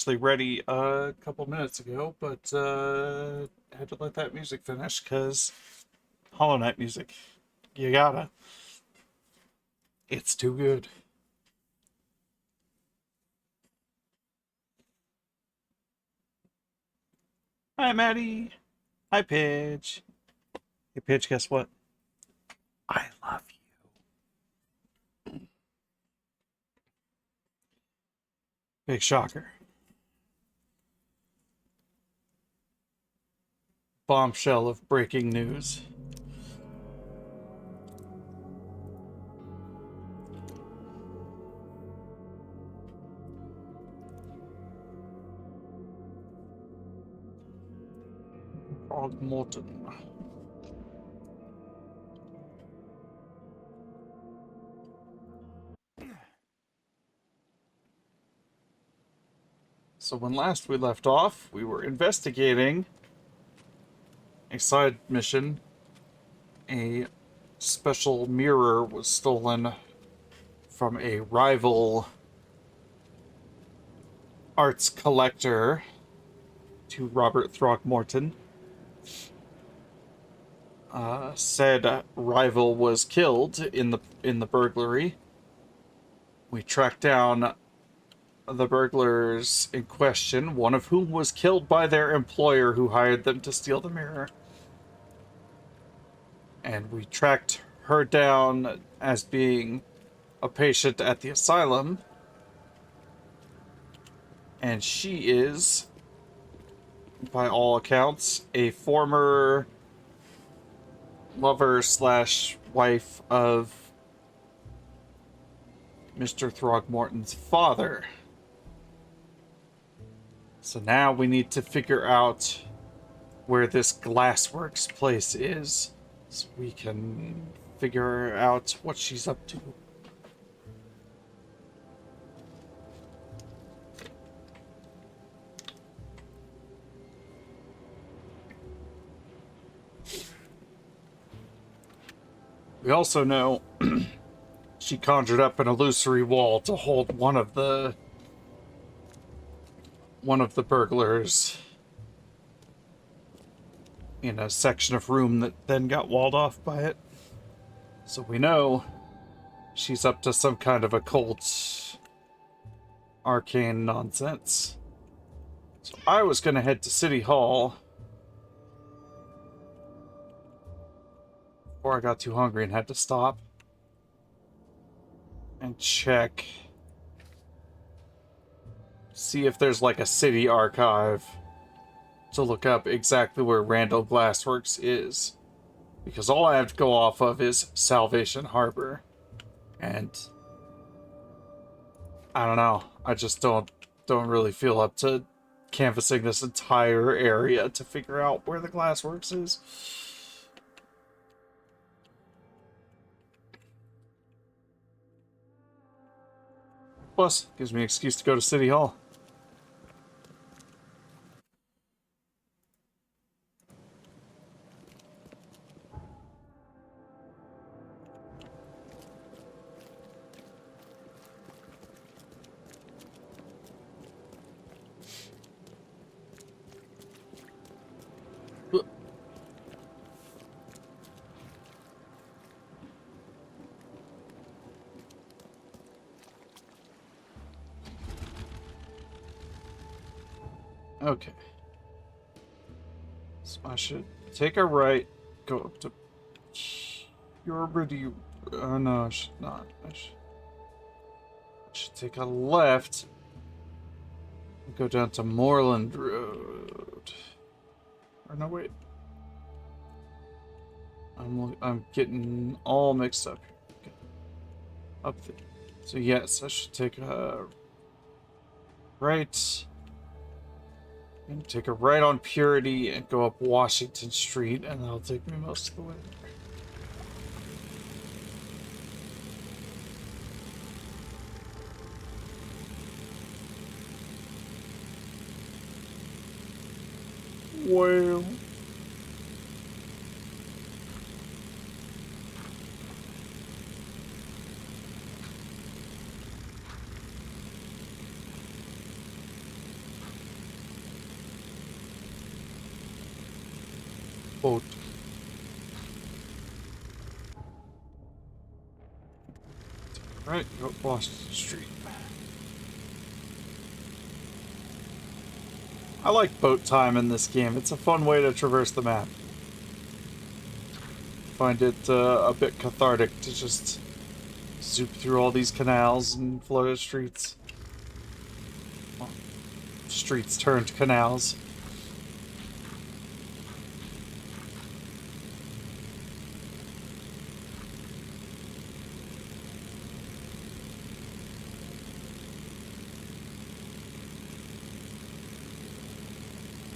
Actually ready a couple minutes ago, but had to let that music finish because Hollow Knight music. You gotta. It's too good. Hi, Maddie. Hi, Paige. Hey, Paige, guess what? I love you. Big shocker. Bombshell of breaking news. Morton. So when last we left off, we were investigating a side mission. A special mirror was stolen from a rival arts collector to Robert Throckmorton. Said rival was killed in the burglary. We tracked down the burglars in question, one of whom was killed by their employer who hired them to steal the mirror. And we tracked her down as being a patient at the asylum. And she is, by all accounts, a former lover slash wife of Mr. Throgmorton's father. So now we need to figure out where this Glassworks place is so we can figure out what she's up to. We also know she conjured up an illusory wall to hold one of the burglars in a section of room that then got walled off by it. So we know she's up to some kind of occult arcane nonsense. So I was gonna head to City Hall before I got too hungry and had to stop and check, see if there's like a city archive to look up exactly where Randall Glassworks is, because all I have to go off of is Salvation Harbor, and I don't know, I just don't really feel up to canvassing this entire area to figure out where the Glassworks is. Plus, gives me an excuse to go to City Hall. Okay. So I should take a right, go up to Puberty. No, I should not. I should take a left and go down to Moreland Road. Or no, wait. I'm getting all mixed up here. Okay. Up there. So yes, I should take a right. And take a right on Purity and go up Washington Street, and that'll take me most of the way there. Well. boat. Right, go up Boston Street. I like boat time in this game. It's a fun way to traverse the map. Find it a bit cathartic to just zoop through all these canals and floated streets. Well, streets turned canals.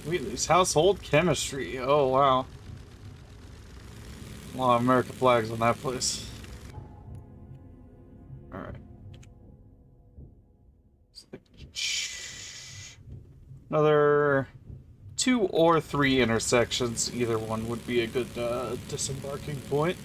Wheatley's household chemistry. Oh, wow. A lot of American flags on that place. Alright. Another 2 or 3 intersections. Either one would be a good disembarking point.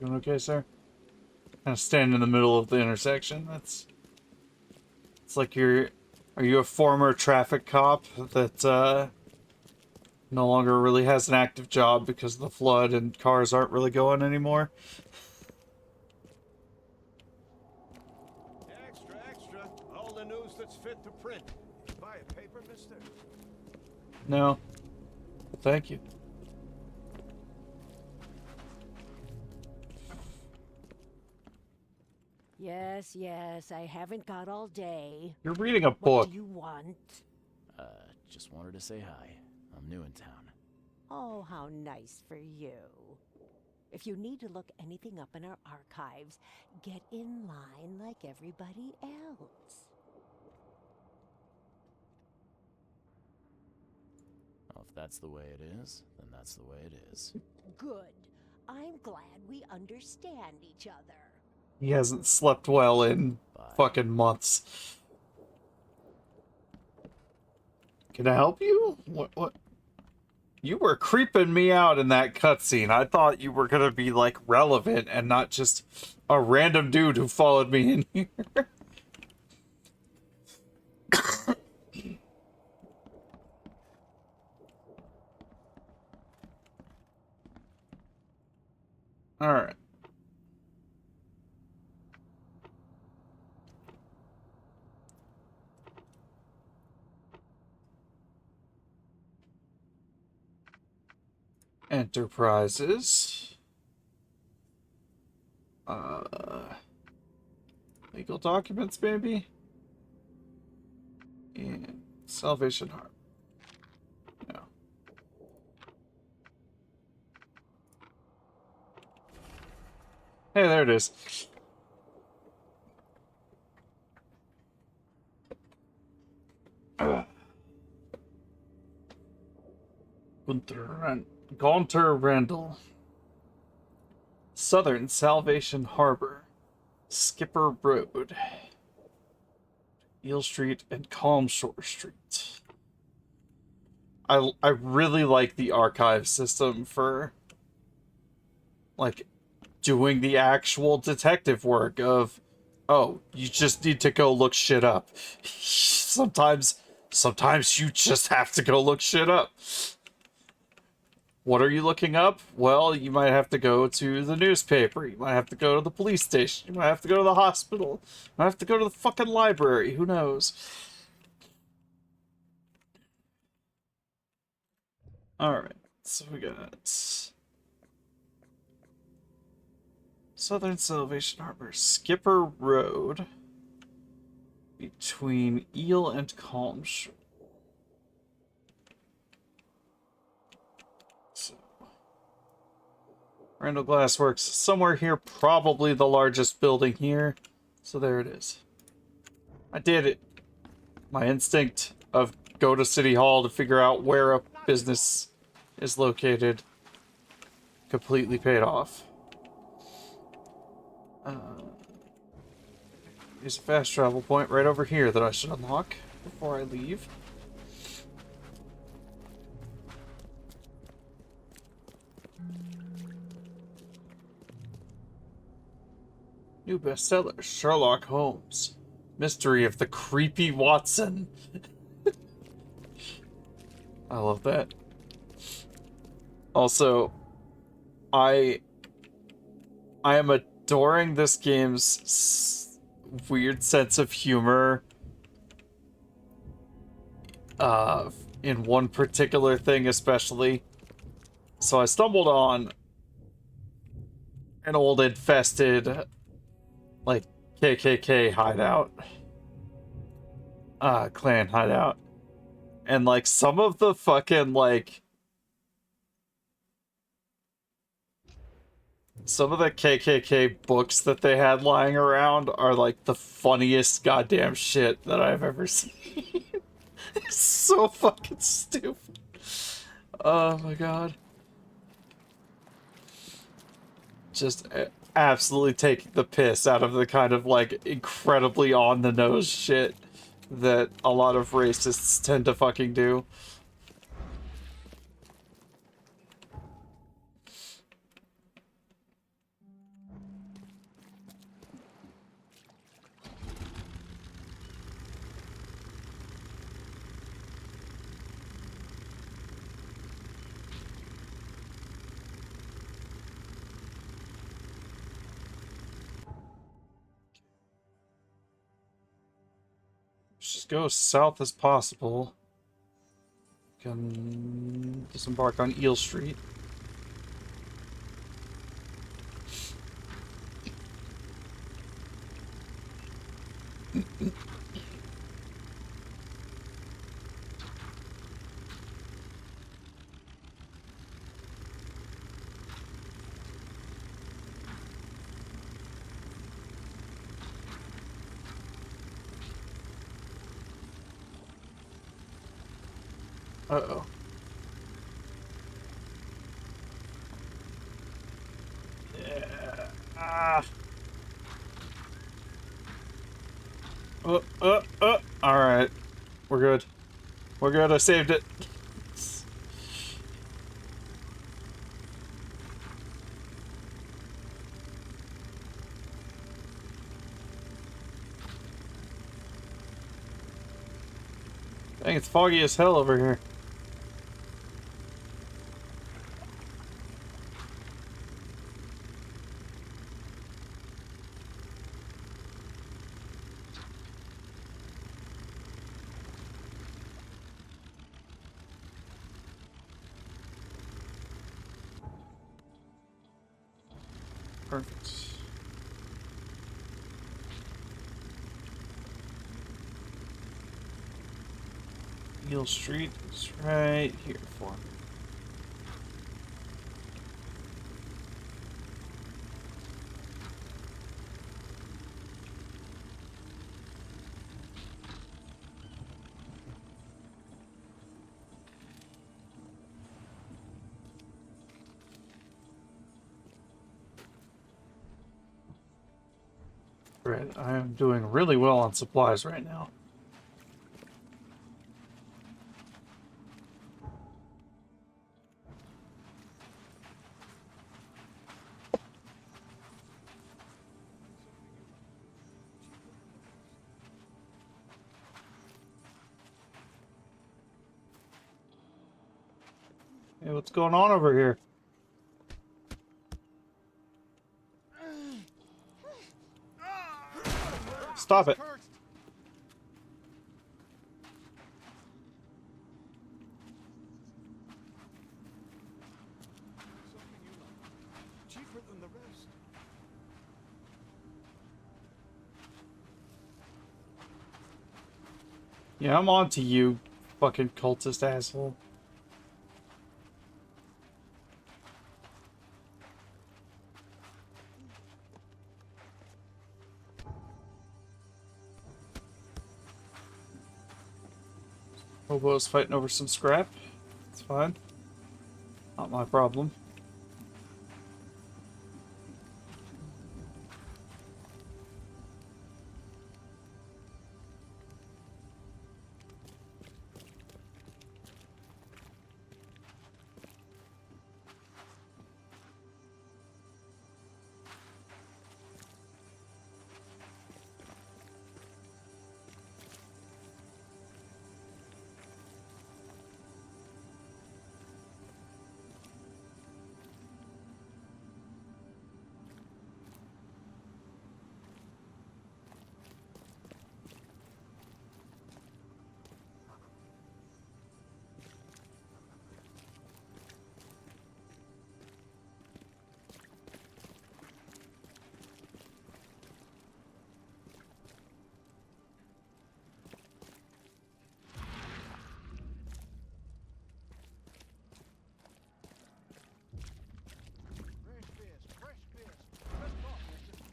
Doing okay, sir? Kind of stand in the middle of the intersection. It's like you're... Are you a former traffic cop that no longer really has an active job because of the flood and cars aren't really going anymore? Extra, extra. All the news that's fit to print. Buy a paper, mister? No. Thank you. Yes, yes, I haven't got all day. You're reading a What book. do you want? Just wanted to say hi. I'm new in town. Oh, how nice for you. If you need to look anything up in our archives, get in line like everybody else. Well, if that's the way it is, then that's the way it is. Good. I'm glad we understand each other. He hasn't slept well in fucking months. Can I help you? What? You were creeping me out in that cutscene. I thought you were gonna be, like, relevant and not just a random dude who followed me in here. Alright. Enterprises. Legal documents, maybe? And Salvation Harbor. No. Hey, there it is. Gaunter Randall. Southern Salvation Harbor. Skipper Road. Eel Street and Calm Shore Street. I really like the archive system for, like, doing the actual detective work of, oh, you just need to go look shit up. Sometimes you just have to go look shit up. What are you looking up? Well, you might have to go to the newspaper. You might have to go to the police station. You might have to go to the hospital. You might have to go to the fucking library. Who knows? Alright, so we got Southern Salvation Harbor, Skipper Road, between Eel and Calm Shore. Randall Glassworks, somewhere here, probably the largest building here. So there it is. I did it. My instinct of go to City Hall to figure out where a business is located completely paid off. There's a fast travel point right over here that I should unlock before I leave. New bestseller, Sherlock Holmes. Mystery of the Creepy Watson. I love that. Also, I am adoring this game's weird sense of humor. In one particular thing especially. So I stumbled on an old infested, like, KKK hideout. Clan hideout. And, like, some of the fucking, like... Some of the KKK books that they had lying around are, like, the funniest goddamn shit that I've ever seen. It's so fucking stupid. Oh my god. Just absolutely taking the piss out of the kind of, like, incredibly on-the-nose shit that a lot of racists tend to fucking do. Just go as south as possible. Can disembark on Eel Street. Uh-oh. Yeah. Ah. Alright. We're good. We're good, I saved it. Dang, it's foggy as hell over here. Perfect. Eel Street is right here for me. Right, I am doing really well on supplies right now. Hey, what's going on over here? Stop it. Cheaper than the rest. Yeah, I'm on to you, fucking cultist asshole. Hobo's fighting over some scrap. It's fine. Not my problem. Fresh fish, fresh fish. Good talk, mister.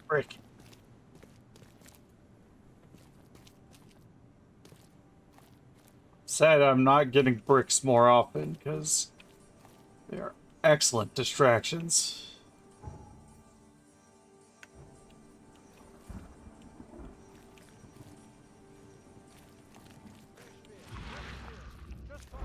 Frick. Sad I'm not getting bricks more often, because they are excellent distractions. Just talk.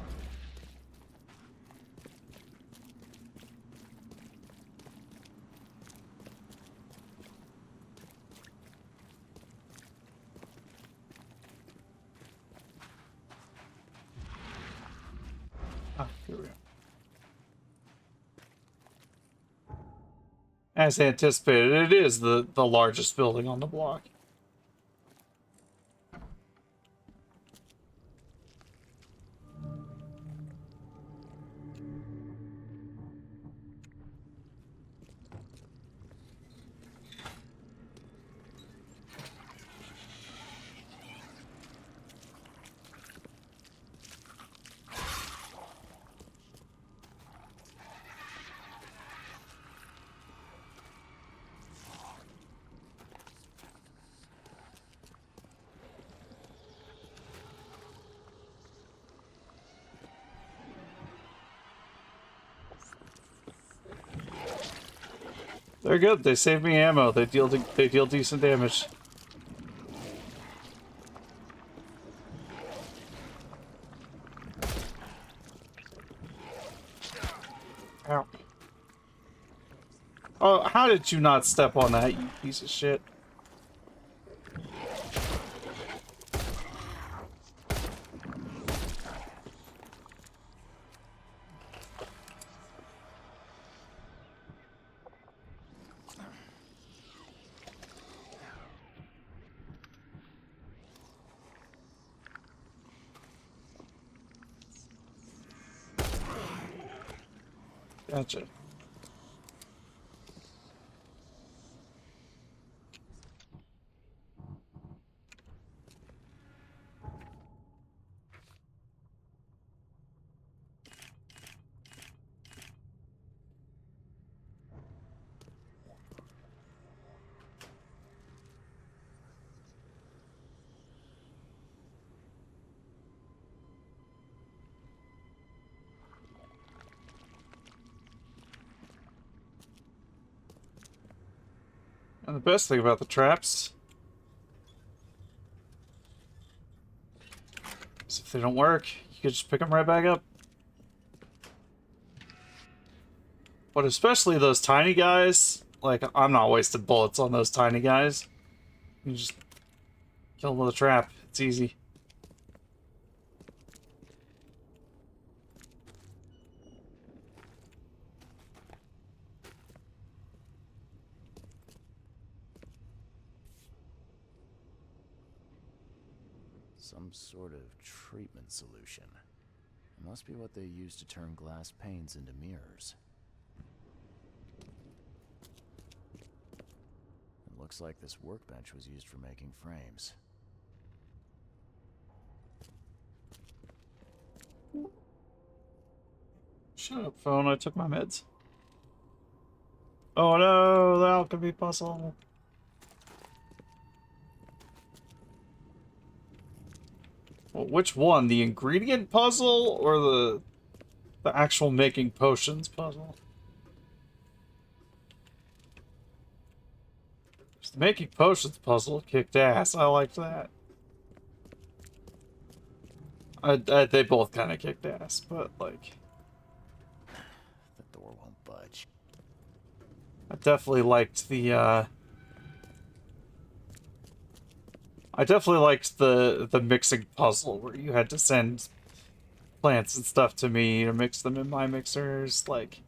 Ah, here we go. As anticipated, it is the largest building on the block. They're good. They save me ammo. They deal decent damage. Ow. Oh, how did you not step on that, you piece of shit? Gotcha. And the best thing about the traps is if they don't work, you can just pick them right back up. But especially those tiny guys, like, I'm not wasting bullets on those tiny guys. You just kill them with a trap. It's easy. Some sort of treatment solution. It must be what they use to turn glass panes into mirrors. It looks like this workbench was used for making frames. Shut up, phone. I took my meds. Oh no, the alchemy puzzle. Well, which one? The ingredient puzzle or the actual making potions puzzle? The making potions puzzle kicked ass. I liked that. They both kind of kicked ass, but like, The door won't budge. I definitely liked the mixing puzzle where you had to send plants and stuff to me to mix them in my mixers. Like,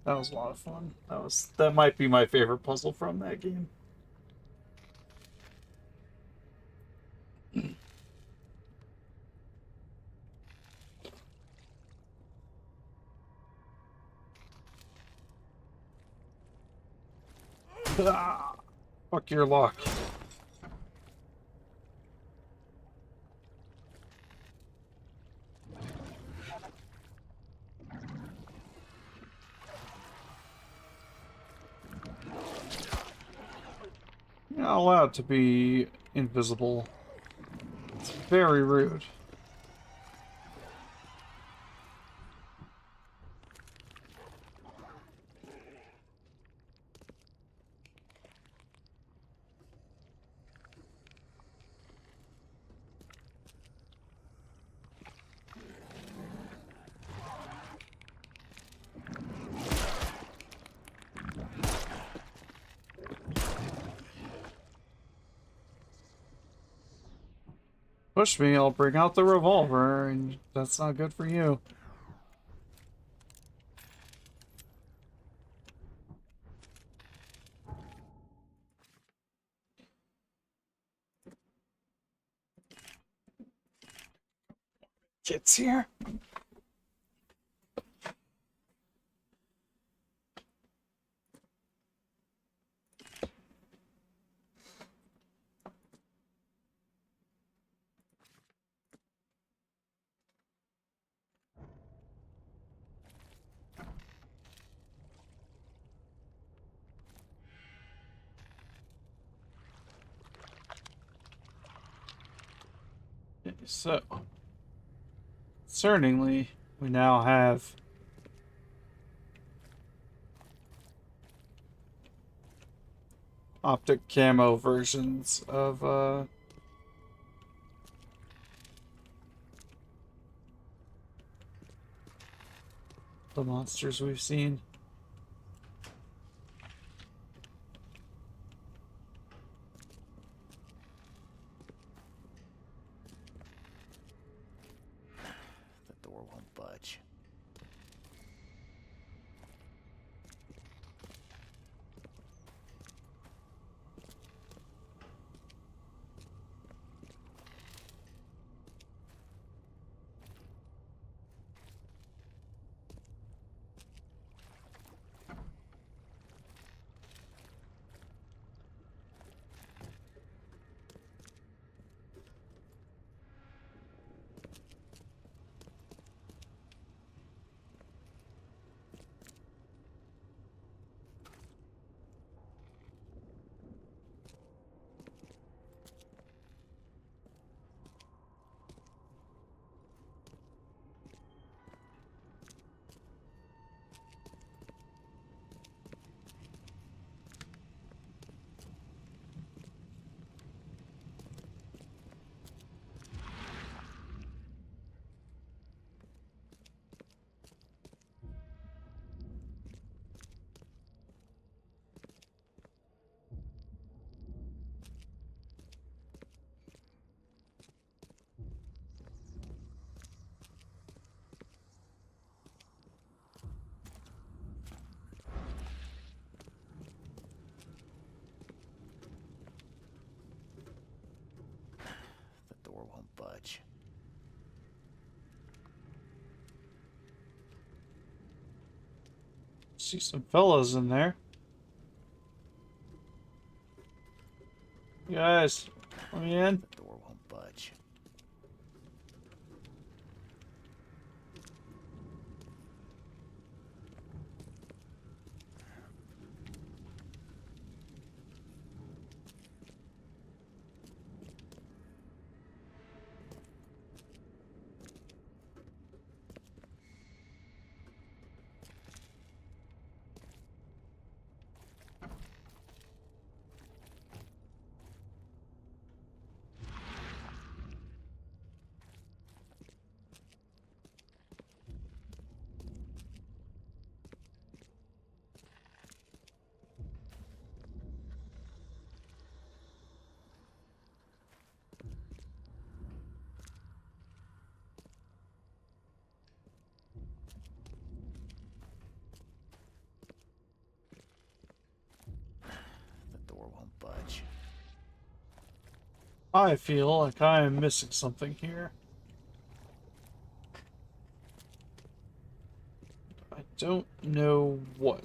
that was a lot of fun. That might be my favorite puzzle from that game. Ah, fuck your luck. You're not allowed to be invisible. It's very rude. Push me, I'll bring out the revolver, and that's not good for you. Kids here. So, concerningly, we now have optic camo versions of the monsters we've seen. The door won't budge. The door won't budge. See some fellas in there. You guys, let me in. The door won't budge. edge. I feel like I am missing something here. I don't know what.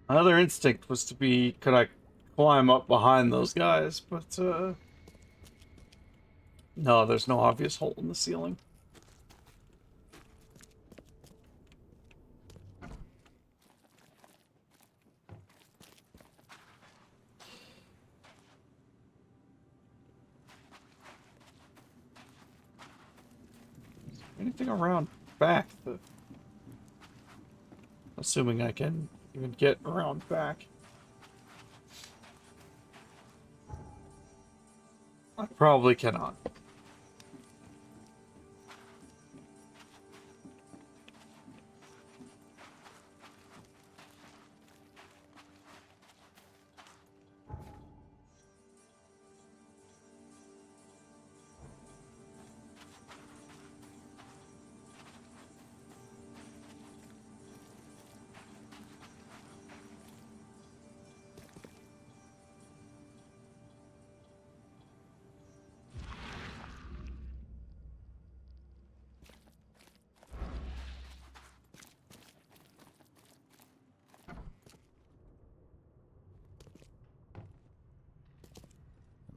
My other instinct was to be, could I climb up behind those guys? But, no, there's no obvious hole in the ceiling. Anything around back? Assuming I can even get around back. I probably cannot.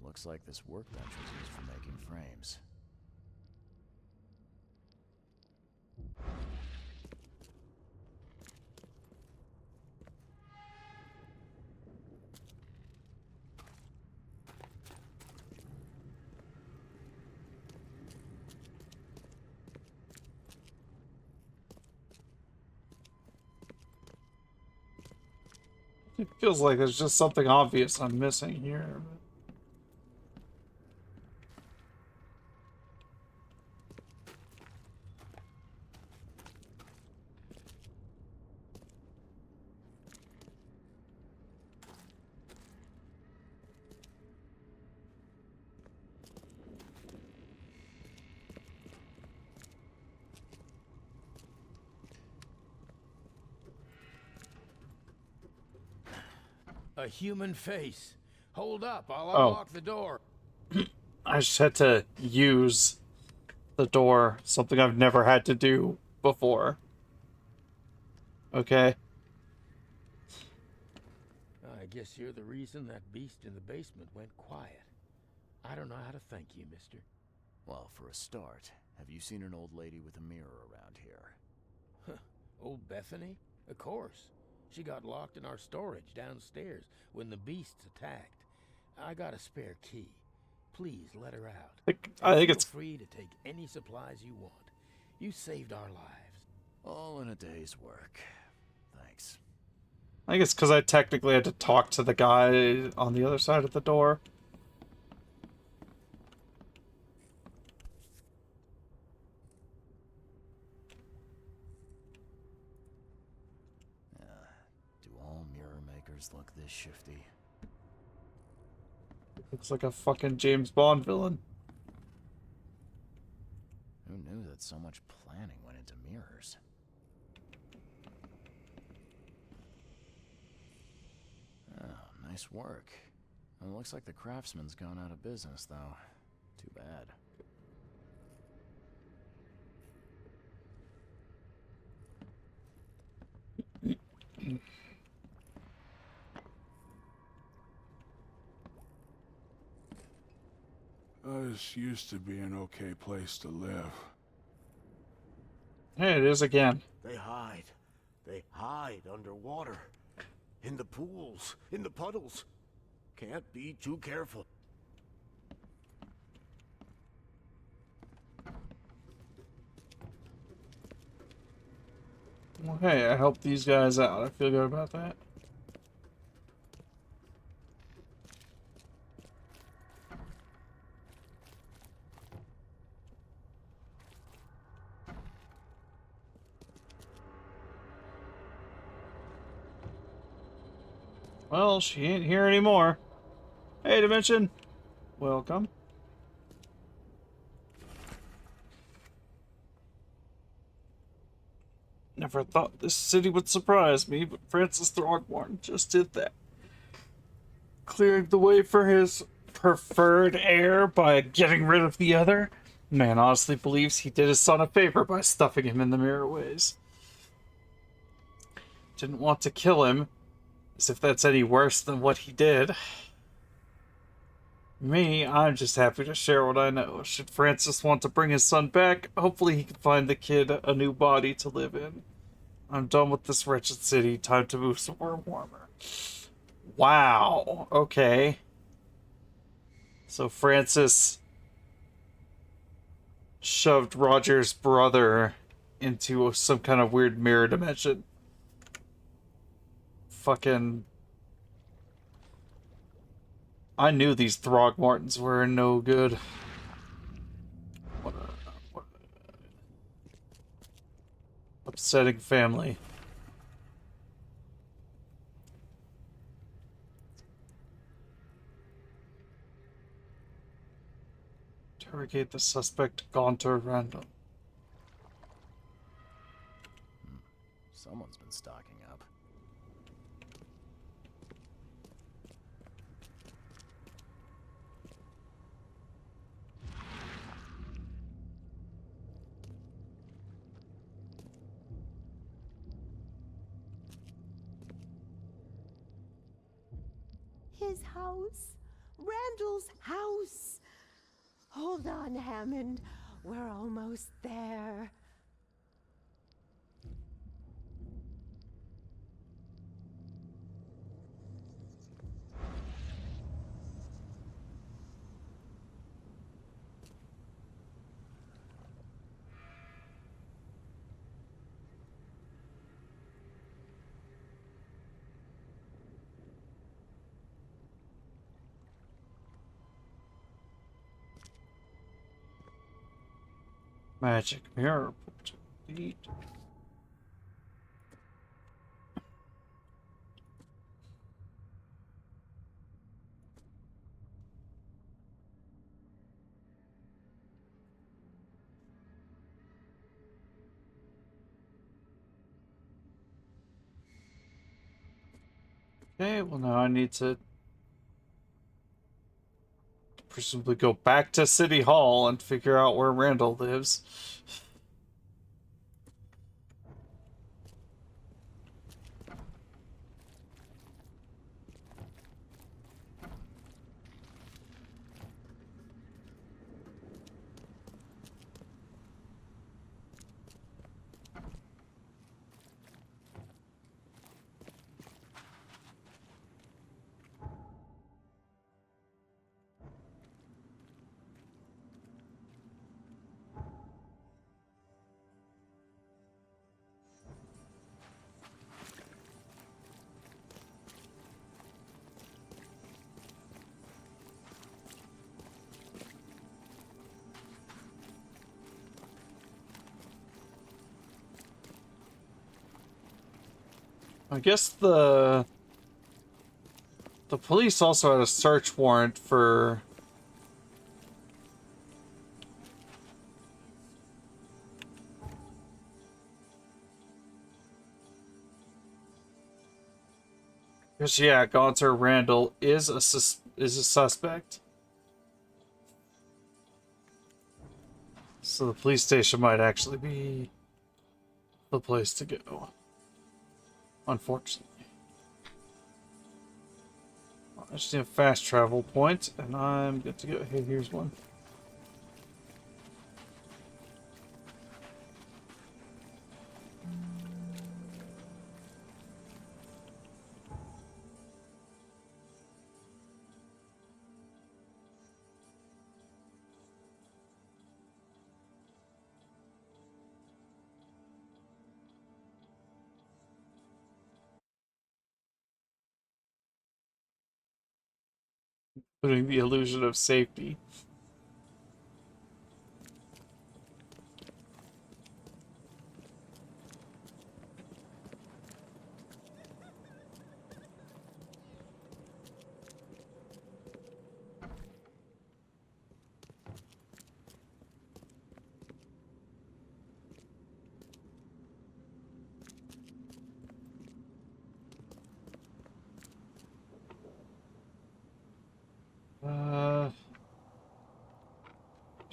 Looks like this workbench was used for making frames. It feels like there's just something obvious I'm missing here. A human face. Hold up, I'll Oh. unlock the door. I just had to use the door, something I've never had to do before. Okay. I guess you're the reason that beast in the basement went quiet. I don't know how to thank you, mister. Well, for a start, have you seen an old lady with a mirror around here? Old Bethany? Of course. She got locked in our storage downstairs when the beasts attacked. I got a spare key. Please let her out. I think Feel it's free to take any supplies you want. You saved our lives. All in a day's work. Thanks. I think it's because I technically had to talk to the guy on the other side of the door. Do all mirror makers look this shifty? Looks like a fucking James Bond villain. Who knew that so much planning went into mirrors? Oh, nice work. It looks like the craftsman's gone out of business, though. Too bad. This used to be an okay place to live. Hey, it is again. They hide. They hide underwater. In the pools, in the puddles. Can't be too careful. Well, hey, I helped these guys out. I feel good about that. Well, she ain't here anymore. Hey, Dimension. Welcome. Never thought this city would surprise me, but Francis Throgmorton just did that. Clearing the way for his preferred heir by getting rid of the other. Man honestly believes he did his son a favor by stuffing him in the Mirrorways. Didn't want to kill him, as if that's any worse than what he did. Me, I'm just happy to share what I know. Should Francis want to bring his son back, hopefully he can find the kid a new body to live in. I'm done with this wretched city. Time to move somewhere warmer. Wow. Okay. So Francis shoved Roger's brother into some kind of weird mirror dimension. Fucking... I knew these Throgmortons were no good. What upsetting family. Interrogate the suspect, Gaunter Randall. Someone's been stocking up. His house. Randall's house. Hold on, Hammond. We're almost there. Magic mirror. Indeed. Okay, well now I need to presumably go back to City Hall and figure out where Randall lives. I guess the police also had a search warrant for because yeah, Gaunter Randall is a suspect. So the police station might actually be the place to go. Unfortunately. I just need a fast travel point, and I'm good to go. Hey, here's one. Putting the illusion of safety.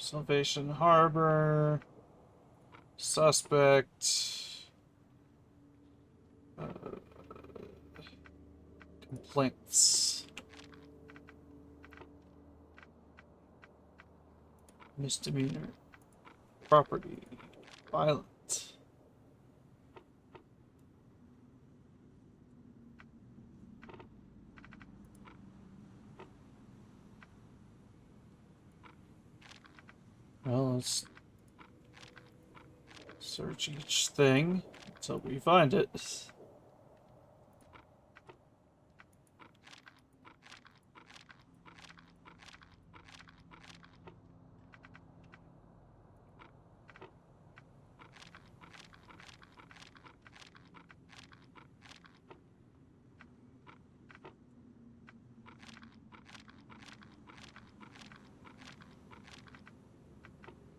Salvation Harbor. Suspect. Complaints. Misdemeanor. Property. Violent. Well, let's search each thing until we find it.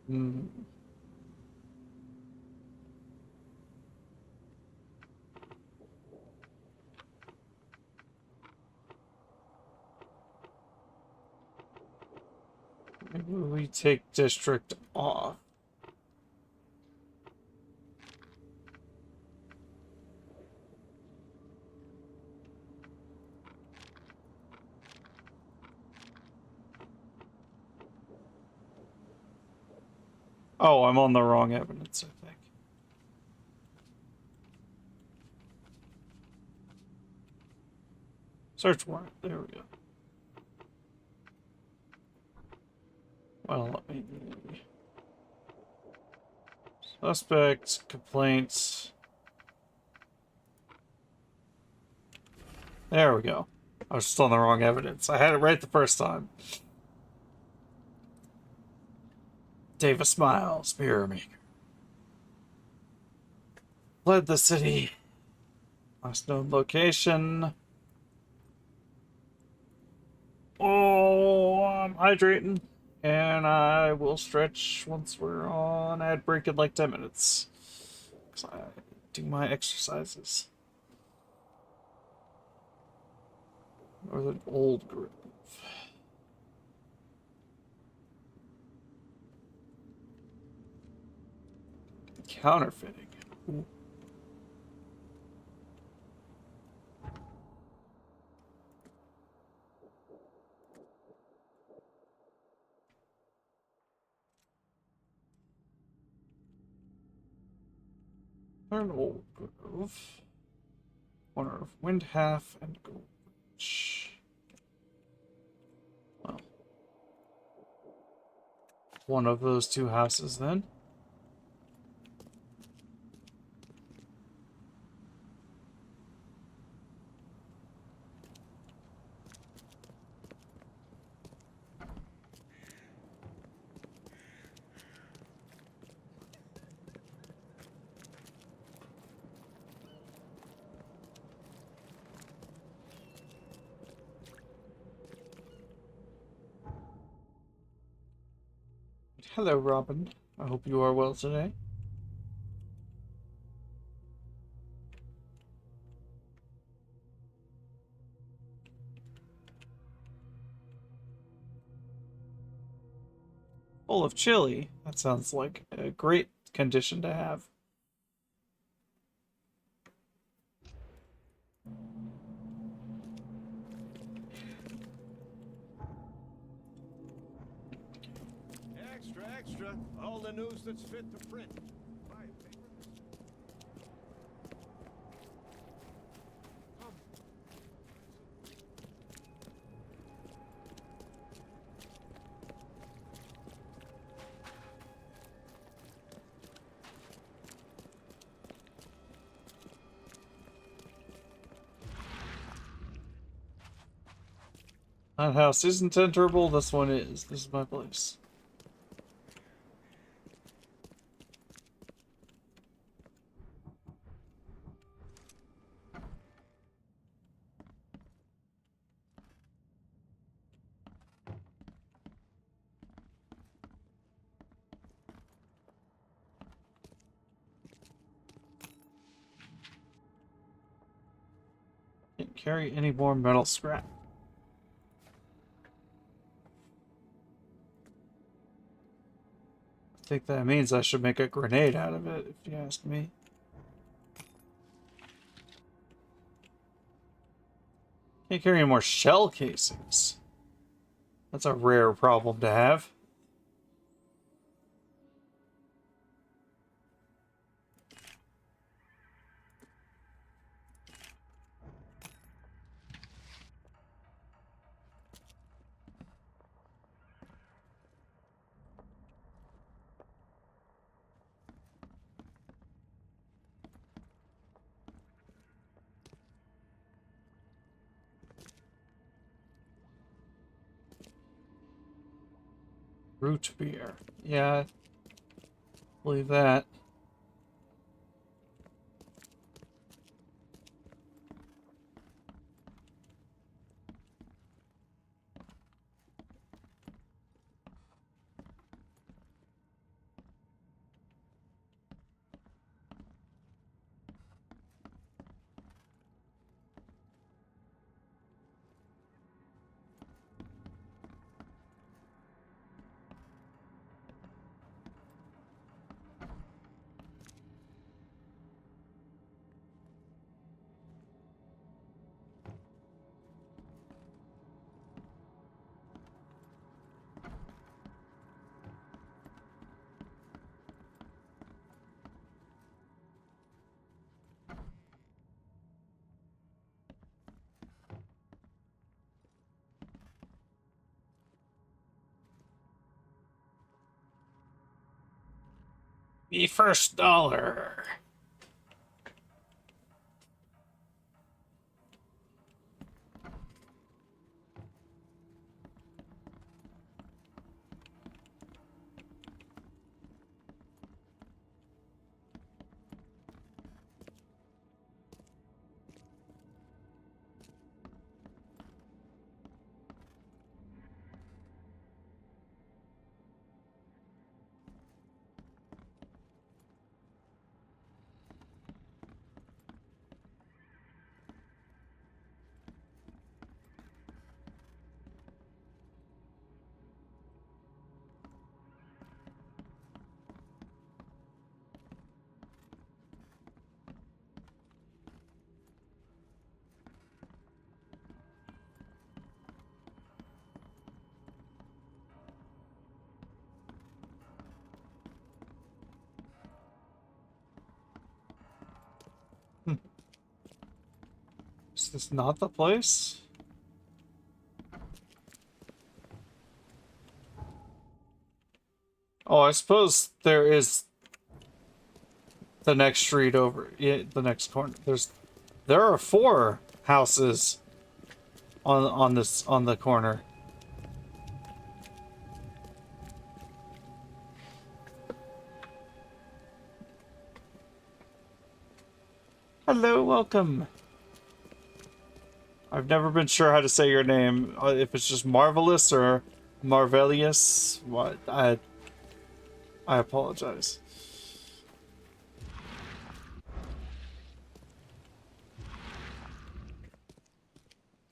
Hmm. Maybe we take district off. Oh, I'm on the wrong evidence, I think. Search warrant. There we go. Well, let me... Suspect, complaints. There we go. I was just on the wrong evidence. I had it right the first time. Davis Miles, Mirror Maker. Fled the city. Last known location. Oh, I'm hydrating. And I will stretch once we're on ad break in like 10 minutes. 'Cause I do my exercises. Northern Old Grove. Counterfeiting. Ooh. Northern Old Grove. Corner of Windhalf and Goldwich. Well, one of those two houses then. Hello, Robin. I hope you are well today. Full of chili. That sounds like a great condition to have. Extra, extra. All the news that's fit to print. Buy a paper, mister? Come. That house isn't enterable. This one is. This is my place. Can't carry any more metal scrap. think that means I should make a grenade out of it, if you ask me. Can't carry any more shell casings. That's a rare problem to have. Root beer. Yeah, believe that. The first dollar. Is this not the place? Oh, I suppose there is the next street over, yeah, the next corner. There are 4 houses on the corner. Hello, welcome. I've never been sure how to say your name, if it's just Marvelous or Marvelius. What? I apologize.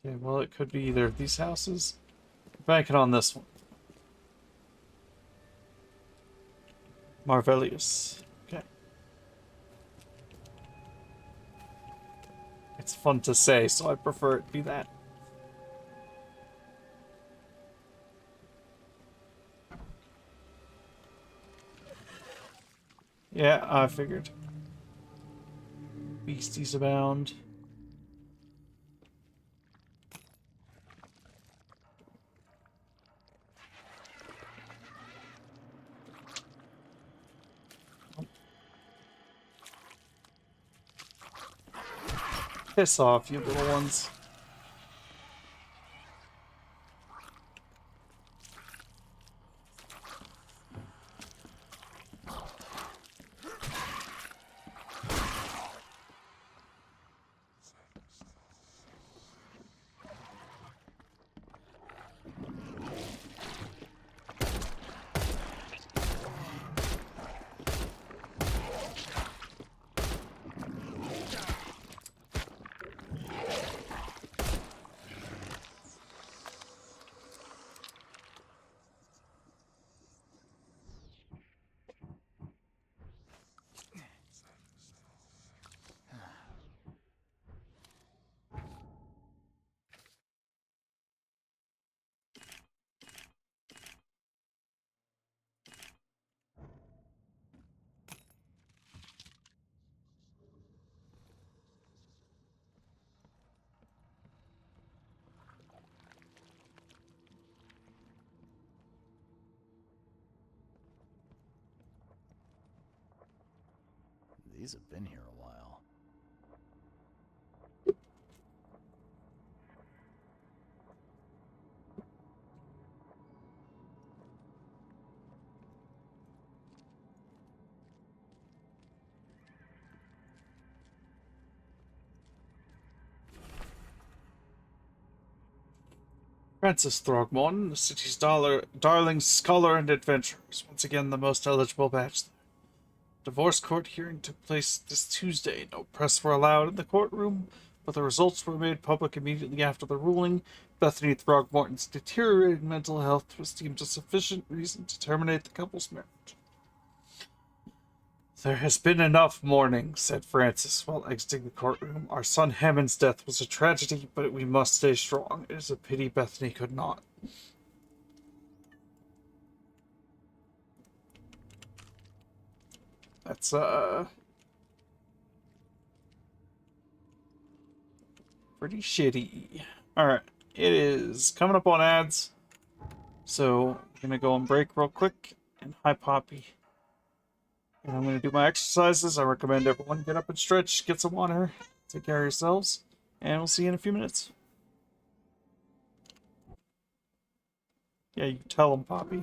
Okay, well, it could be either of these houses. Banking on this one. Marvelius. Okay. It's fun to say, so I prefer it be that. Yeah, I figured. Beasties abound. Piss off, you little ones. These have been here a while. Francis Throgmorton, the city's darling scholar and adventurer, is once again the most eligible bachelor. Divorce court hearing took place this Tuesday. No press were allowed in the courtroom, but the results were made public immediately after the ruling. Bethany Throgmorton's deteriorating mental health was deemed a sufficient reason to terminate the couple's marriage. There has been enough mourning, said Francis while exiting the courtroom. Our son Hammond's death was a tragedy, but we must stay strong. It is a pity Bethany could not. That's, pretty shitty. Alright, it is coming up on ads. So, I'm gonna go on break real quick. And hi, Poppy. And I'm gonna do my exercises. I recommend everyone get up and stretch, get some water, take care of yourselves, and we'll see you in a few minutes. Yeah, you tell them, Poppy.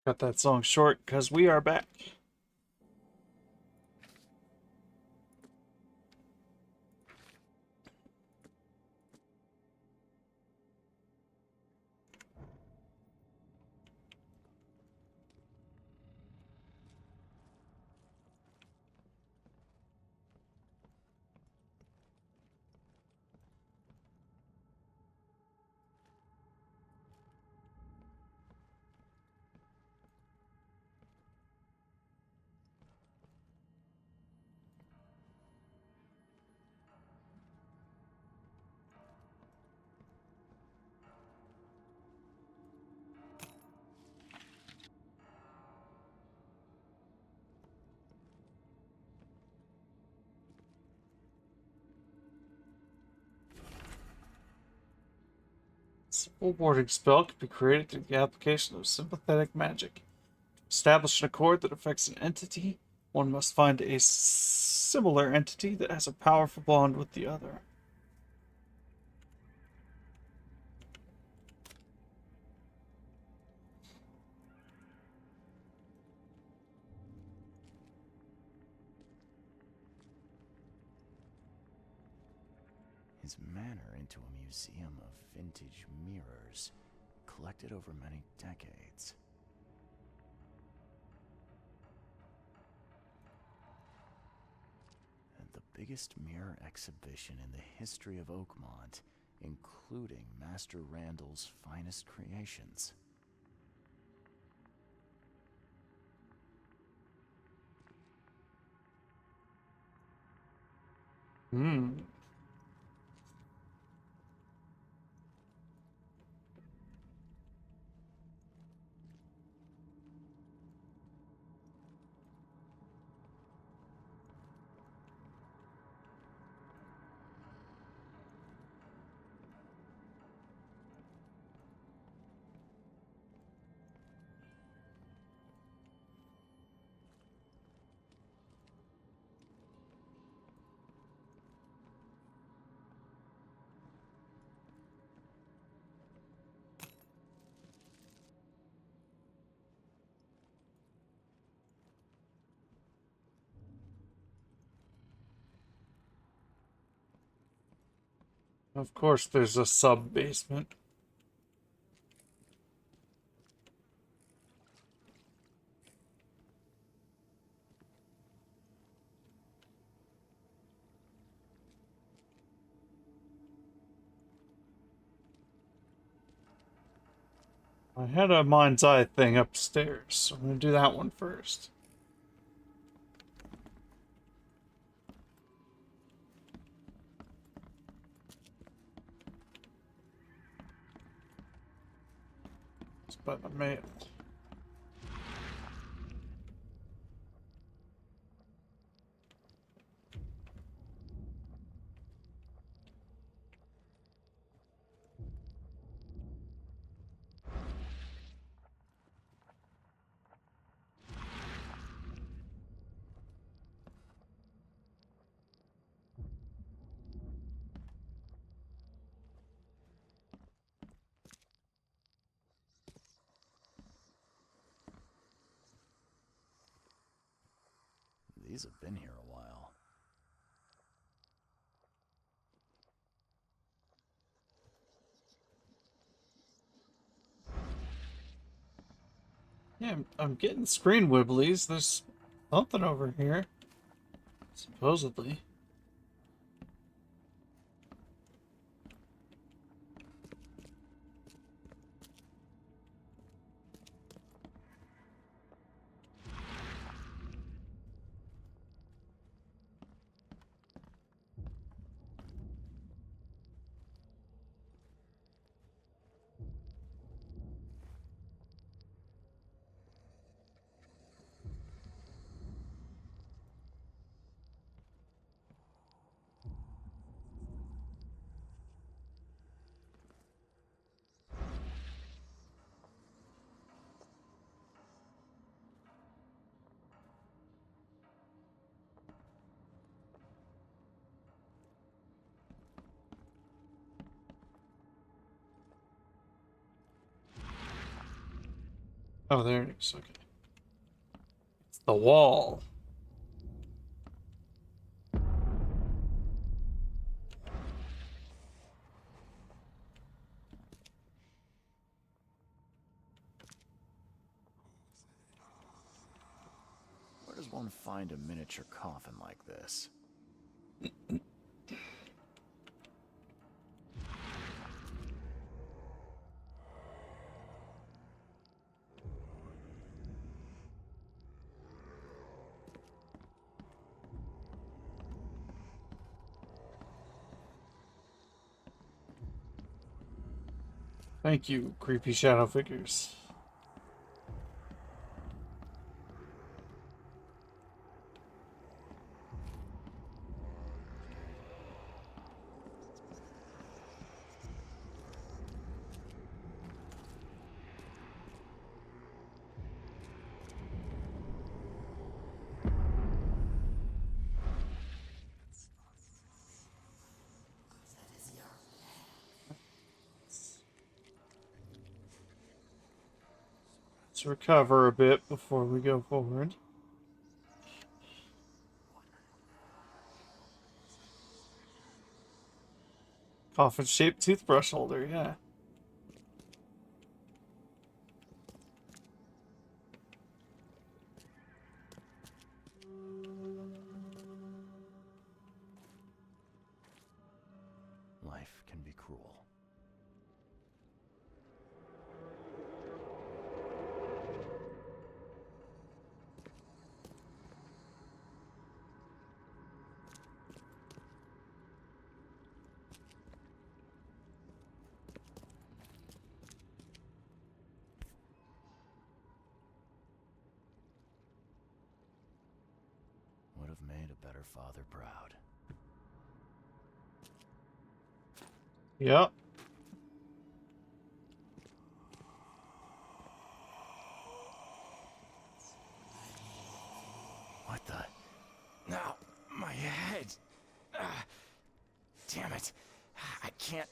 Cut that song short because we are back. Simple warding spell can be created through the application of sympathetic magic. To establish an accord that affects an entity, one must find a similar entity that has a powerful bond with the other. His manor into a museum of vintage mirrors, collected over many decades. And the biggest mirror exhibition in the history of Oakmont, including Master Randall's finest creations. Hmm. Of course, there's a sub basement. I had a mind's eye thing upstairs, so I'm gonna do that one first. It's by the mail. These have been here a while. Yeah, I'm getting screen wibblies. There's something over here. Supposedly. Oh, there it is. Okay. It's the wall. Where does one find a miniature coffin like this? Thank you, creepy shadow figures. Let's recover a bit before we go forward. Coffin-shaped toothbrush holder, yeah. Life can be cruel. Would have made a better father proud. Yep. What the? Now, my head. Damn it. I can't.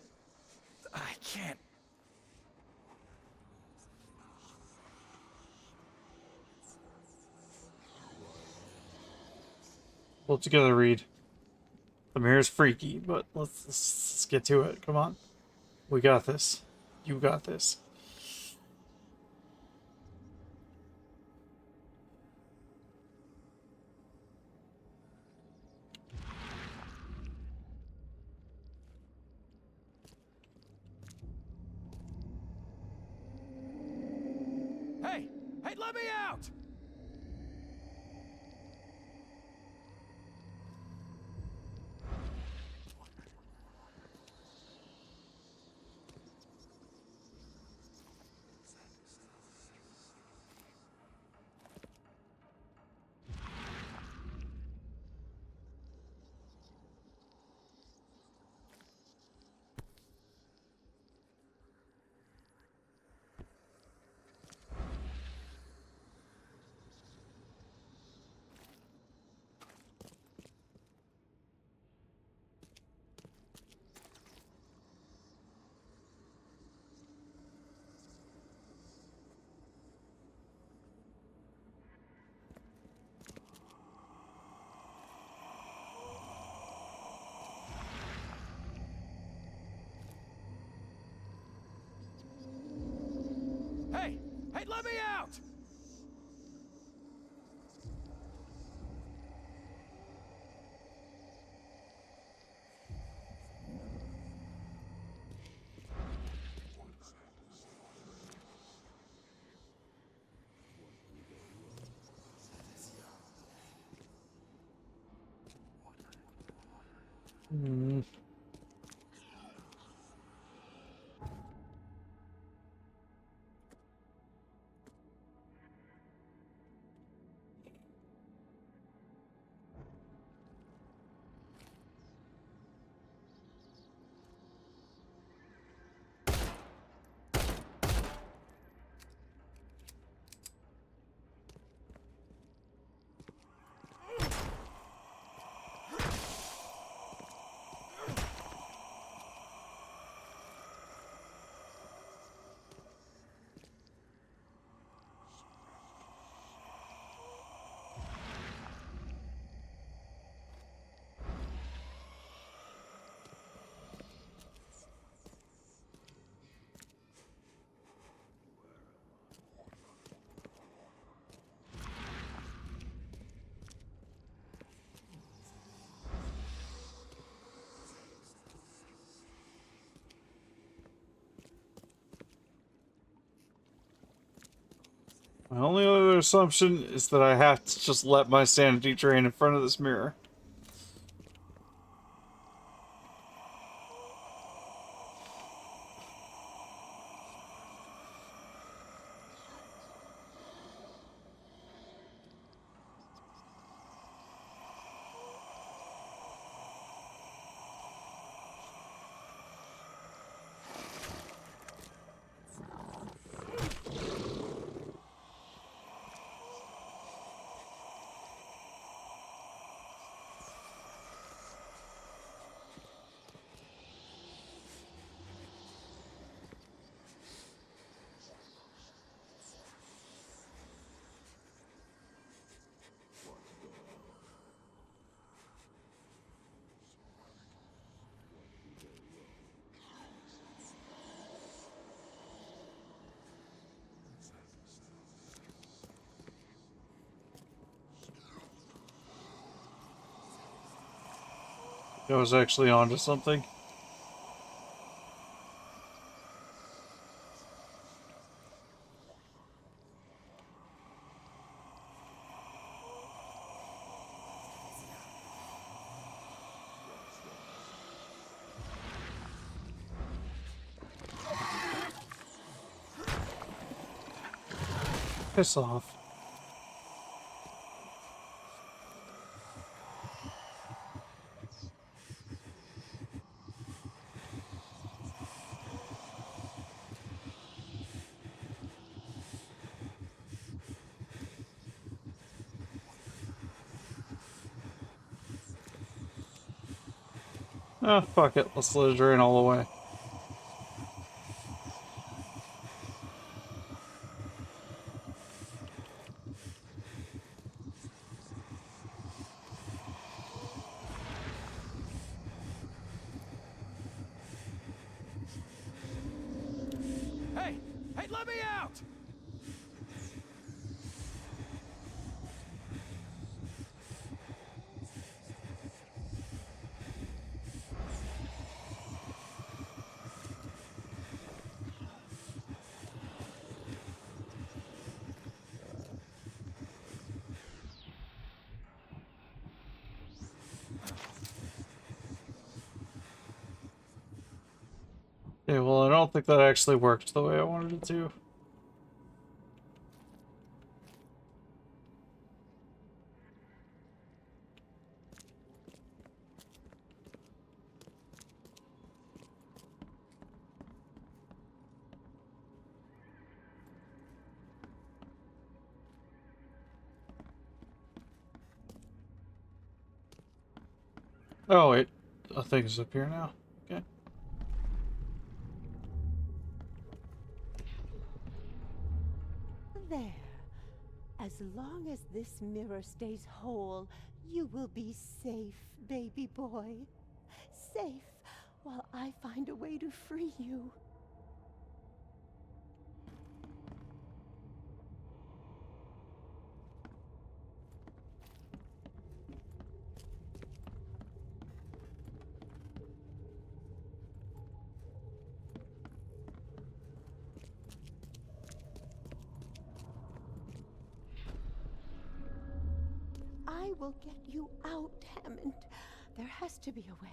Pull it together, Reed. The mirror's freaky, but let's get to it. Come on. We got this. You got this. Hey! Hey, let me out! Hey! Hey, let me out! Hmm. My only other assumption is that I have to just let my sanity drain in front of this mirror. I was actually onto something. Piss off. Ah, fuck it. Let's let it drain all the way. Hey! Hey, let me out! Okay, well, I don't think that actually worked the way I wanted it to. Oh, wait. A thing's up here now. Okay. There. As long as this mirror stays whole, you will be safe, baby boy. Safe while I find a way to free you. I will get you out, Hammond. There has to be a way.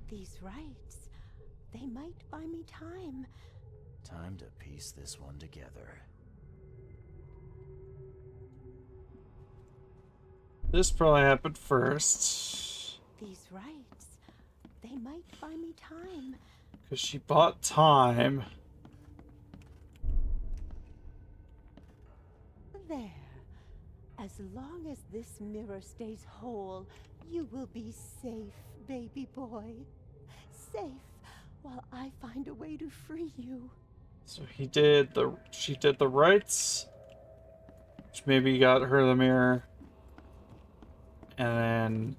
These rites, they might buy me time. Time to piece this one together. This probably happened first. These rites, they might buy me time. Because she bought time. There. As long as this mirror stays whole, you will be safe, baby boy. Safe while I find a way to free you. So she did the rites, which maybe got her the mirror, and then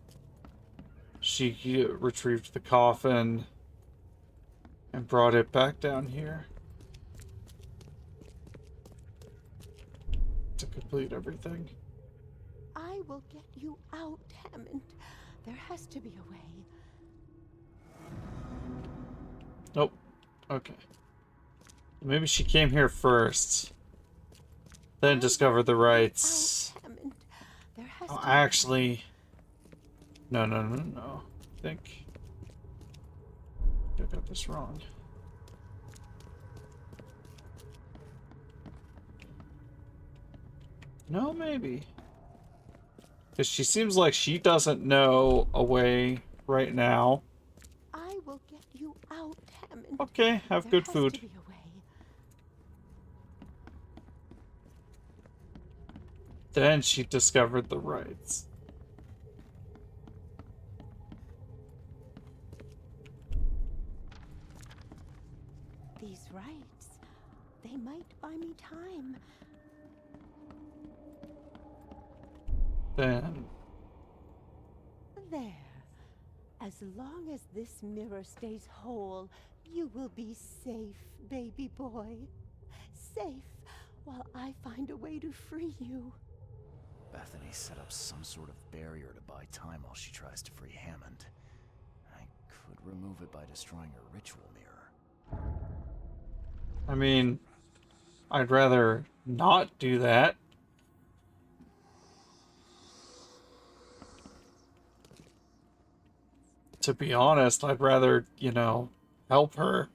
she retrieved the coffin and brought it back down here to complete everything. I will get you out, Hammond. There has to be a way. Nope. Okay. Maybe she came here first, then discovered the rites. Out, Hammond. There has Oh, to actually, no. I think I got this wrong. No, maybe. Because she seems like she doesn't know a way right now. I will get you out, Hammond. Okay, have There good has food. to be a way. Then she discovered the rites. These rights, they might buy me time. Then There. As long as this mirror stays whole, you will be safe, baby boy. Safe while I find a way to free you. Bethany set up some sort of barrier to buy time while she tries to free Hammond. I could remove it by destroying her ritual mirror. I mean, I'd rather not do that. To be honest, I'd rather, help her.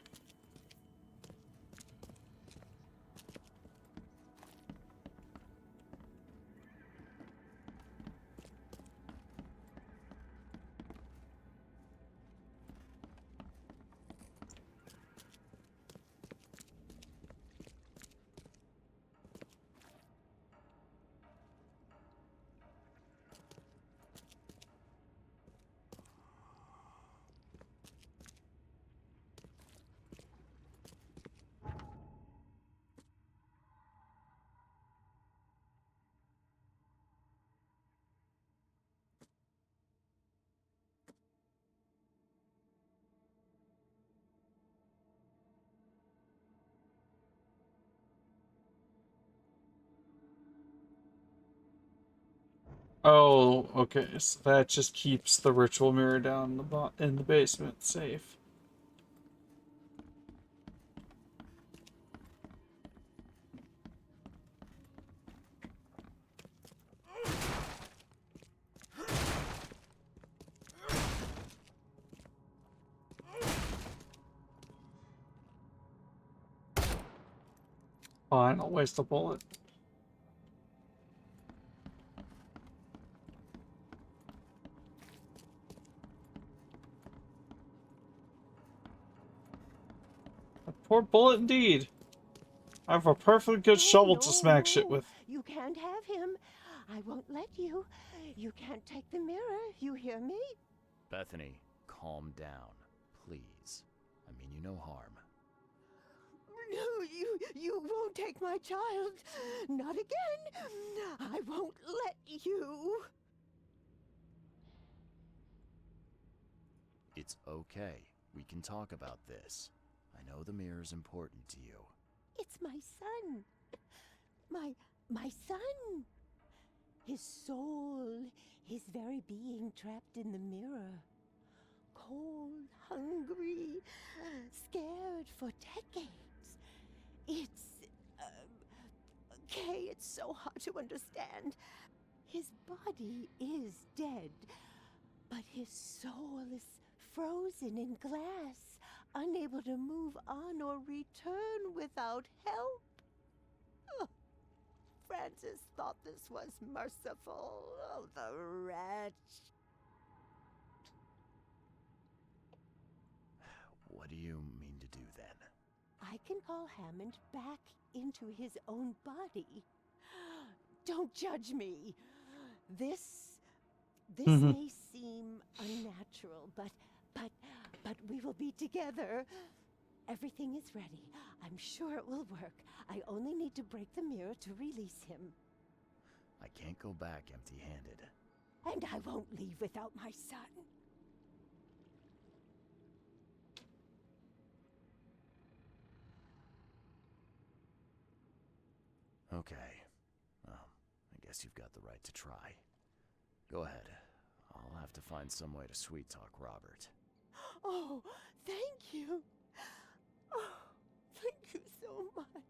Oh, okay. So that just keeps the ritual mirror down in the basement safe. Fine, I'll waste a bullet. A poor bullet indeed. I have a perfectly good shovel to smack shit with. You can't have him. I won't let you. You can't take the mirror. You hear me? Bethany, calm down, please. I mean you no harm. No, you won't take my child. Not again. I won't let you. It's okay. We can talk about this. I know the mirror's important to you. It's my son. My son. His soul, his very being trapped in the mirror. Cold, hungry, scared for decades. Kay, it's so hard to understand. His body is dead, but his soul is frozen in glass, unable to move on or return without help. Oh, Francis thought this was merciful. Oh, the wretch. What do you mean to do then? I can call Hammond back into his own body. Don't judge me. This may seem unnatural, but we will be together. Everything is ready. I'm sure it will work. I only need to break the mirror to release him. I can't go back empty-handed. And I won't leave without my son. Okay. Well, I guess you've got the right to try. Go ahead. I'll have to find some way to sweet-talk Robert. Oh, thank you. Oh, thank you so much.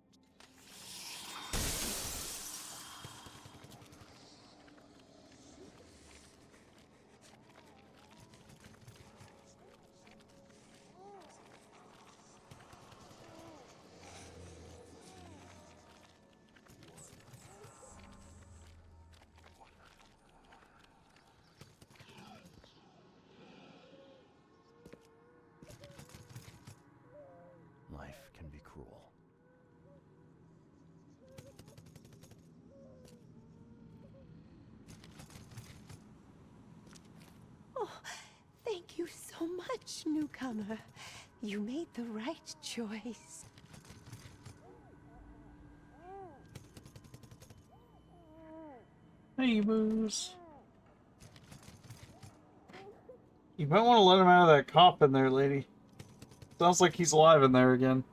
Life can be cruel. Oh, thank you so much, newcomer. You made the right choice. Hey, Moose. You might want to let him out of that coffin there, lady. Sounds like he's alive in there again.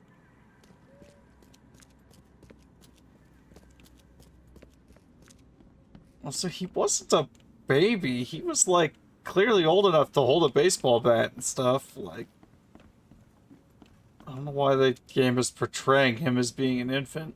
Also, he wasn't a baby. He was, like, clearly old enough to hold a baseball bat and stuff. Like, I don't know why the game is portraying him as being an infant.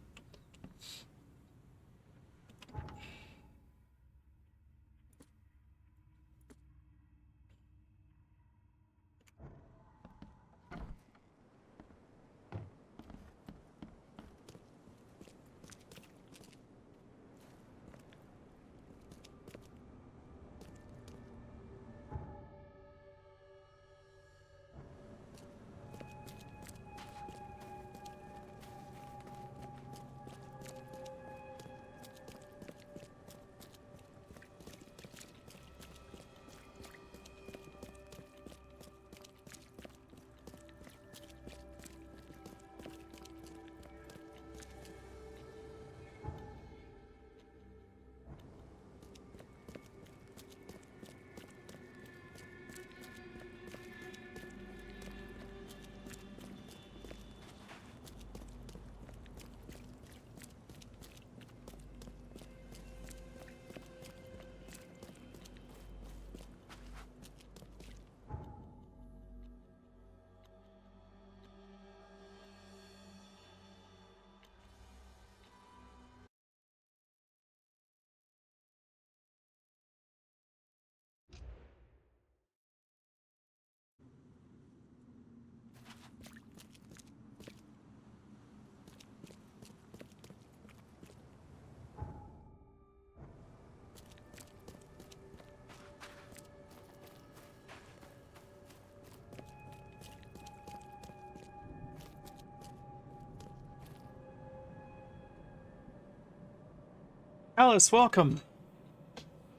Alice, welcome.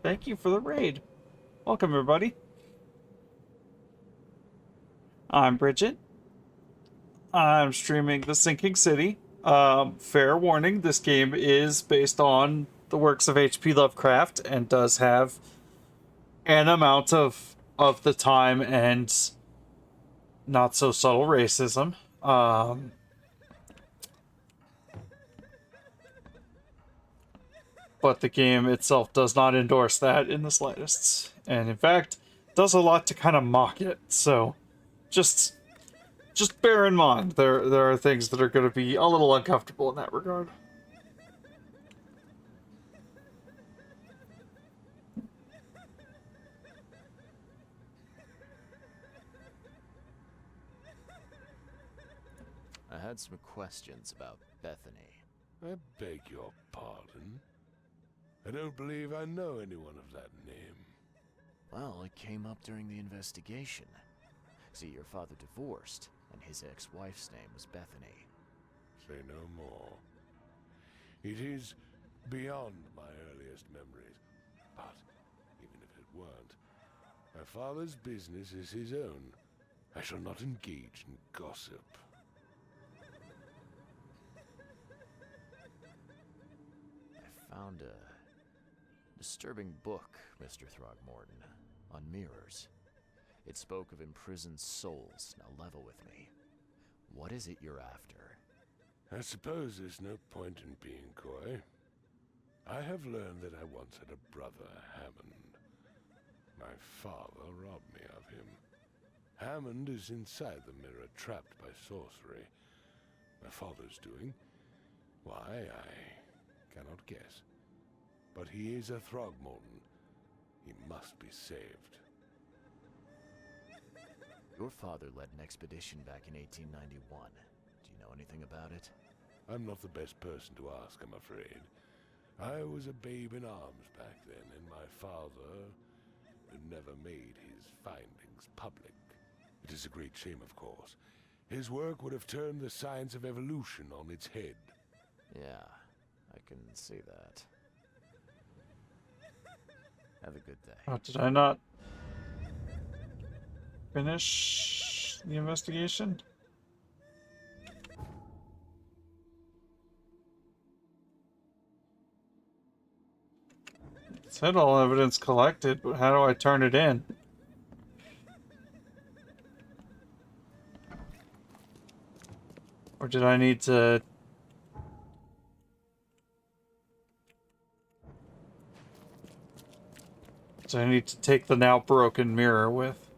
Thank you for the raid. Welcome, everybody. I'm Bridget. I'm streaming The Sinking City. Fair warning, this game is based on the works of H.P. Lovecraft and does have an amount of the time and not so subtle racism. But the game itself does not endorse that in the slightest. And in fact, does a lot to kind of mock it. So just bear in mind there are things that are going to be a little uncomfortable in that regard. I had some questions about Bethany. I beg your pardon. I don't believe I know anyone of that name. Well, it came up during the investigation. See, your father divorced, and his ex-wife's name was Bethany. Say no more. It is beyond my earliest memories. But, even if it weren't, my father's business is his own. I shall not engage in gossip. found a disturbing book, Mr. Throgmorton, on mirrors. It spoke of imprisoned souls. Now level with me. What is it you're after? I suppose there's no point in being coy. I have learned that I once had a brother, Hammond. My father robbed me of him. Hammond is inside the mirror, trapped by sorcery. My father's doing? Why, I cannot guess. But he is a Throgmorton. He must be saved. Your father led an expedition back in 1891. Do you know anything about it? I'm not the best person to ask, I'm afraid. I was a babe in arms back then, and my father never made his findings public. It is a great shame, of course. His work would have turned the science of evolution on its head. Yeah, I can see that. Have a good day. Oh, did I not finish the investigation? It said all evidence collected, but how do I turn it in? Or did I need to... Do I need to take the now broken mirror with?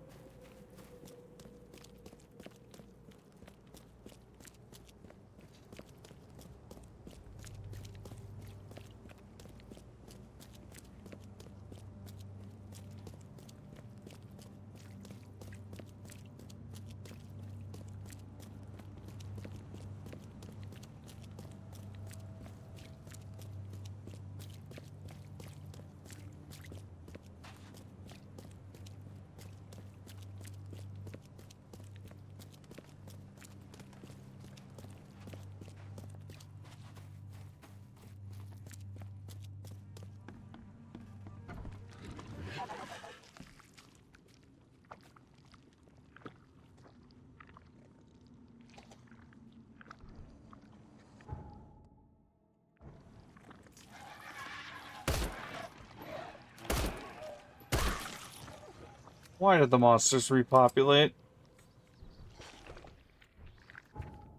Why did the monsters repopulate?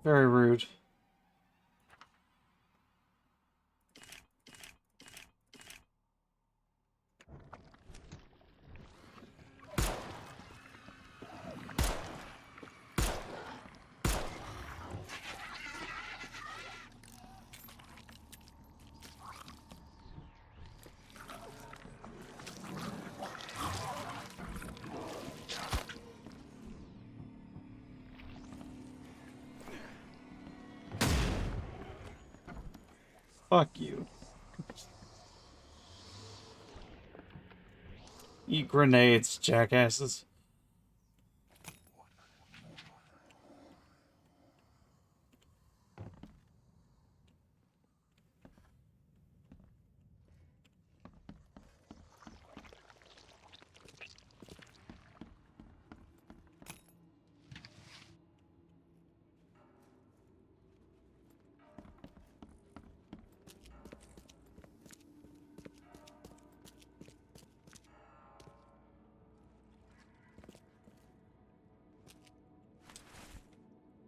Very rude. Fuck you. Eat grenades, jackasses.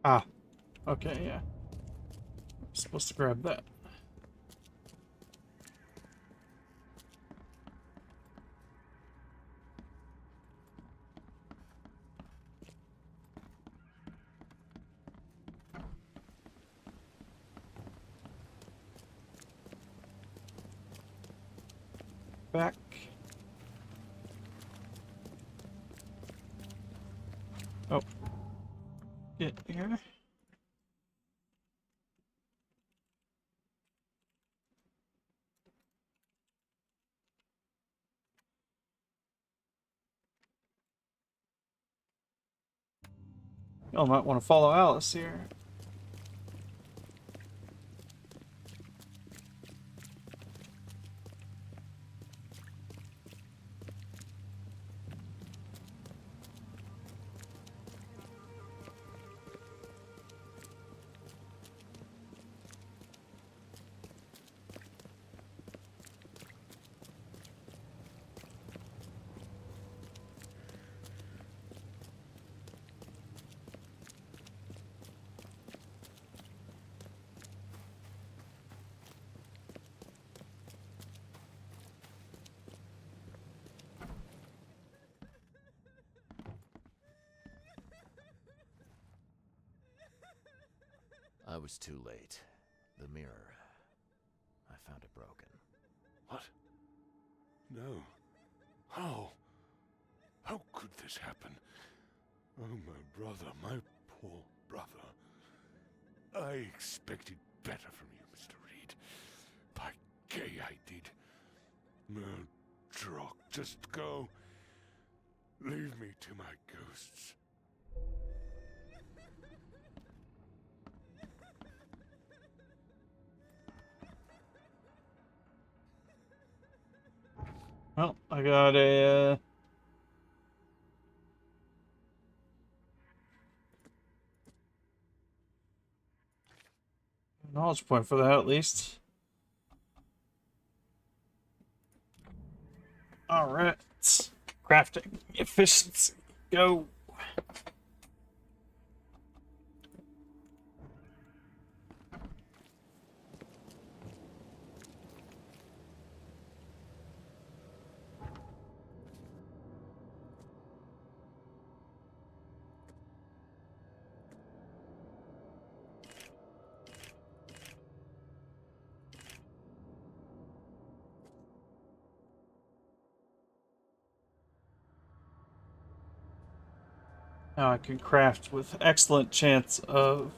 Ah, okay, yeah. I'm supposed to grab that. Back. Oh. Get here. Y'all might want to follow Alice here. I was too late. The mirror. I found it broken. What? No. How? How could this happen? Oh, my brother, my poor brother. I expected better from you, Mr. Reed. By gay, I did. No, Drock, just go. Leave me to my ghosts. Well, I got a knowledge point for that at least. All right, crafting efficiency. Go. Now I can craft with excellent chance of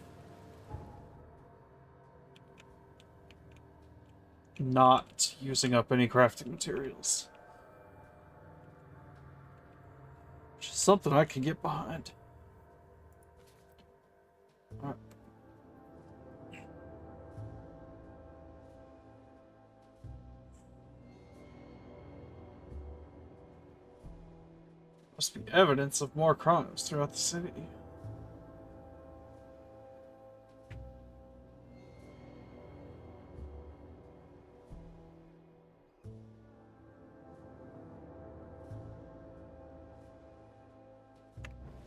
not using up any crafting materials. Which is something I can get behind. All right. Must be evidence of more crimes throughout the city.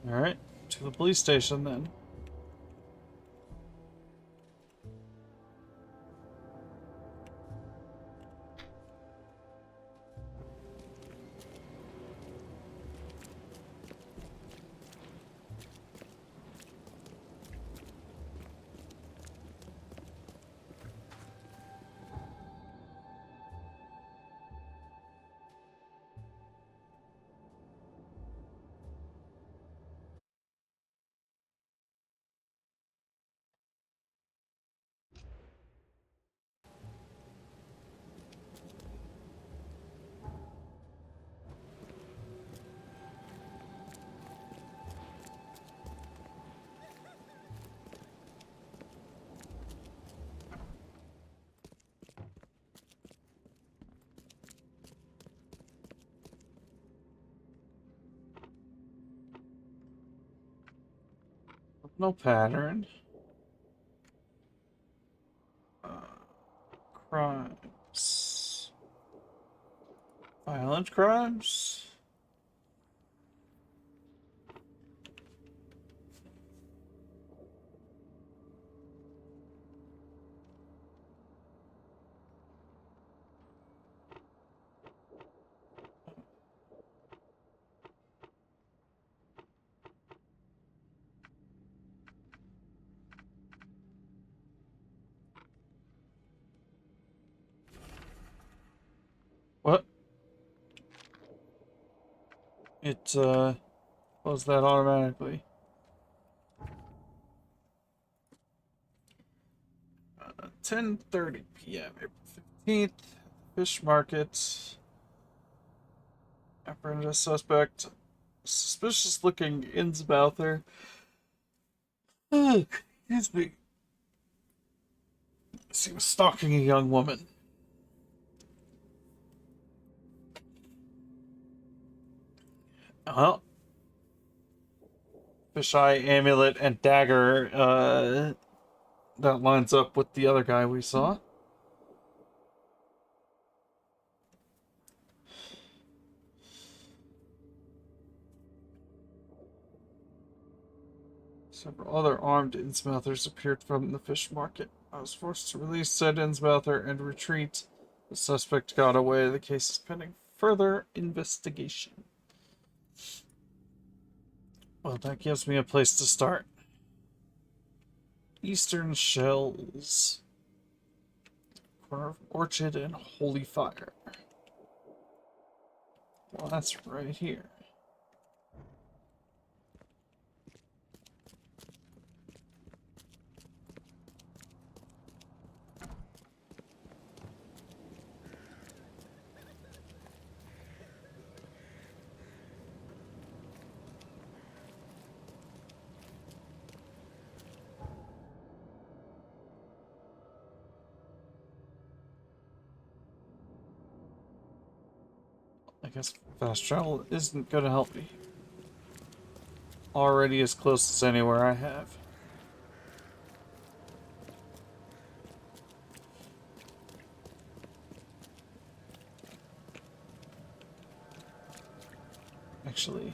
Alright, to the police station then. No pattern. Crimes. Violent crimes? What? It, closed that automatically. 10:30 p.m. April 15th. Fish market. Apprehended a suspect. Suspicious looking Innsmouther. Excuse me. He was stalking a young woman. Well, fisheye, amulet, and dagger, that lines up with the other guy we saw. Several other armed Innsmouthers appeared from the fish market. I was forced to release said Innsmouther and retreat. The suspect got away. The case is pending further investigation. Well, that gives me a place to start. Eastern Shells. Corner of Orchard and Holy Fire. Well, that's right here. I guess fast travel isn't going to help me. Already as close as anywhere I have. Actually,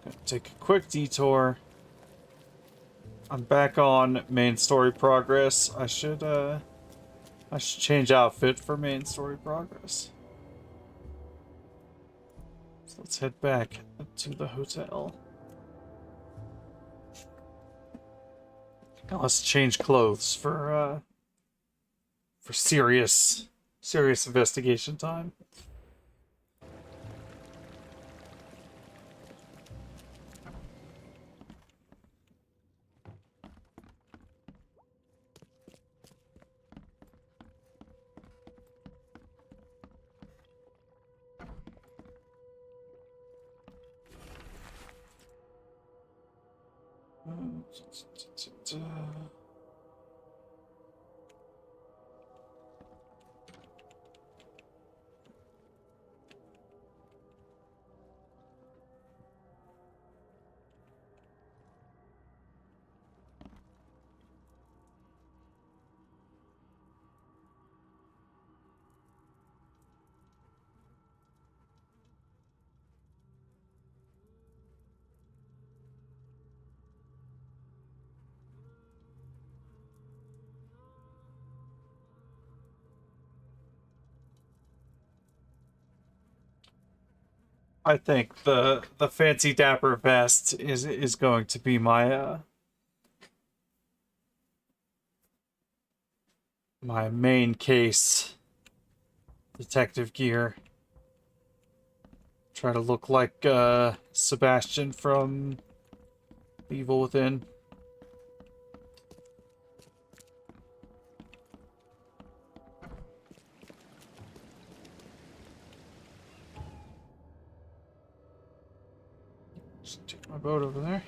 gonna take a quick detour. I'm back on main story progress. I should change outfit for main story progress. So let's head back to the hotel. Now let's change clothes for serious investigation time. I think the fancy dapper vest is going to be my my main case detective gear. Try to look like Sebastian from The Evil Within. Just take my boat over there.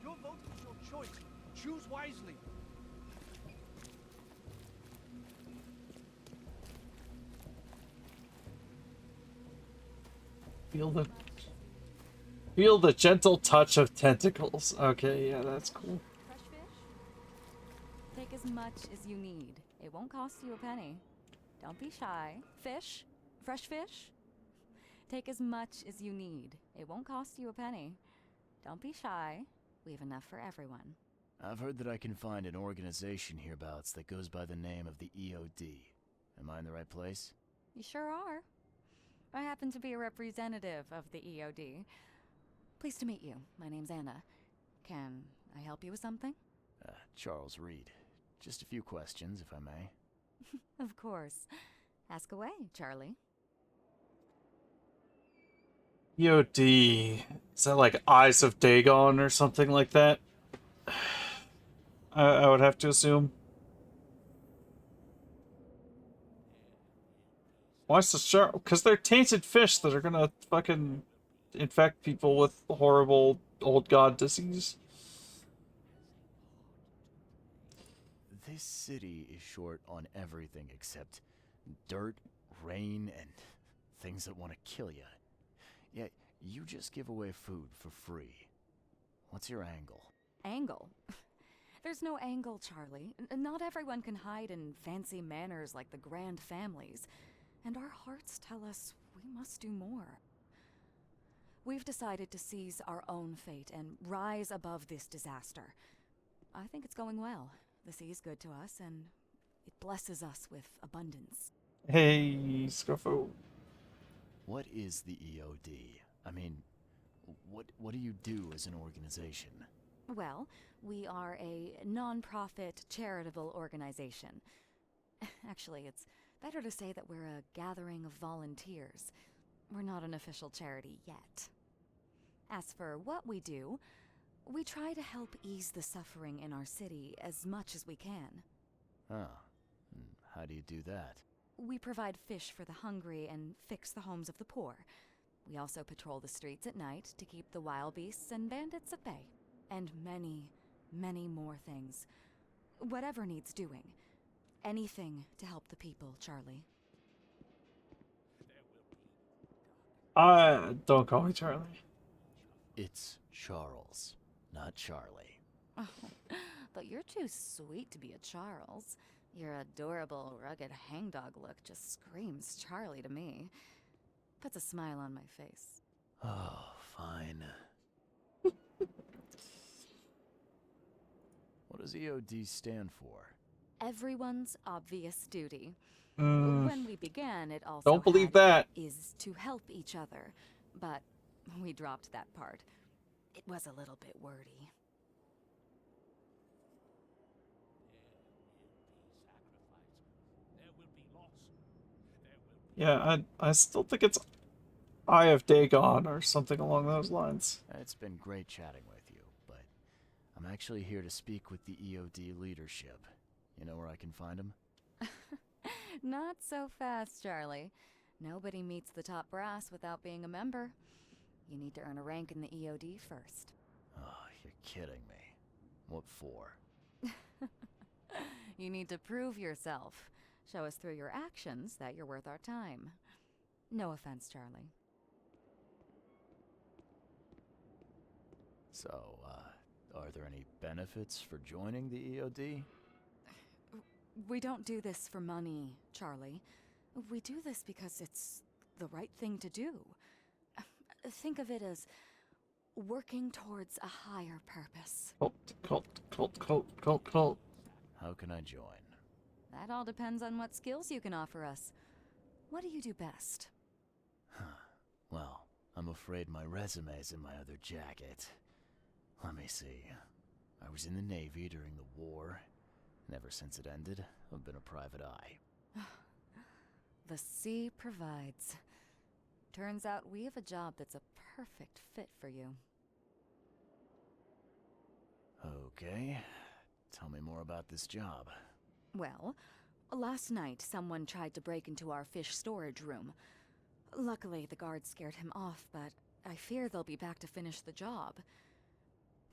Your vote is your choice. Choose wisely. Feel the gentle touch of tentacles. Okay, yeah, that's cool. Fresh fish? Take as much as you need. It won't cost you a penny. Don't be shy. Fish? Fresh fish? Take as much as you need. It won't cost you a penny. Don't be shy. We have enough for everyone. I've heard that I can find an organization hereabouts that goes by the name of the EOD. Am I in the right place? You sure are. I happen to be a representative of the EOD. Pleased to meet you. My name's Anna. Can I help you with something? Charles Reed. Just a few questions, if I may. Of course. Ask away, Charlie. EOD. Is that like Eyes of Dagon or something like that? I would have to assume. Why is the shark? Because they're tainted fish that are gonna fucking infect people with horrible old god disease. This city is short on everything except dirt, rain, and things that want to kill you. Yet you just give away food for free. What's your angle? Angle? There's no angle, Charlie. Not everyone can hide in fancy manners like the grand families. And our hearts tell us we must do more. We've decided to seize our own fate and rise above this disaster. I think it's going well. The sea's good to us, and it blesses us with abundance. Hey, Scuffo. What is the EOD? I mean, what do you do as an organization? Well, we are a non-profit charitable organization. Actually, it's better to say that we're a gathering of volunteers. We're not an official charity yet. As for what we do, we try to help ease the suffering in our city as much as we can. Huh. How do you do that? We provide fish for the hungry and fix the homes of the poor. We also patrol the streets at night to keep the wild beasts and bandits at bay. And many, many more things. Whatever needs doing. Anything to help the people, Charlie. Don't call me Charlie. It's Charles, not Charlie. Oh, but you're too sweet to be a Charles. Your adorable, rugged hangdog look just screams Charlie to me. Puts a smile on my face. Oh, fine. What does EOD stand for? Everyone's obvious duty. When we began, it also Don't believe that. is to help each other, but we dropped that part. It was a little bit wordy. Yeah, I still think it's Eye of Dagon or something along those lines. It's been great chatting with you, but I'm actually here to speak with the EOD leadership. You know where I can find them? Not so fast, Charlie. Nobody meets the top brass without being a member. You need to earn a rank in the EOD first. Oh, you're kidding me. What for? You need to prove yourself. Show us through your actions that you're worth our time. No offense, Charlie. So, are there any benefits for joining the EOD? We don't do this for money, Charlie. We do this because it's the right thing to do. Think of it as working towards a higher purpose. Cult. How can I join? That all depends on what skills you can offer us. What do you do best? Well, I'm afraid my resume's in my other jacket. Let me see. I was in the Navy during the war, and ever since it ended, I've been a private eye. The sea provides. Turns out we have a job that's a perfect fit for you. Okay. Tell me more about this job. Well, last night someone tried to break into our fish storage room. Luckily, the guards scared him off, but I fear they'll be back to finish the job.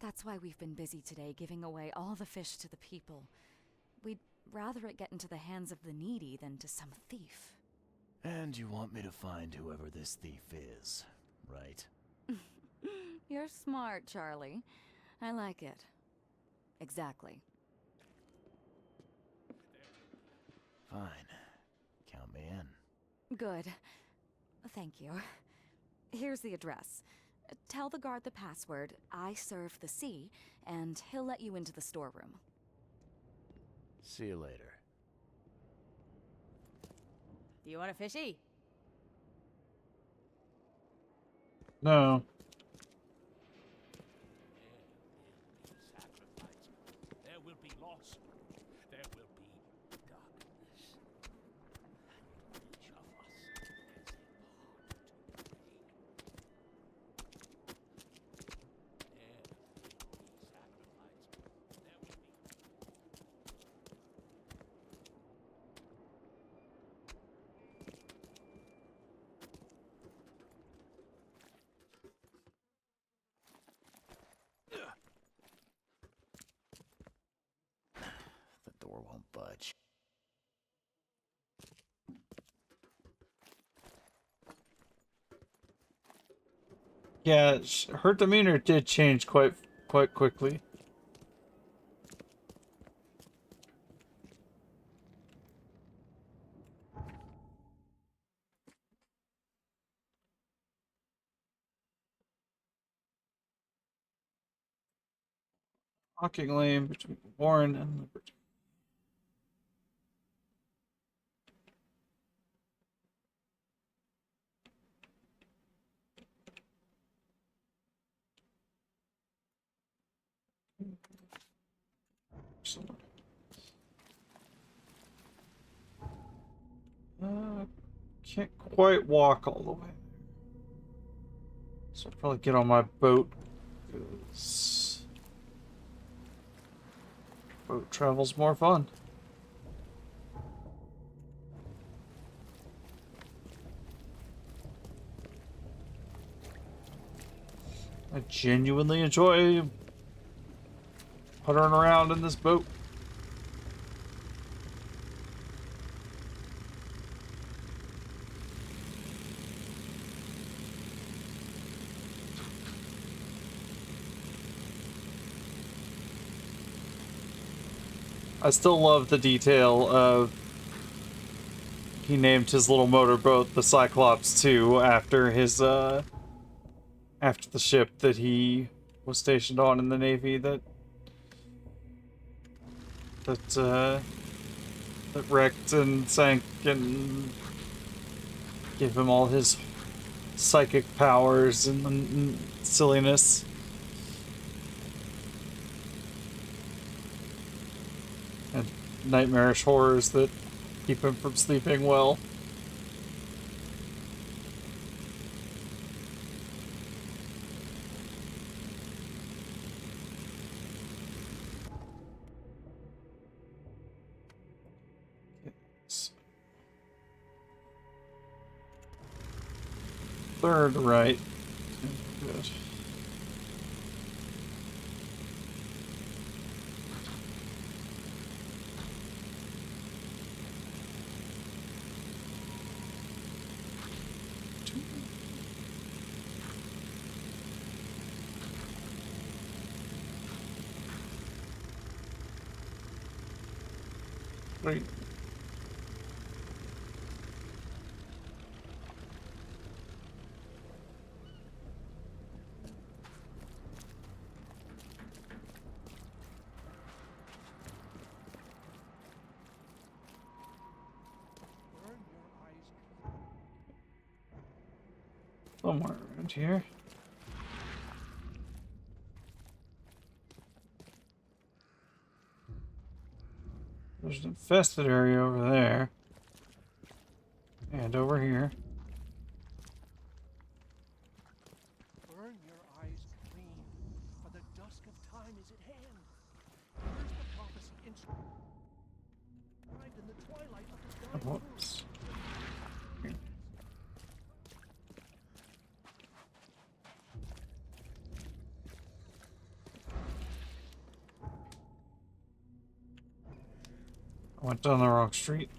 That's why we've been busy today giving away all the fish to the people. We'd rather it get into the hands of the needy than to some thief. And you want me to find whoever this thief is, right? You're smart, Charlie. I like it. Exactly. Fine. Count me in. Good. Thank you. Here's the address. Tell the guard the password, I serve the sea, and he'll let you into the storeroom. See you later. Do you want a fishy? No. There will be loss. There will be darkness. Yeah, her demeanor did change quite quickly. Walking lane between Warren and Liberty. Can't quite walk all the way. So I'll probably get on my boat. 'Cause boat travel's more fun. I genuinely enjoy puttering around in this boat. I still love the detail of he named his little motorboat the Cyclops 2 after his after the ship that he was stationed on in the Navy that wrecked and sank and gave him all his psychic powers and silliness. And nightmarish horrors that keep him from sleeping well. Third right. Good. Right. Somewhere around here. There's an infested area over there. And over here. Burn your eyes clean, for the dusk of time is at hand. Here's the prophecy inscribed in the twilight of the dying moon. Whoops. I went down the wrong street.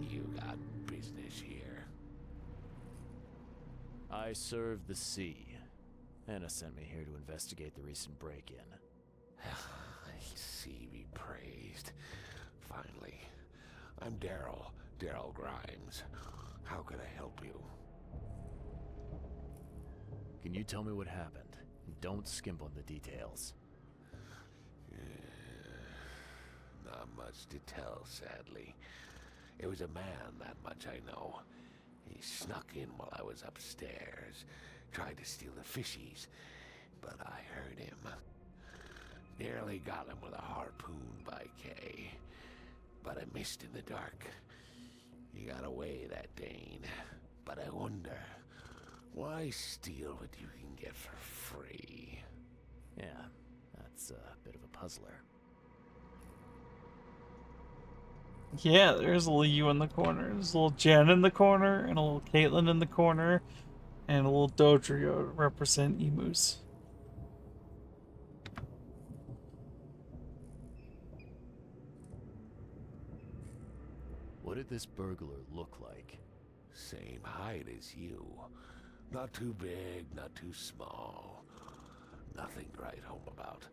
You got business here. I serve the sea. Anna sent me here to investigate the recent break-in. Sea be praised. Finally. I'm Daryl Grimes. How can I help you? Can you tell me what happened? Don't skimp on the details. Not much to tell, sadly. It was a man, that much I know. He snuck in while I was upstairs, tried to steal the fishies, but I heard him. Nearly got him with a harpoon by Kay, but I missed in the dark. He got away, that Dane. But I wonder, why steal what you can get for free? Yeah, that's a bit of a puzzler. Yeah, there's a little you in the corner. There's a little Jen in the corner and a little Caitlin in the corner. And a little Dodrio to represent emus. What did this burglar look like? Same height as you. Not too big, not too small. Nothing to write home about.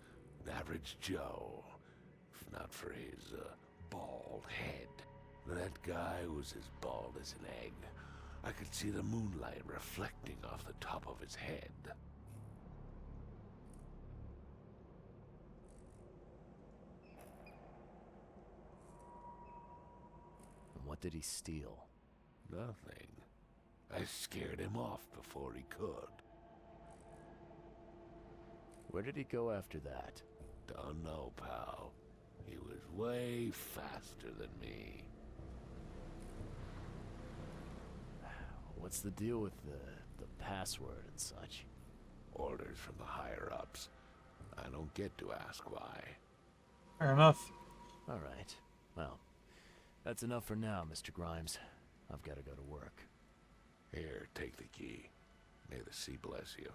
An average Joe. If not for his, bald head. That guy was as bald as an egg. I could see the moonlight reflecting off the top of his head. And what did he steal? Nothing. I scared him off before he could. Where did he go after that? Don't know, pal. He was way faster than me. What's the deal with the password and such? Orders from the higher-ups. I don't get to ask why. Fair enough. All right. Well, that's enough for now, Mr. Grimes. I've got to go to work. Here, take the key. May the sea bless you.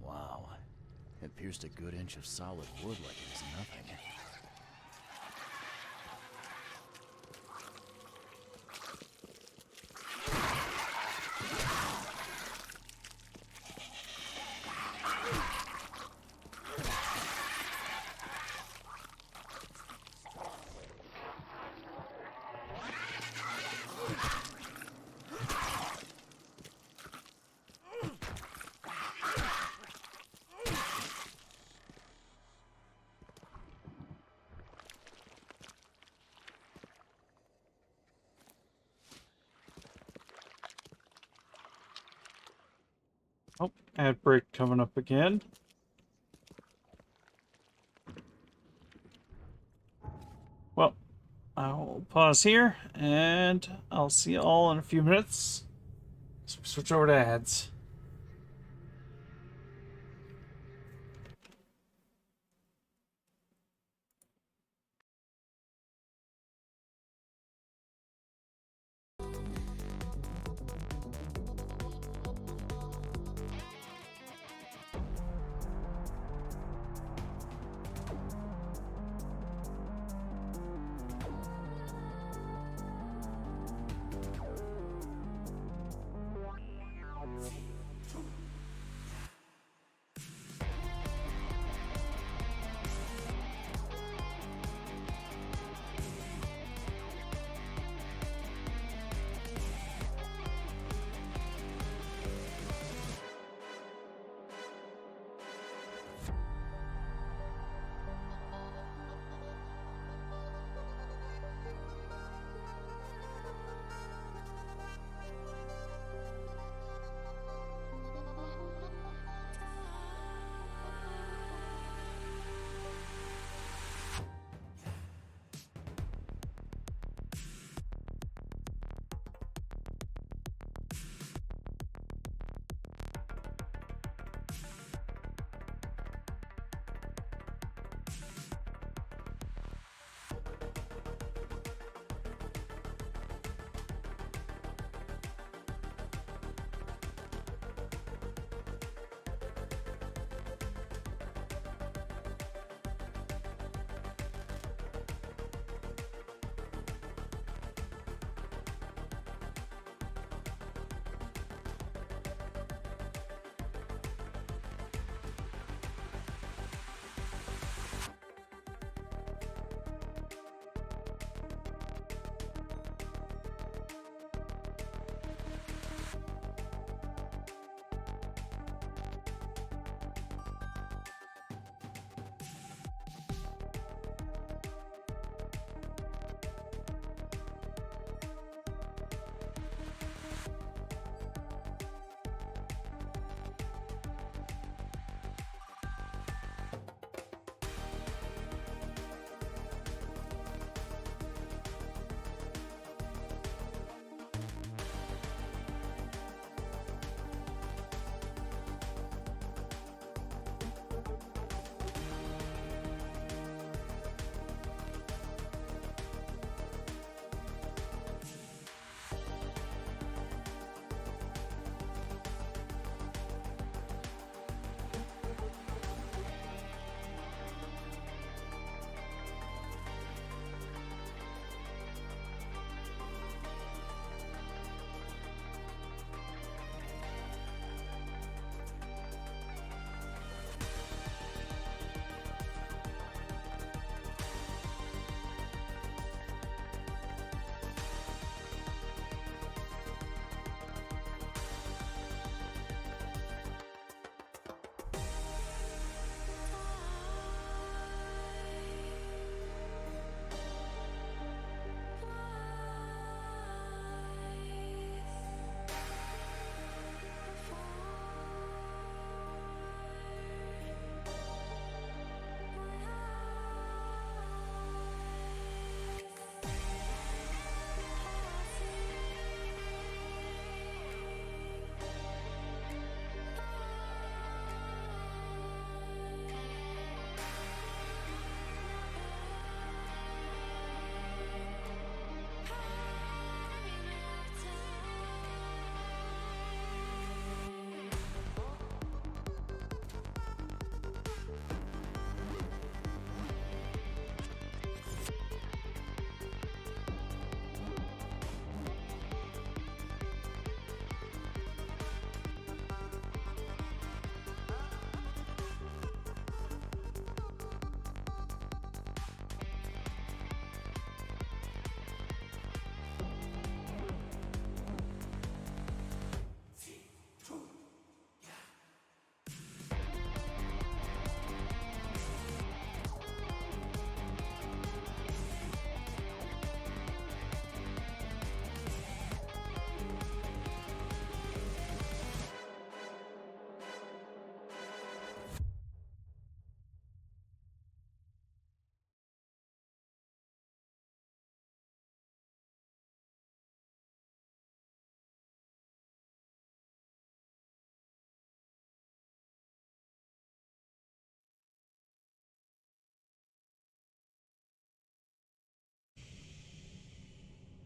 Wow. It pierced a good inch of solid wood like it was nothing. Oh, ad break coming up again. Well, I'll pause here, and I'll see you all in a few minutes. Switch over to ads.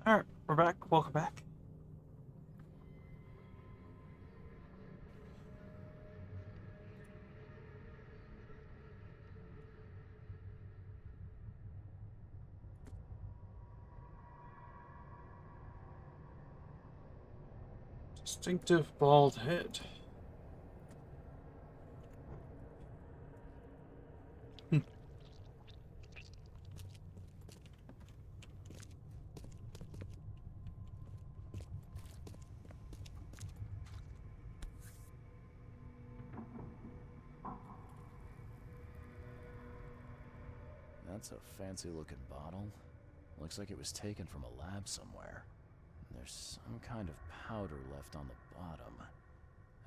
Alright, we're back. Welcome back. Distinctive bald head. That's a fancy looking bottle. Looks like it was taken from a lab somewhere. There's some kind of powder left on the bottom.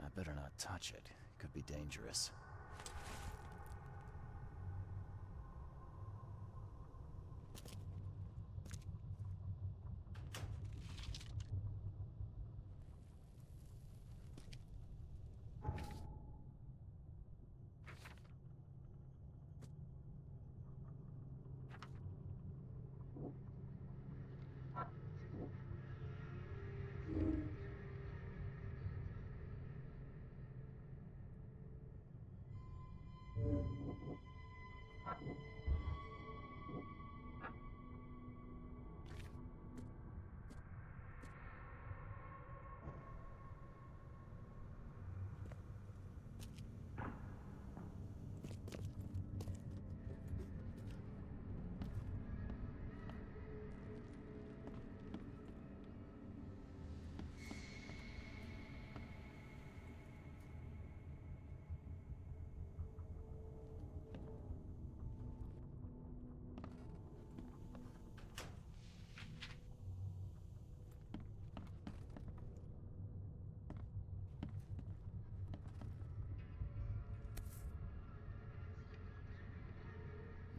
I better not touch it. It could be dangerous.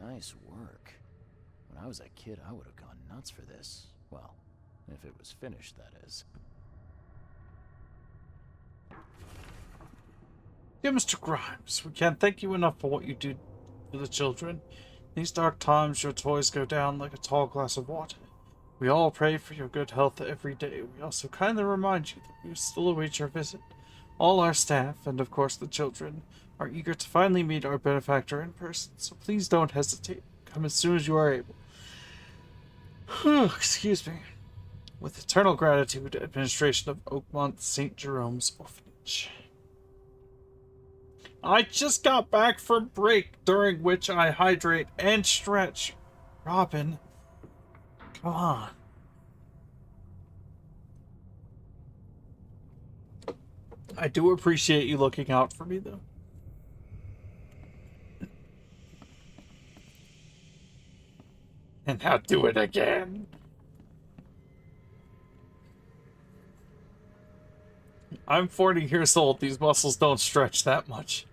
Nice work. When I was a kid, I would have gone nuts for this. Well, if it was finished, that is. Dear Mr. Grimes, we can't thank you enough for what you do for the children. In these dark times, your toys go down like a tall glass of water. We all pray for your good health every day. We also kindly remind you that we still await your visit. All our staff, and of course the children, are eager to finally meet our benefactor in person, so please don't hesitate. Come as soon as you are able. Excuse me. With eternal gratitude, administration of Oakmont St. Jerome's Orphanage. I just got back from break, during which I hydrate and stretch. Robin, come on. I do appreciate you looking out for me, though. And now do it again. I'm 40 years old. These muscles don't stretch that much.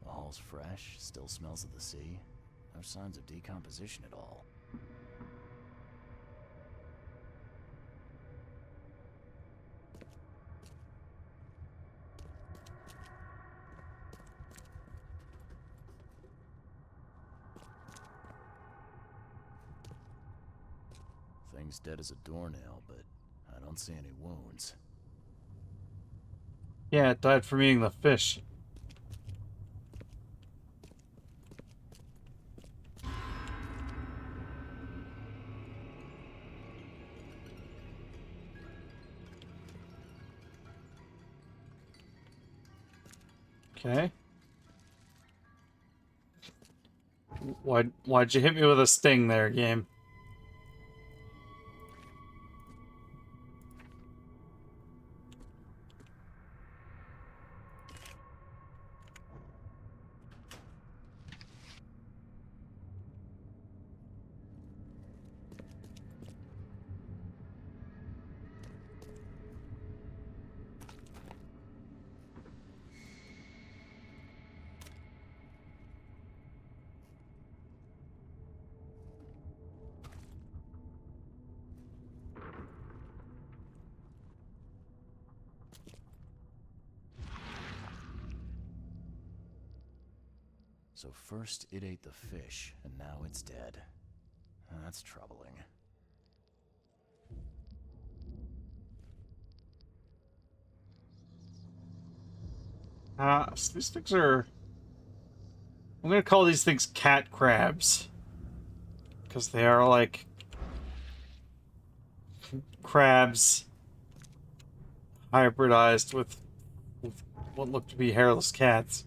The hall's fresh, still smells of the sea. No signs of decomposition at all. Thing's dead as a doornail, but I don't see any wounds. Yeah, it died from eating the fish. Okay. Why'd you hit me with a sting there, game? So first it ate the fish, and now it's dead. That's troubling. So these things are... I'm gonna call these things cat crabs. Because they are like... crabs hybridized with what look to be hairless cats.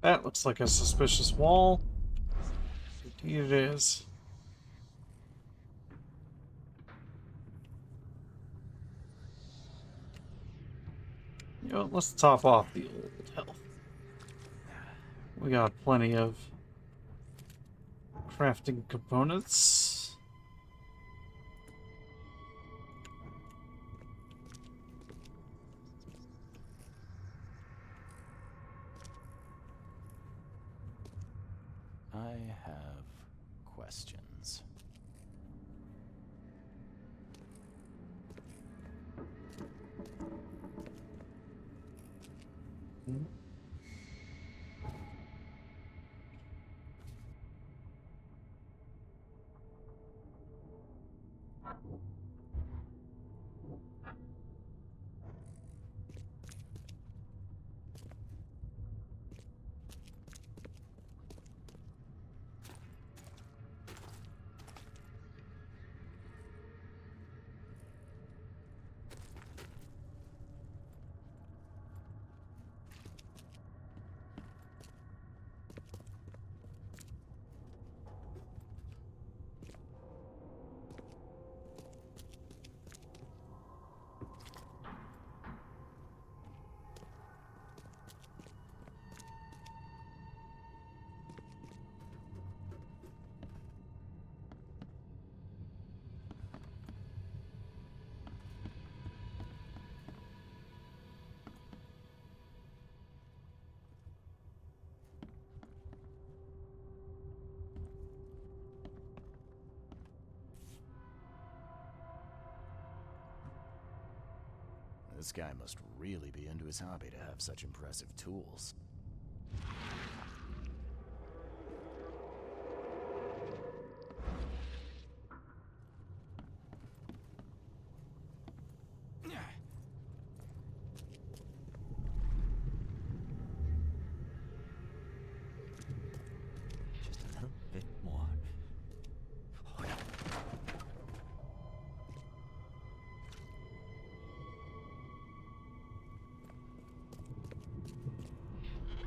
That looks like a suspicious wall. Indeed it is. You know, let's top off the old health. We got plenty of crafting components. I have questions. This guy must really be into his hobby to have such impressive tools. Just a little bit more.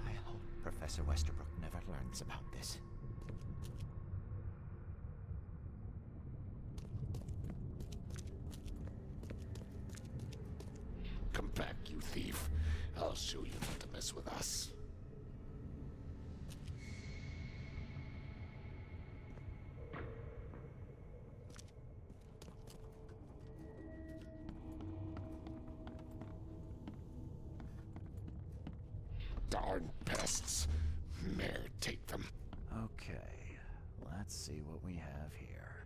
I hope Professor Westerbrook never learns about this. Come back, you thief. I'll show you not to mess with us. Darn pests. Mare take them. Okay, let's see what we have here.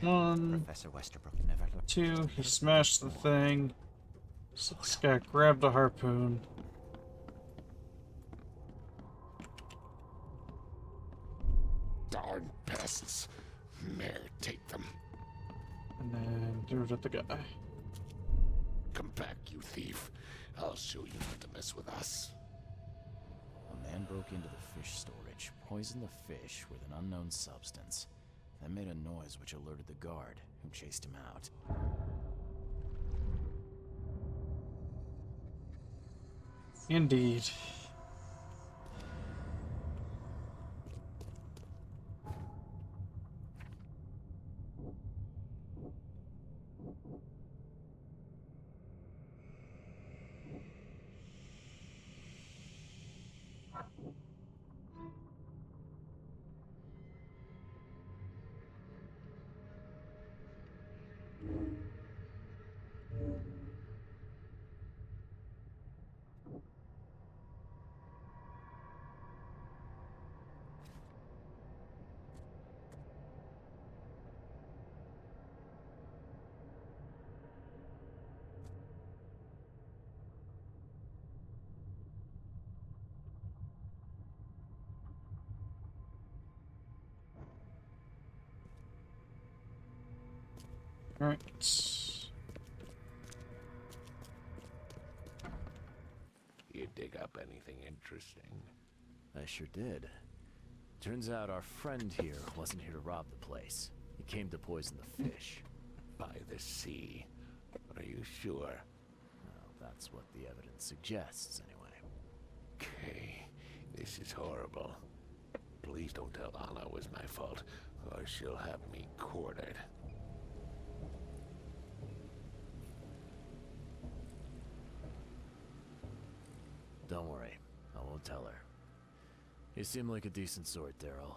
Professor Westerbrook never learned. 2, he smashed the thing. So this guy grabbed a harpoon. Darn pests. Mare take them. And then threw it at the guy. Come back, you thief. I'll show you not to mess with us. A man broke into the fish storage, poisoned the fish with an unknown substance, then made a noise which alerted the guard, who chased him out. Indeed. Alright. You dig up anything interesting? I sure did. Turns out our friend here wasn't here to rob the place. He came to poison the fish. By the sea. Are you sure? Well, that's what the evidence suggests, anyway. Okay, this is horrible. Please don't tell Anna it was my fault, or she'll have me quartered. Don't worry, I won't tell her. You seem like a decent sort, Daryl.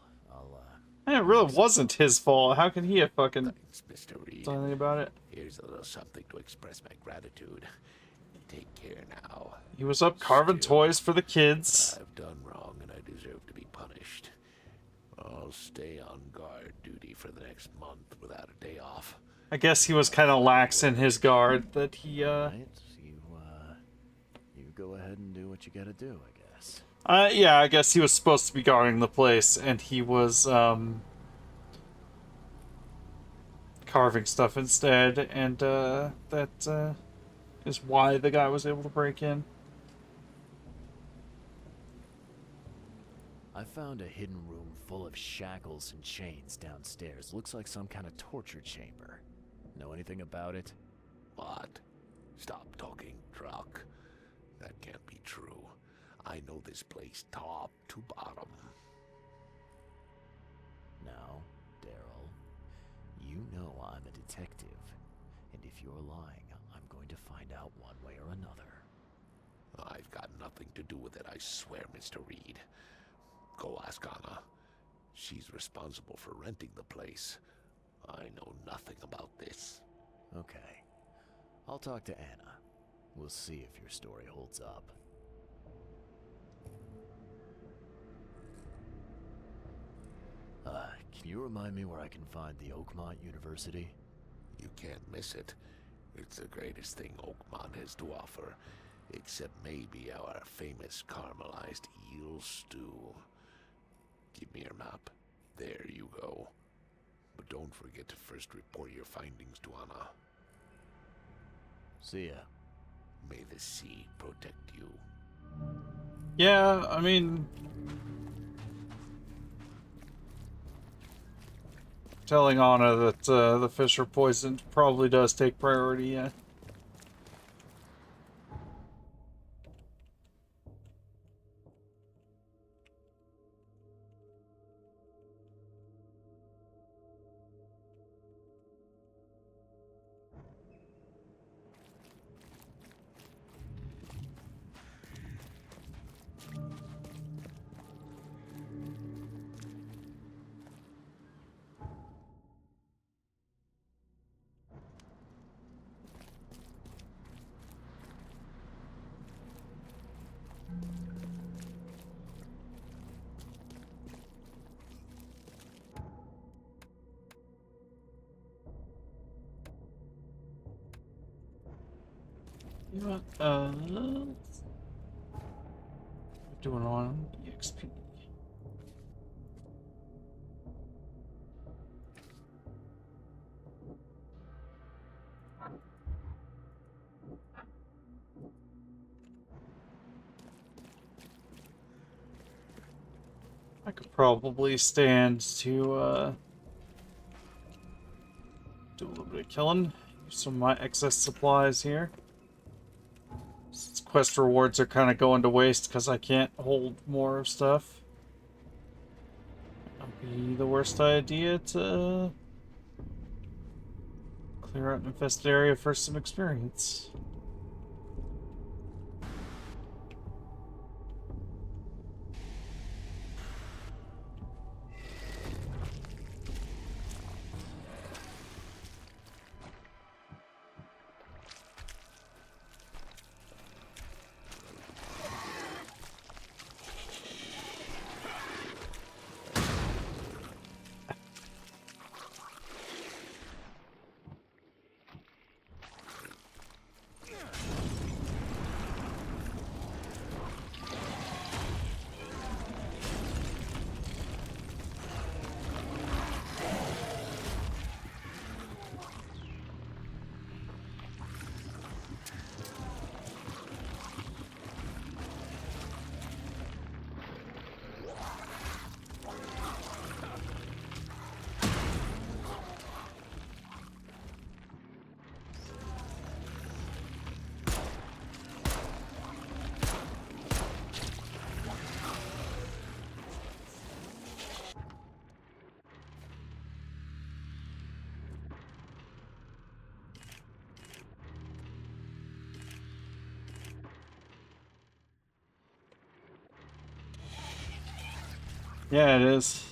And it really wasn't his fault. How can he have fucking Thanks, Mr. Reed. done anything about it? Here's a little something to express my gratitude. Take care now. He was up carving toys for the kids. I've done wrong and I deserve to be punished. I'll stay on guard duty for the next month without a day off. I guess he was kind of lax in his guard that he, Right, you go ahead and do what you gotta do, I guess. yeah, I guess he was supposed to be guarding the place, and he was, carving stuff instead, and, that, is why the guy was able to break in. I found a hidden room full of shackles and chains downstairs. Looks like some kind of torture chamber. Know anything about it? What? Stop talking truck. That can't be true. I know this place top to bottom. Now, Daryl, you know I'm a detective, and if you're lying, I'm going to find out one way or another. I've got nothing to do with it, I swear, Mr. Reed. Go ask Anna. She's responsible for renting the place. I know nothing about this. Okay. I'll talk to Anna. We'll see if your story holds up. Can you remind me where I can find the Oakmont University? You can't miss it. It's the greatest thing Oakmont has to offer, except maybe our famous caramelized eel stew. Give me your map. There you go. But don't forget to first report your findings to Anna. See ya. May the sea protect you. Yeah, I mean, telling Anna that the fish are poisoned probably does take priority, yeah. You know what, doing on EXP. I could probably stand to do a little bit of killing. Use some of my excess supplies here. Since quest rewards are kind of going to waste because I can't hold more stuff. It'd be the worst idea to clear out an infested area for some experience. Yeah, it is.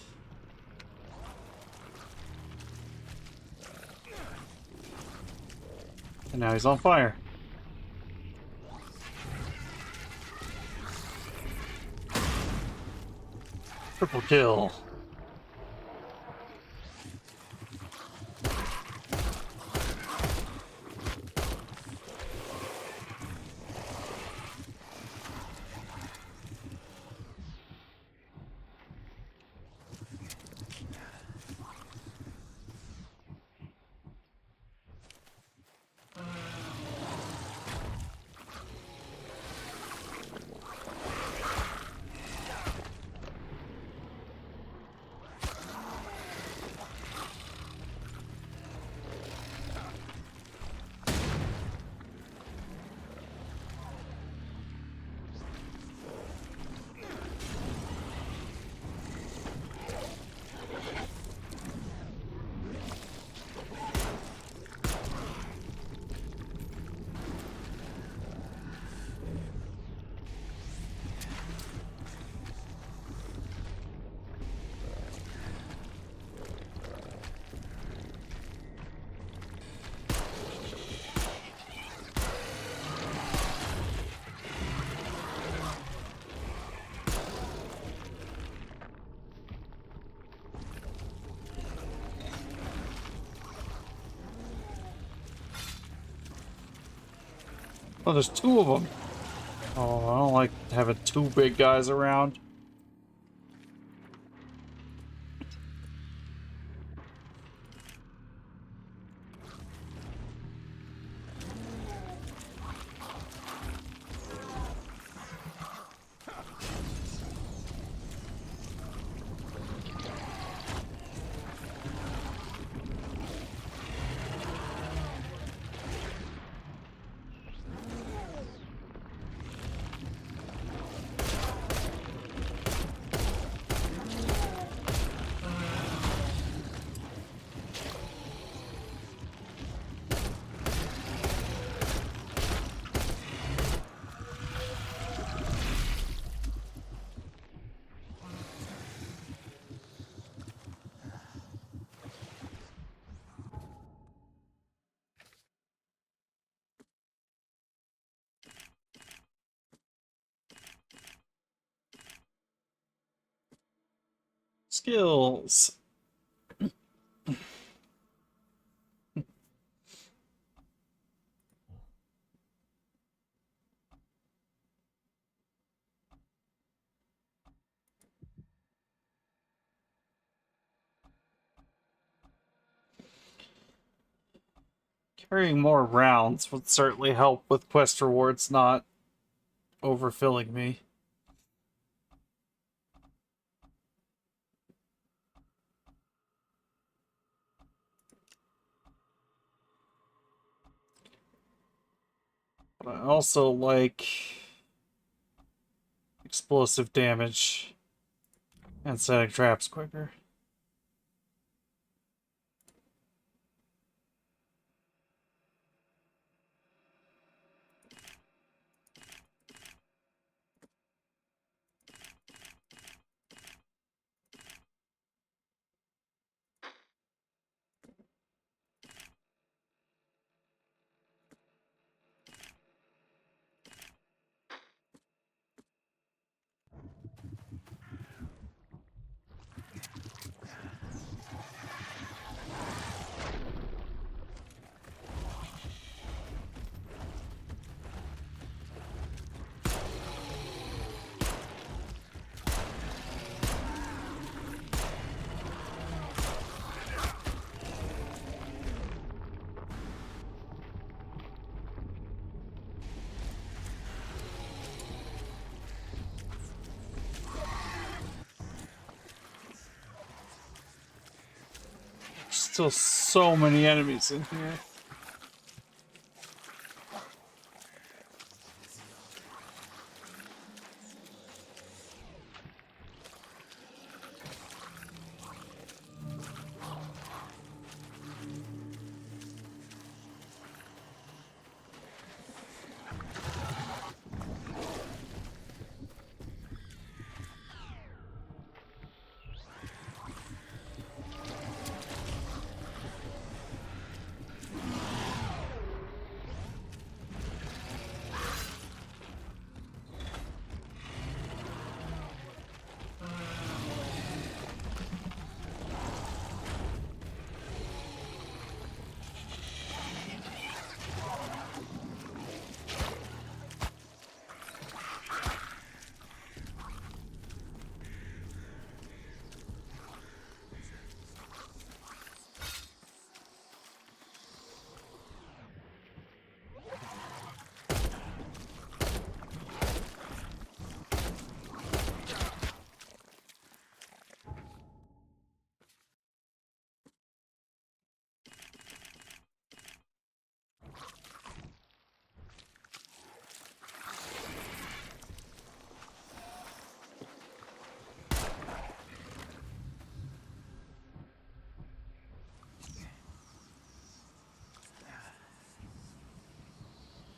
And now he's on fire. Triple kill. Oh, there's two of them. Oh, I don't like having two big guys around. Skills. Carrying more rounds would certainly help with quest rewards not overfilling me. But I also like explosive damage and setting traps quicker. Still so many enemies in here.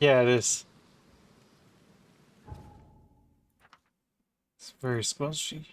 Yeah, it is. It's very squishy.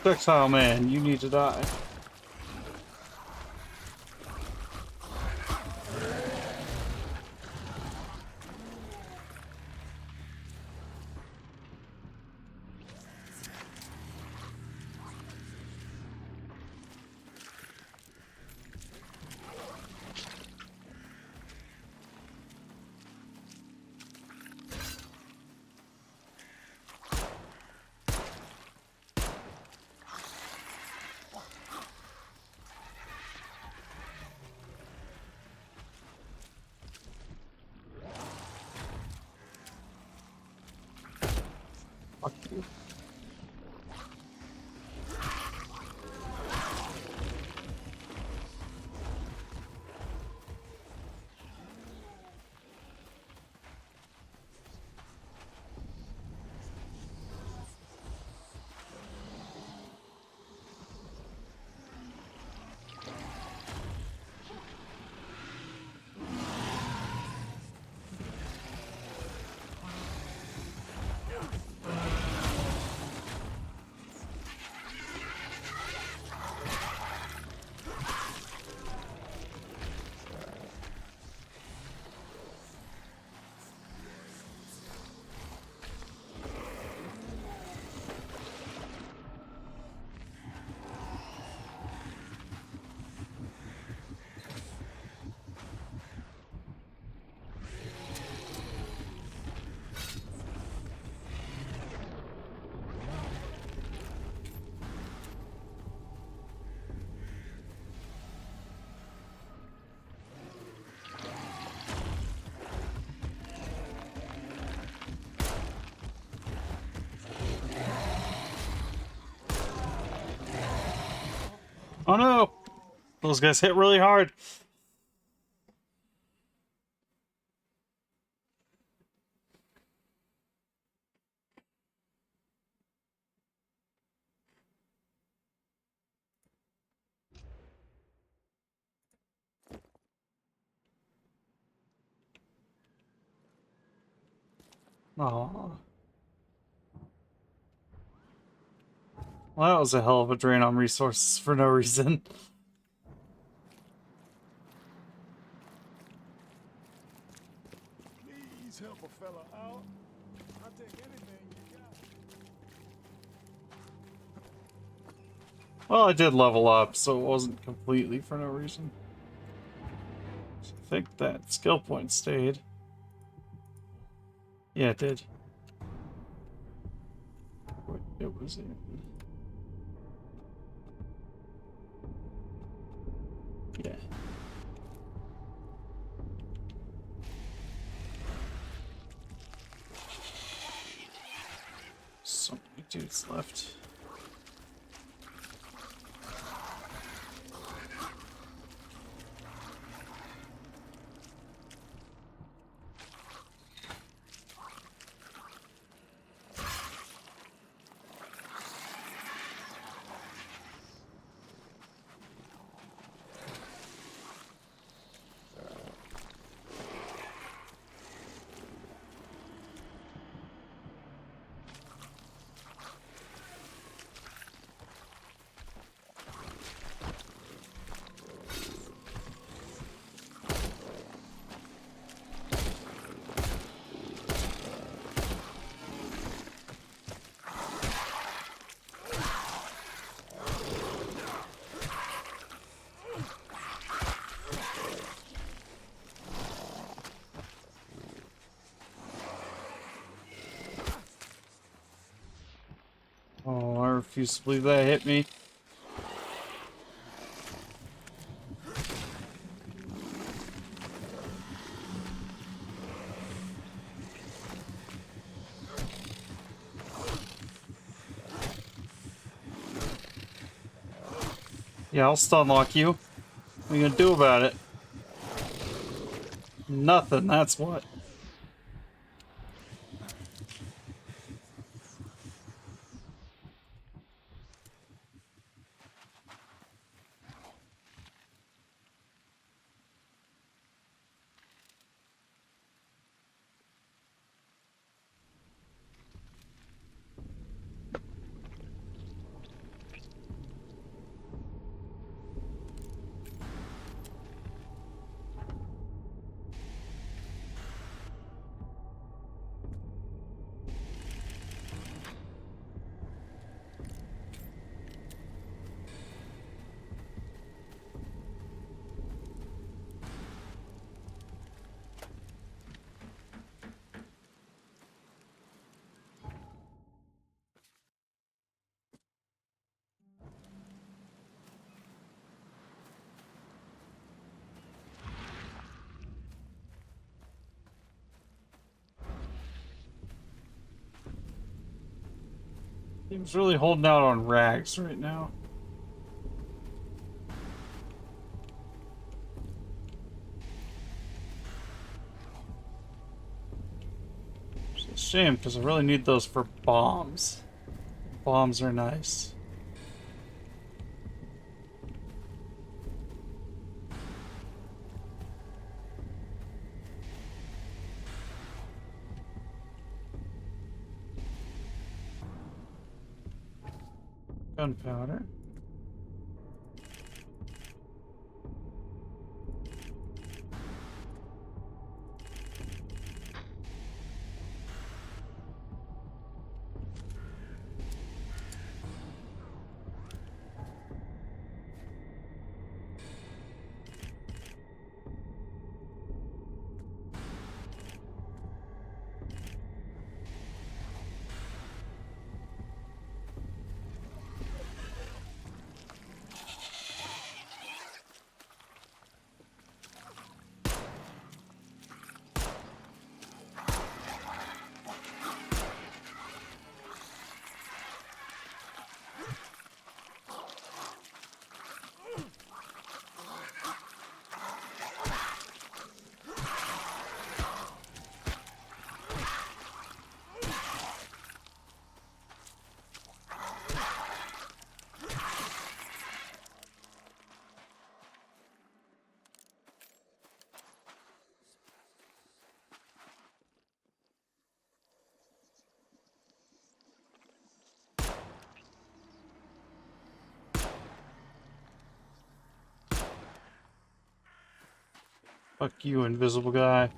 Ductile man, you need to die. Fuck you. Oh no! Those guys hit really hard. Oh. Well, that was a hell of a drain on resources for no reason. Please help a fella out. I'll take anything you got. Well, I did level up, so it wasn't completely for no reason. I think that skill point stayed. Yeah, it did. Wait, it was in. Yeah. So many dudes left. refuse to believe that hit me. Yeah, I'll stun lock you. What are you gonna do about it? Nothing, that's what. He's really holding out on Rags right now. It's a shame, because I really need those for bombs. Bombs are nice. Gunpowder. Fuck you, invisible guy.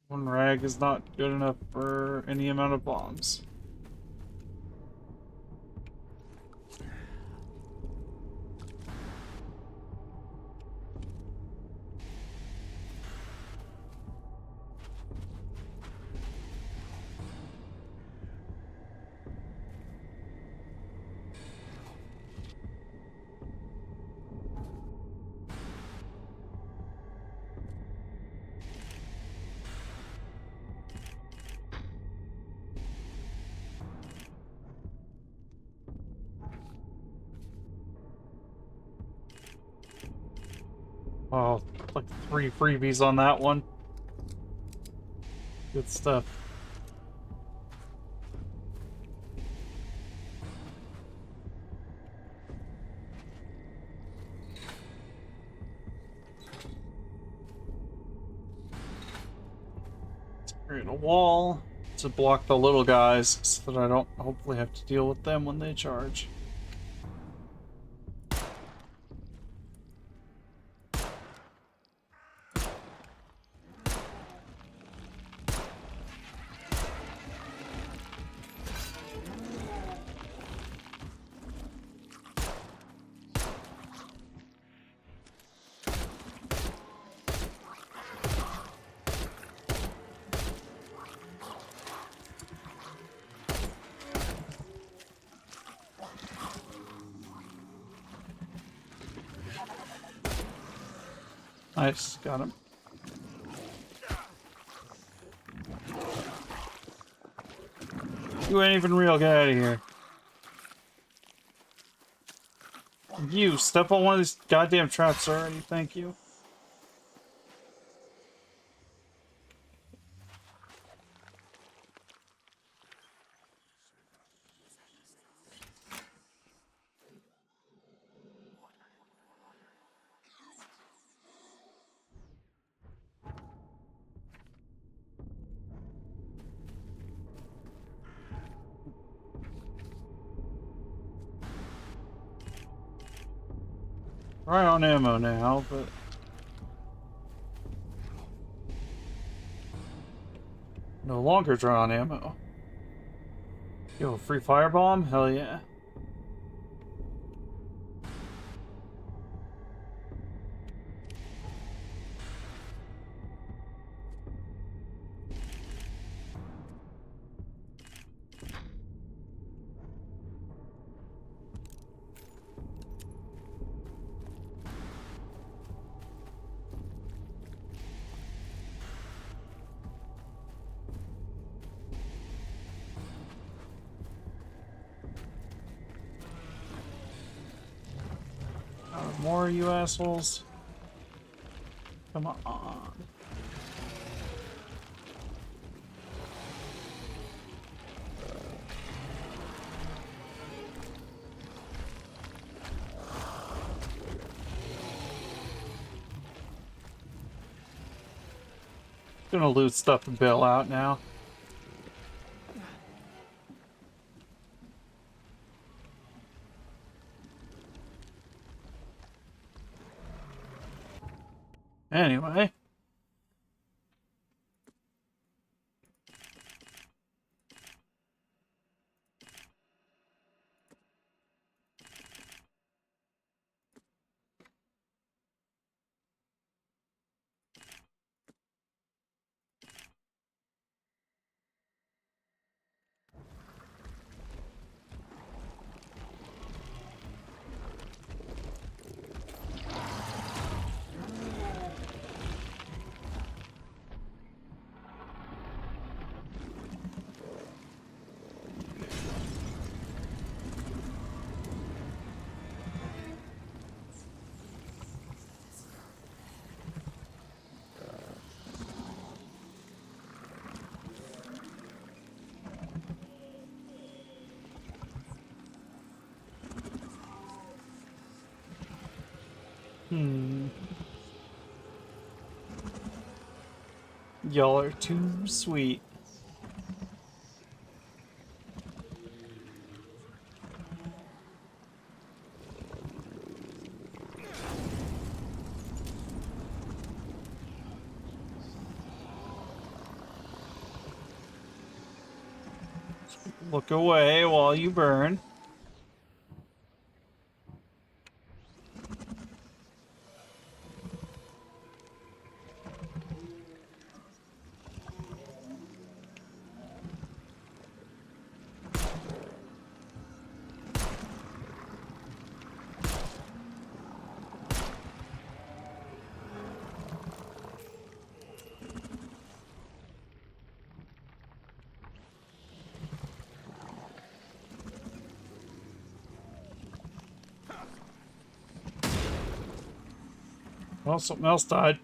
One rag is not good enough for any amount of bombs. Oh, like 3 freebies on that one. Good stuff. Let's create a wall to block the little guys so that I don't hopefully have to deal with them when they charge. Nice, got him. You ain't even real. Get out of here. You step on one of these goddamn traps already. Thank you. Right on ammo now, but no longer dry on ammo. Yo, free firebomb? Hell yeah. More of you assholes. Come on. Gonna loot stuff and bail out now. Anyway. Y'all are too sweet. Look away while you burn. Well, something else died.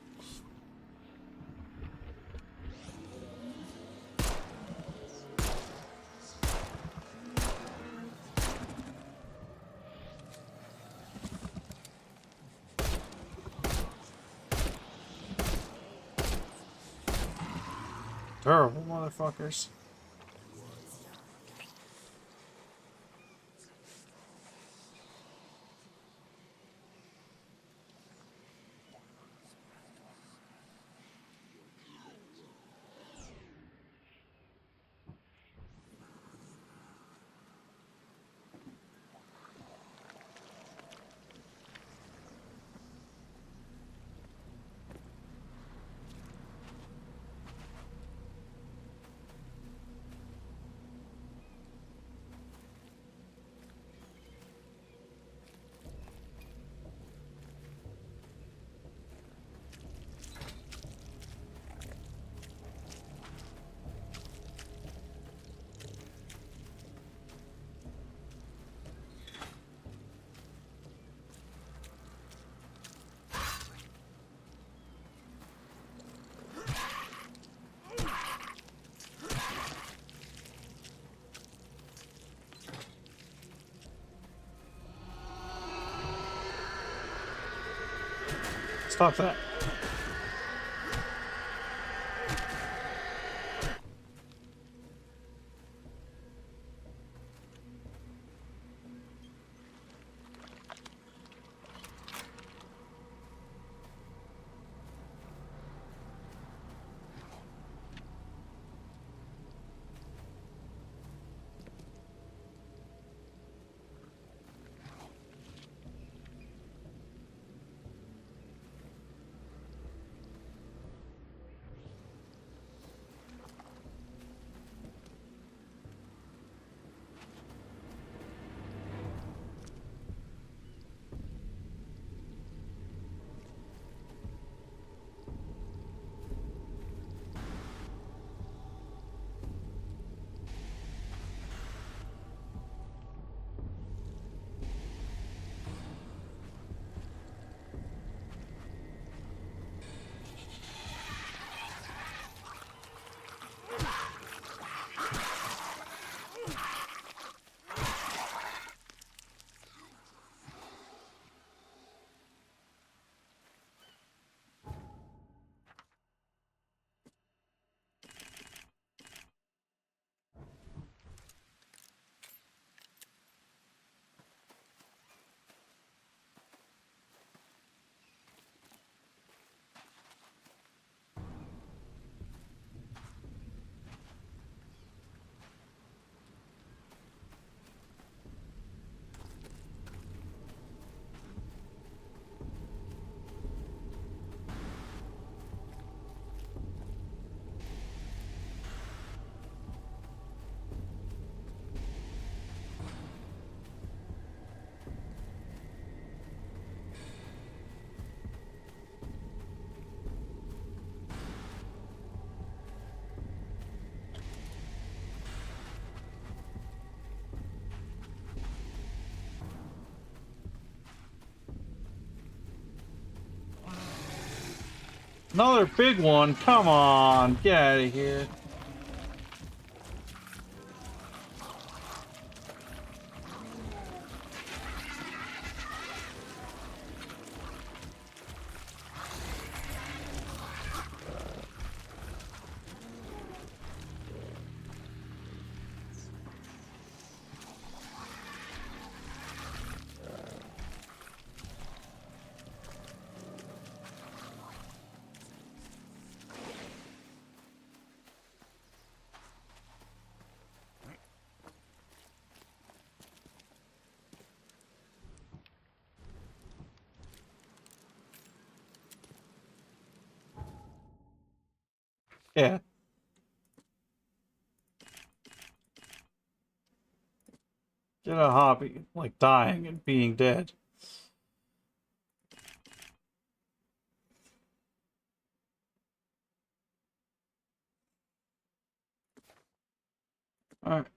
Terrible motherfuckers. Stop that. Another big one. Come on. Get out of here. Yeah. Get a hobby, like dying and being dead. Alright.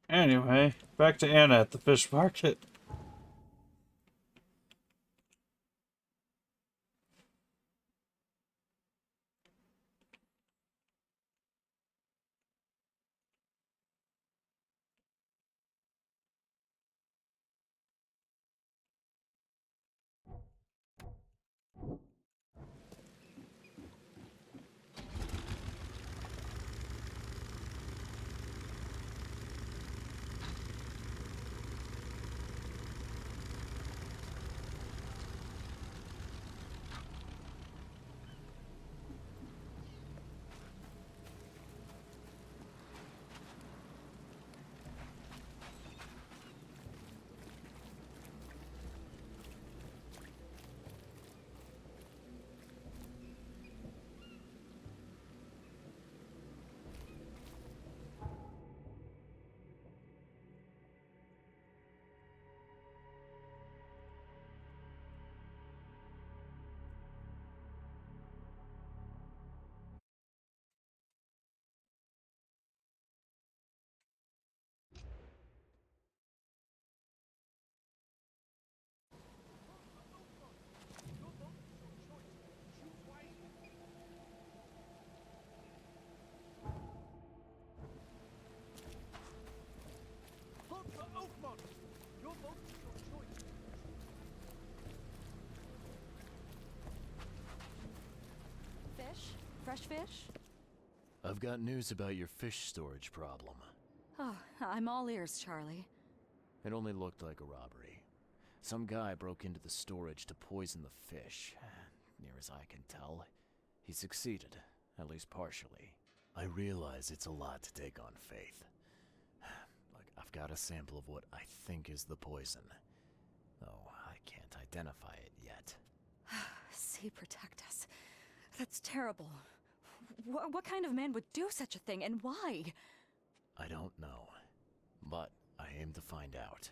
Anyway, back to Anna at the fish market. Fresh fish? I've got news about your fish storage problem. Oh, I'm all ears, Charlie. It only looked like a robbery. Some guy broke into the storage to poison the fish. Near as I can tell, he succeeded, at least partially. I realize it's a lot to take on faith. Look, I've got a sample of what I think is the poison. Though I can't identify it yet. See, protect us. That's terrible. What kind of man would do such a thing, and why? I don't know, but I aim to find out.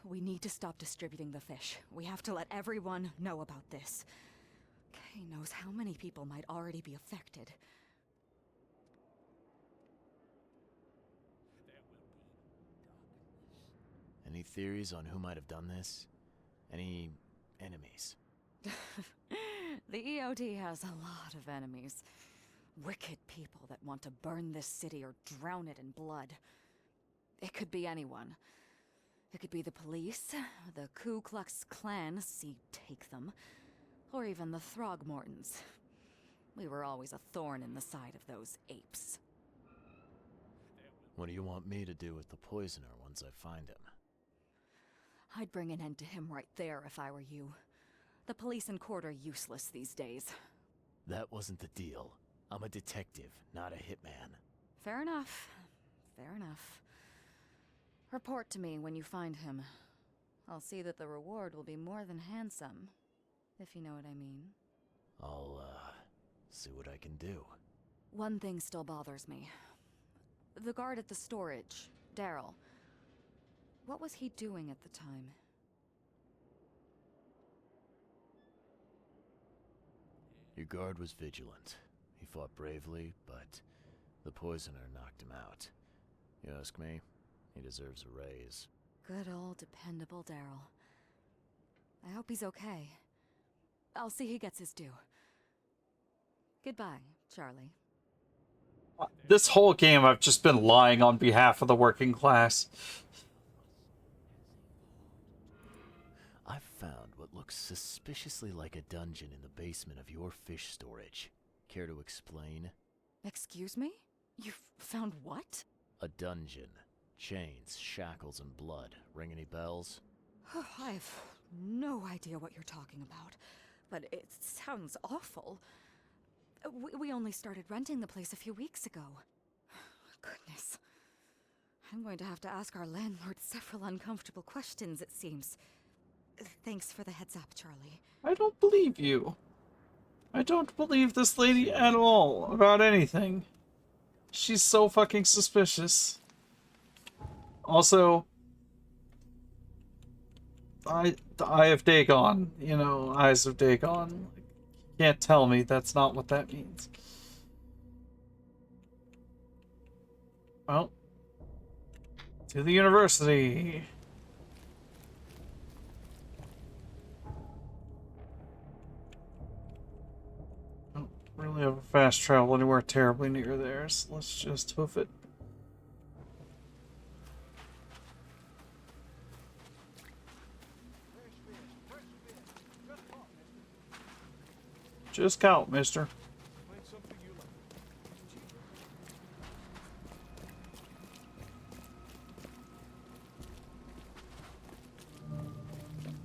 We need to stop distributing the fish. We have to let everyone know about this. Kay knows how many people might already be affected. Any theories on who might have done this? Any enemies? The EOD has a lot of enemies. Wicked people that want to burn this city or drown it in blood. It could be anyone. It could be the police, the Ku Klux Klan, see take them, or even the Throgmortons. We were always a thorn in the side of those apes. What do you want me to do with the poisoner once I find him? I'd bring an end to him right there if I were you. The police and court are useless these days. That wasn't the deal. I'm a detective, not a hitman. Fair enough. Fair enough. Report to me when you find him. I'll see that the reward will be more than handsome, if you know what I mean. I'll, see what I can do. One thing still bothers me. The guard at the storage, Daryl. What was he doing at the time? Your guard was vigilant. He fought bravely, but the poisoner knocked him out. You ask me, he deserves a raise. Good old dependable Daryl. I hope he's okay. I'll see he gets his due. Goodbye, Charlie. This whole game, I've just been lying on behalf of the working class. I've found what looks suspiciously like a dungeon in the basement of your fish storage. Care to explain? Excuse me? You've found what? A dungeon. Chains, shackles, and blood. Ring any bells? I have no idea what you're talking about, but it sounds awful. We only started renting the place a few weeks ago. Goodness. I'm going to have to ask our landlord several uncomfortable questions, it seems. Thanks for the heads up, Charlie. I don't believe you. I don't believe this lady at all about anything. She's so fucking suspicious. Also, the Eye of Dagon, you know, Eyes of Dagon. Can't tell me that's not what that means. Well, to the university. Don't really have a fast travel anywhere terribly near there, so let's just hoof it. Just count, mister. Find something you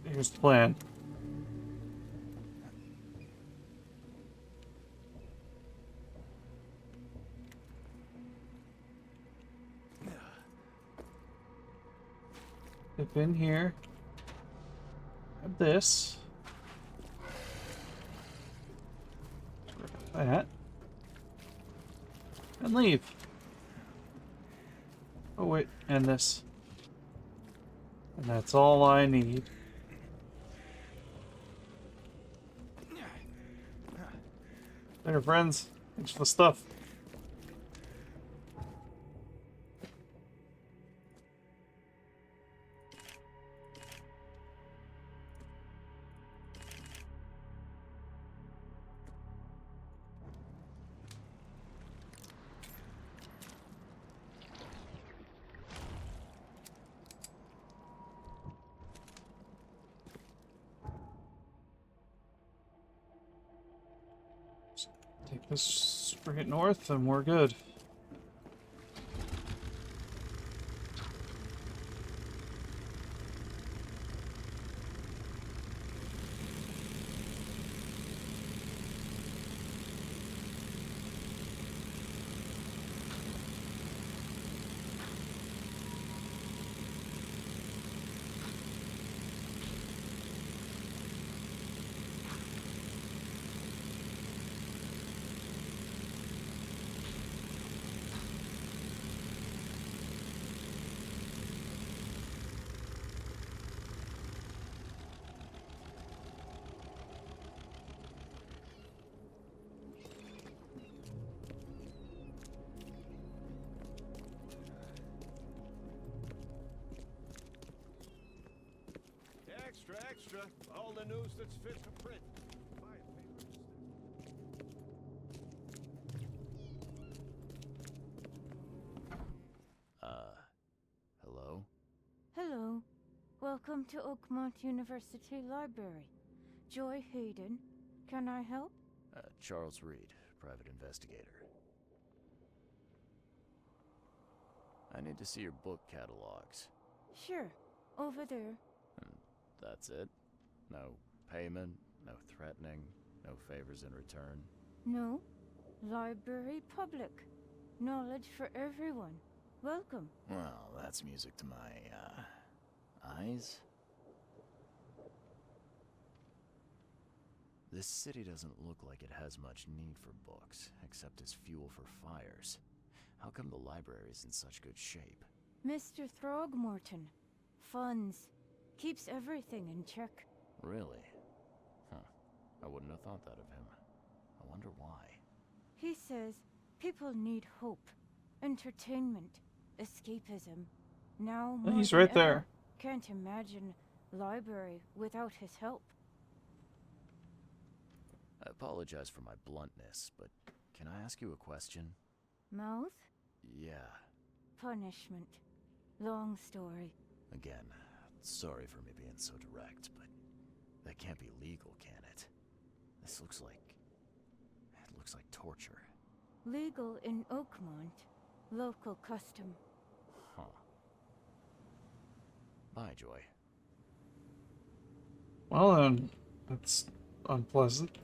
like. Here's the plan. Dip in here. Have this. That. And leave. Oh wait, and this. And that's all I need. There, friends. Thanks for the stuff. Take this straight north and we're good. Extra, extra. All the news that's fit for print. Hello? Hello. Welcome to Oakmont University Library. Joy Hayden. Can I help? Charles Reed, private investigator. I need to see your book catalogs. Sure. Over there. That's it? No payment, no threatening, no favors in return? No. Library public. Knowledge for everyone. Welcome. Well, that's music to my, eyes. This city doesn't look like it has much need for books, except as fuel for fires. How come the library is in such good shape? Mr. Throgmorton. Funds. Keeps everything in check. Really? Huh. I wouldn't have thought that of him. I wonder why. He says people need hope, entertainment, escapism. Now more He's than right ever. there. Can't imagine library without his help. I apologize for my bluntness, but can I ask you a question? Mouth? Yeah. Punishment. Long story. Again, sorry for me being so direct, but that can't be legal, can it? This looks like... it looks like torture. Legal in Oakmont. Local custom. Huh. Bye, Joy. Well then, that's unpleasant.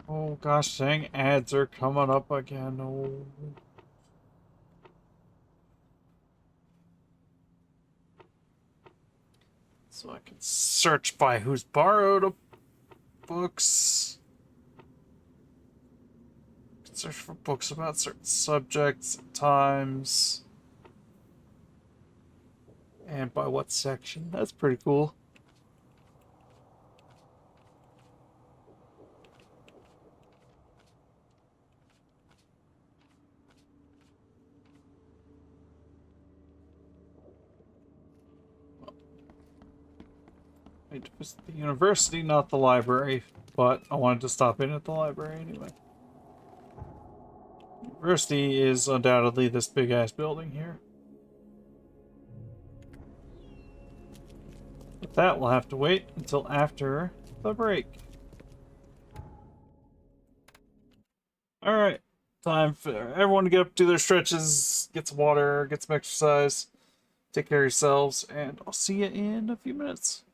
Oh gosh dang, ads are coming up again. Oh. So I can search by who's borrowed books. Search for books about certain subjects and times. And by what section. That's pretty cool. I need to visit the university, not the library, but I wanted to stop in at the library anyway. University is undoubtedly this big-ass building here. But that will have to wait until after the break. Alright, time for everyone to get up, do their stretches, get some water, get some exercise, take care of yourselves, and I'll see you in a few minutes.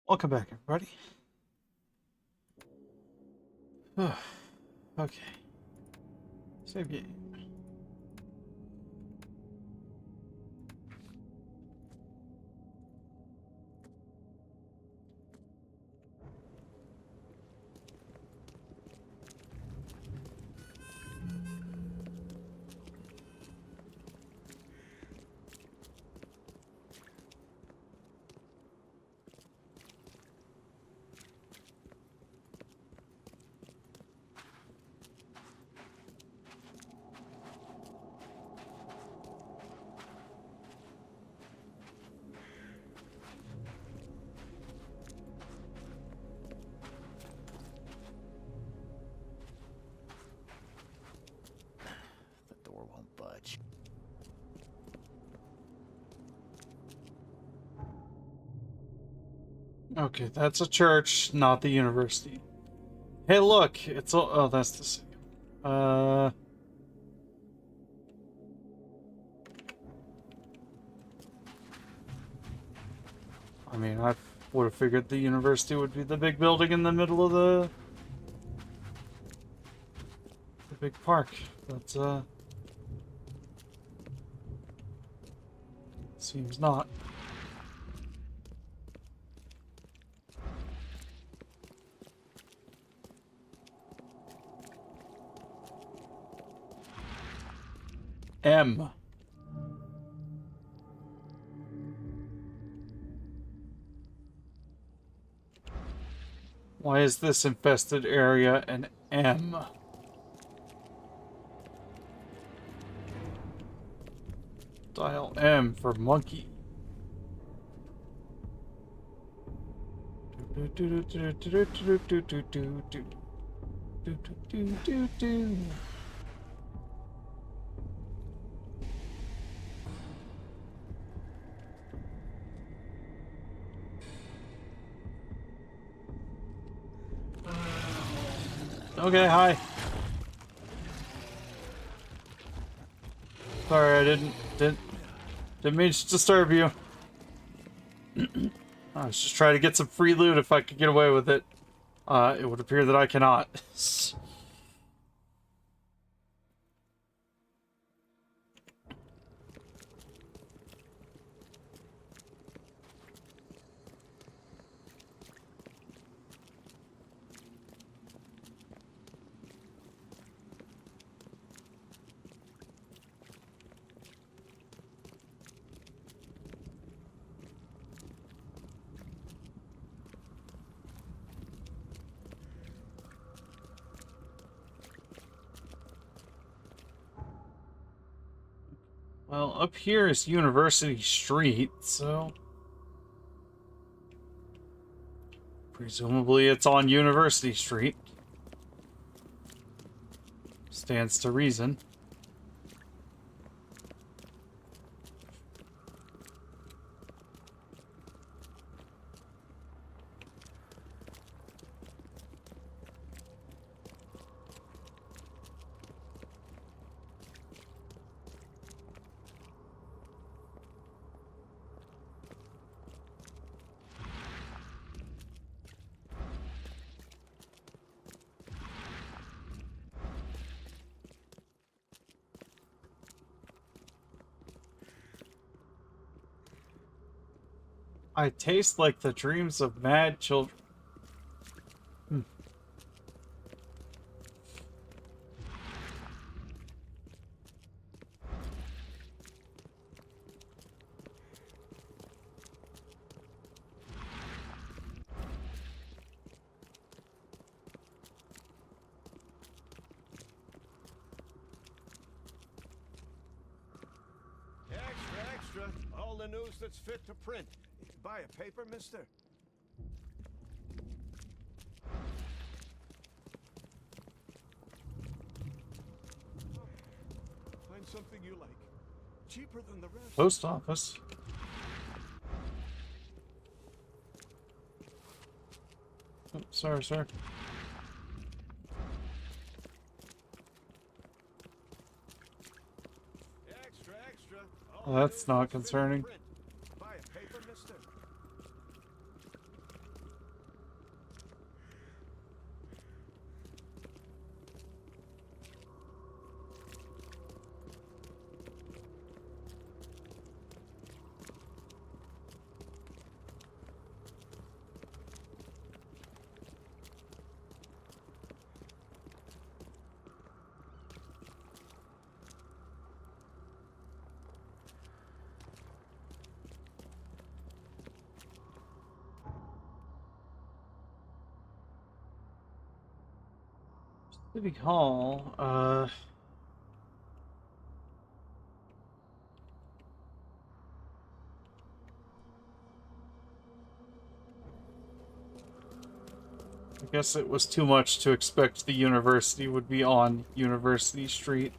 Welcome back, everybody. Okay. Save game. The door won't budge. Okay, that's a church, not the university. Hey, look, it's all. Oh, that's the second. I mean, I would have figured the university would be the big building in the middle of the big park, but seems not. M. Why is this infested area an M? Dial M for monkey. Okay, hi. Sorry, I didn't mean to disturb you. I was just trying to get some free loot if I could get away with it. It would appear that I cannot. Well, up here is University Street, so presumably it's on University Street. Stands to reason. I taste like the dreams of mad children. Extra. All the news that's fit to print. Buy a paper, mister? Find something you like. Cheaper than the rest. Post office. Oh, sorry, sir. Extra. Well, that's not concerning. Buy a paper, mister? City Hall, I guess it was too much to expect the university would be on University Street.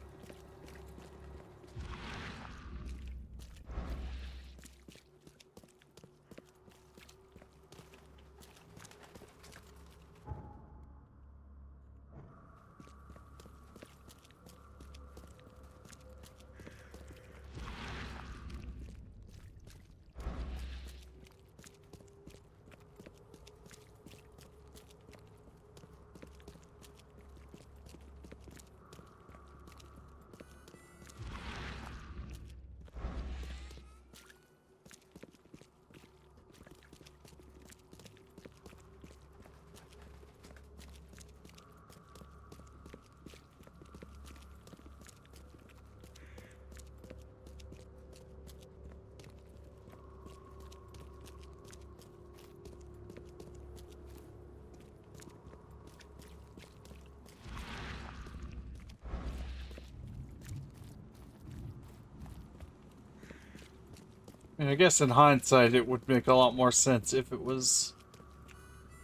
I mean, I guess in hindsight, it would make a lot more sense if it was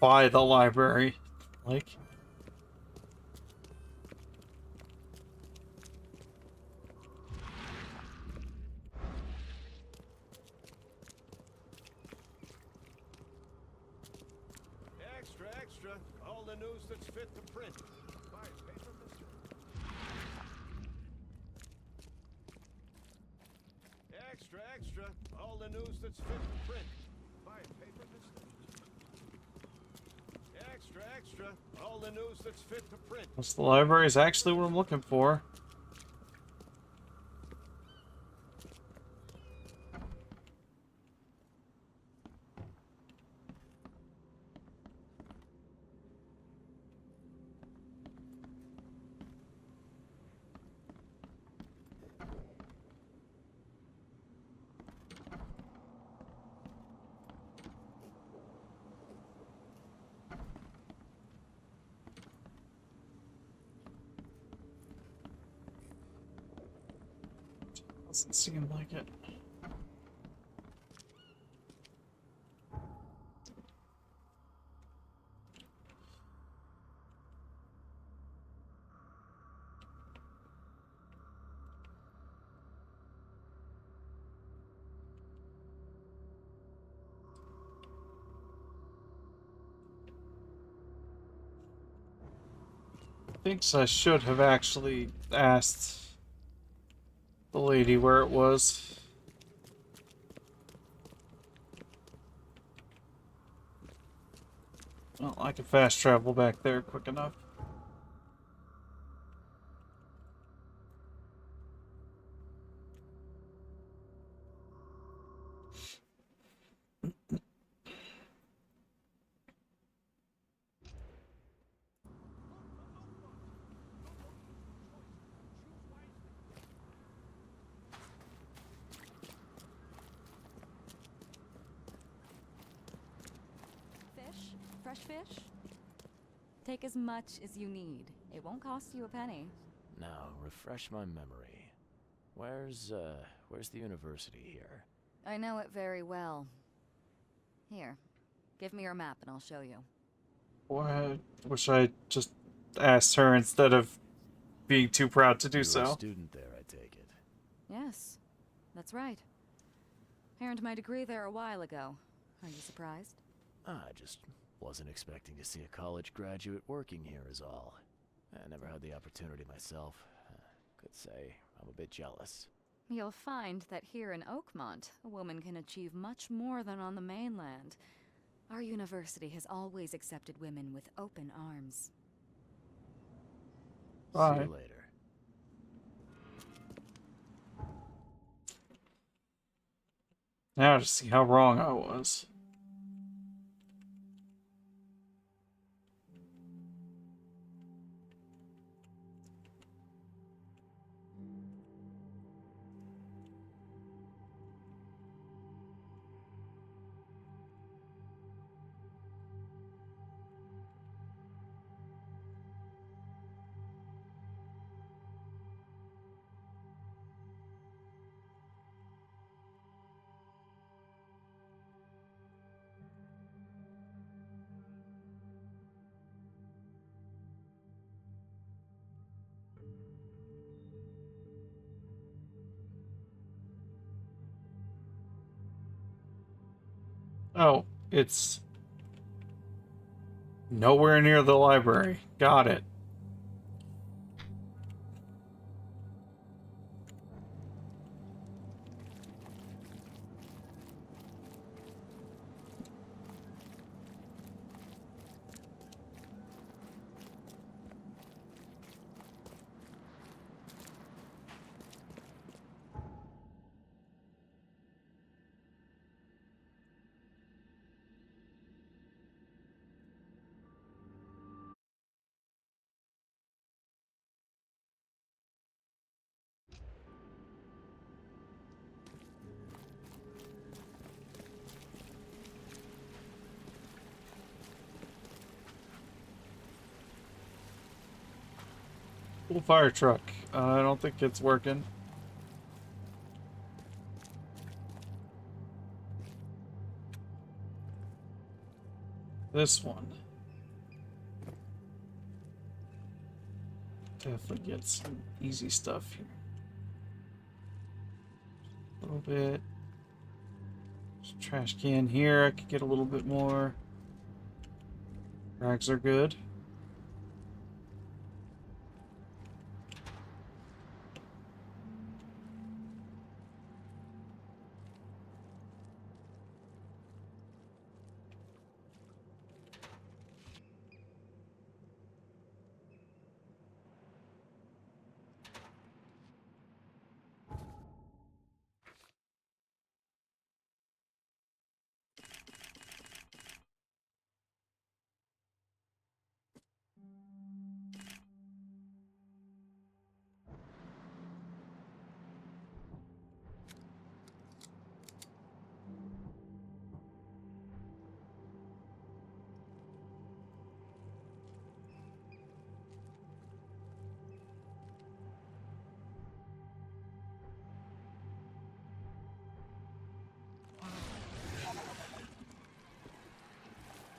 by the library. Like, Extra, extra. All the news that's fit to print. Buy paper, mister? Extra, extra. All the news that's fit to print. Buy paper, mister? Extra, extra. All the news that's fit to print. this the library is actually what I'm looking for. Doesn't seem like it. Thinks I should have actually asked the lady where it was. Well, I can fast travel back there quick enough. Fish? Fresh fish? Take as much as you need. It won't cost you a penny. Now, refresh my memory. Where's the university here? I know it very well. Here, give me your map and I'll show you. Boy, I wish I just asked her instead of being too proud to do You were so. a student there, I take it. Yes, that's right. Earned my degree there a while ago. Are you surprised? I just wasn't expecting to see a college graduate working here is all. I never had the opportunity myself. Could say I'm a bit jealous. You'll find that here in Oakmont, a woman can achieve much more than on the mainland. Our university has always accepted women with open arms. See Bye. you later. Now to see how wrong I was. Oh, it's nowhere near the library. Got it. Cool fire truck. I don't think it's working. This one. Definitely get some easy stuff here. A little bit. There's a trash can here. I could get a little bit more. Rags are good.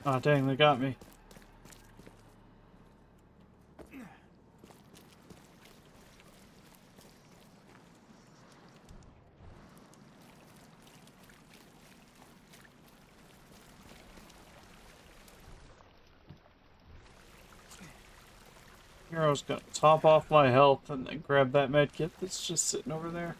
Ah, dang, they got me. Hero's gonna top off my health and then grab that med kit that's just sitting over there.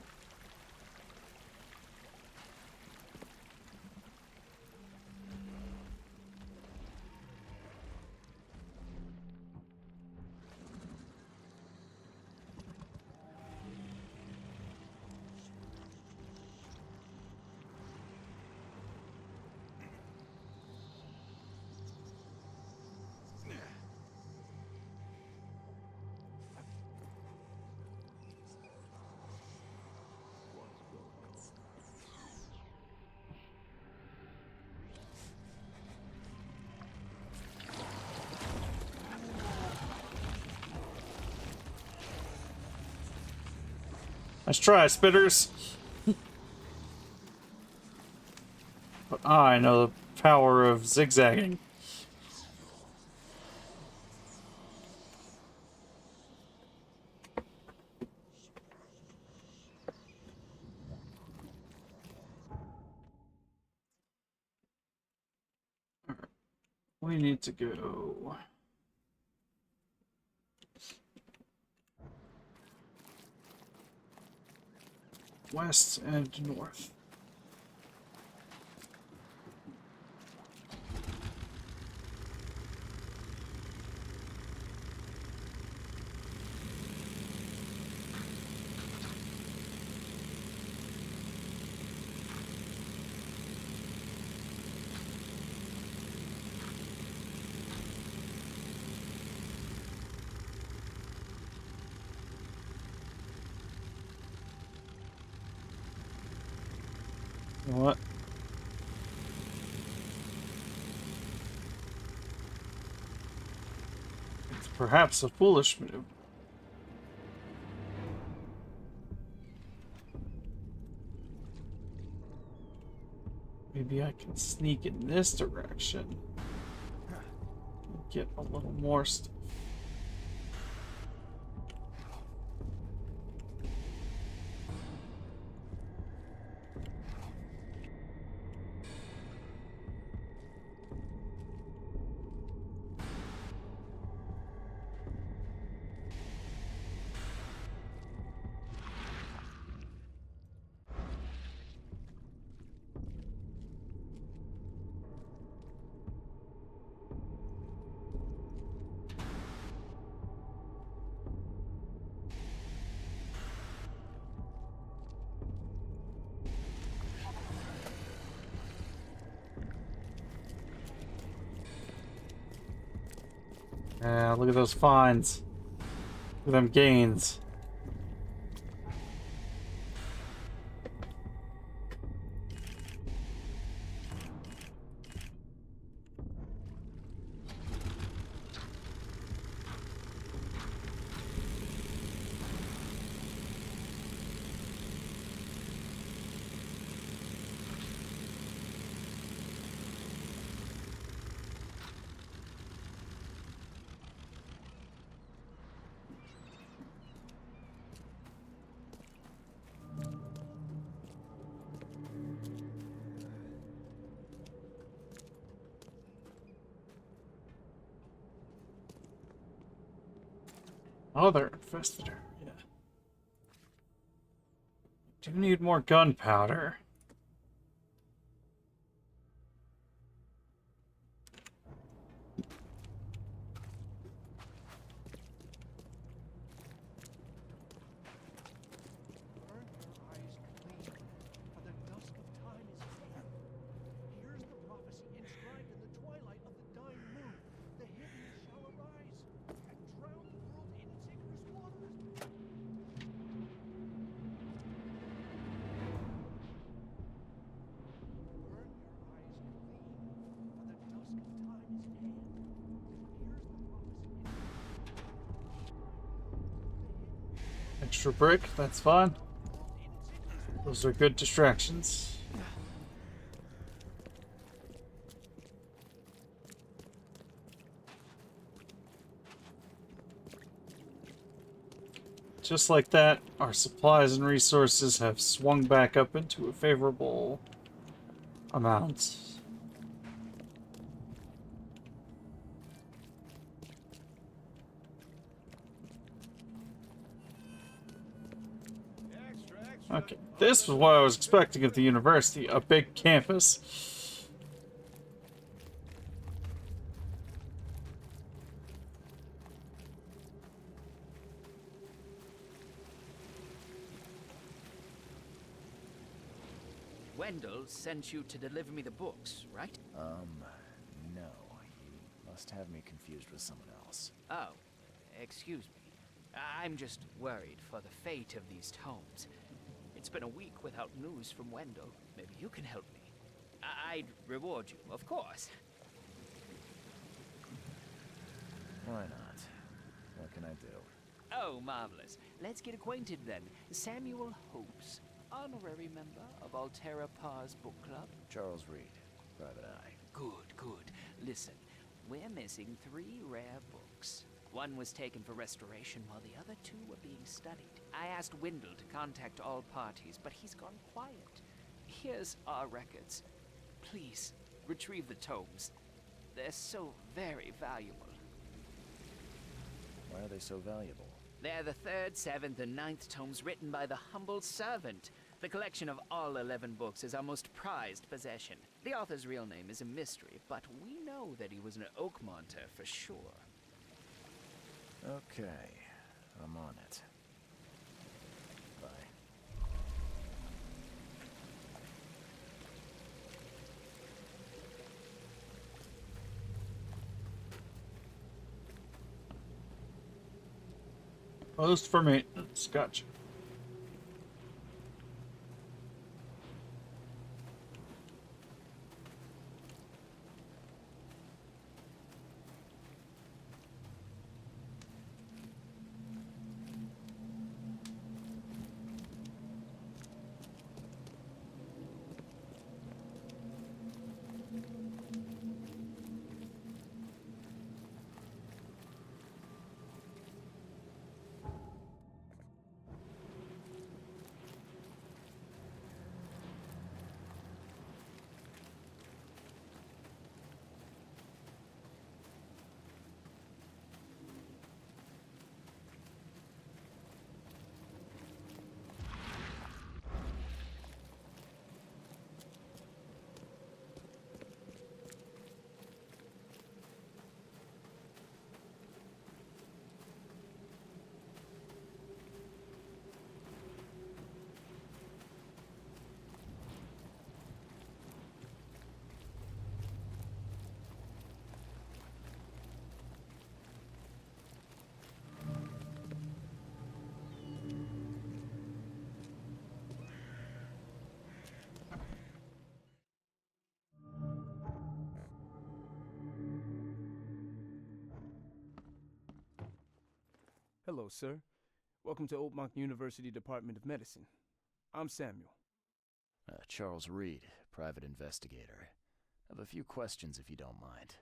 Nice try, spitters. But I know the power of zigzagging. We need to go west and north. You know what? It's perhaps a foolish move. Maybe I can sneak in this direction and get a little more stuff. Yeah, look at those finds. Look at them gains. Oh, they're infested. Yeah. Do need more gunpowder. Burn your eyes clean, for the dusk of time is at hand. Here's the prophecy inscribed in the twilight of the dying moon. The hidden shall arise, and drown the world in Tigris waters. Burn your eyes clean, for the dusk of time is at hand. Here's the prophecy. Extra brick, that's fine. Those are good distractions. Just like that, our supplies and resources have swung back up into a favorable amount. Okay, this was what I was expecting of the university, a big campus. Wendell sent you to deliver me the books, right? No. You must have me confused with someone else. Oh, excuse me. I'm just worried for the fate of these tomes. It's been a week without news from Wendell. Maybe you can help me. I'd reward you, of course. Why not? What can I do? Oh, marvelous. Let's get acquainted then. Samuel Hopes, honorary member of Altera Pars Book Club. Charles Reed, Private Eye. Good, good. Listen, we're missing 3 rare books. One was taken for restoration while the other 2 were being studied. I asked Wendell to contact all parties, but he's gone quiet. Here's our records. Please, retrieve the tomes. They're so very valuable. Why are they so valuable? They're the 3rd, 7th, and 9th tomes written by the humble servant. The collection of all 11 books is our most prized possession. The author's real name is a mystery, but we know that he was an Oakmonter for sure. Okay, I'm on it. Bye. Post for maintenance. Gotcha. Hello, sir. Welcome to Oakmont University Department of Medicine. I'm Samuel. Charles Reed, private investigator. I have a few questions if you don't mind.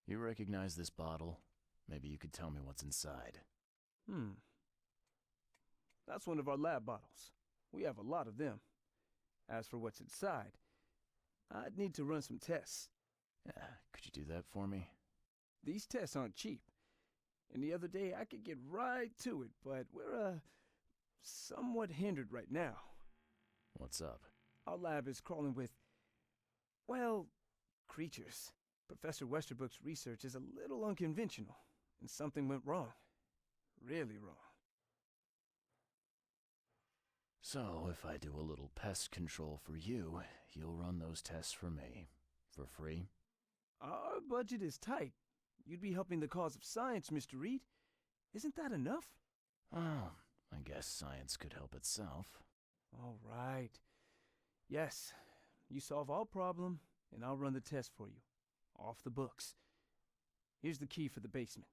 You recognize this bottle? Maybe you could tell me what's inside. That's one of our lab bottles. We have a lot of them. As for what's inside, I'd need to run some tests. Could you do that for me? These tests aren't cheap. And the other day I could get right to it, but we're, somewhat hindered right now. What's up? Our lab is crawling with, well, creatures. Professor Westerbrook's research is a little unconventional, and something went wrong. Really wrong. So, if I do a little pest control for you, you'll run those tests for me. For free? Our budget is tight. You'd be helping the cause of science, Mr. Reed. Isn't that enough? Oh, I guess science could help itself. All right. Yes, you solve all problem, and I'll run the test for you. Off the books. Here's the key for the basement.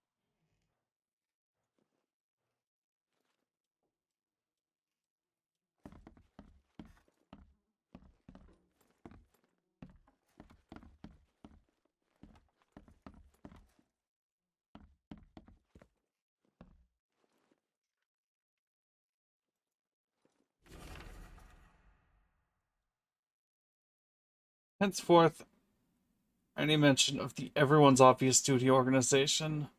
Henceforth, any mention of the Everyone's Obvious Duty organization,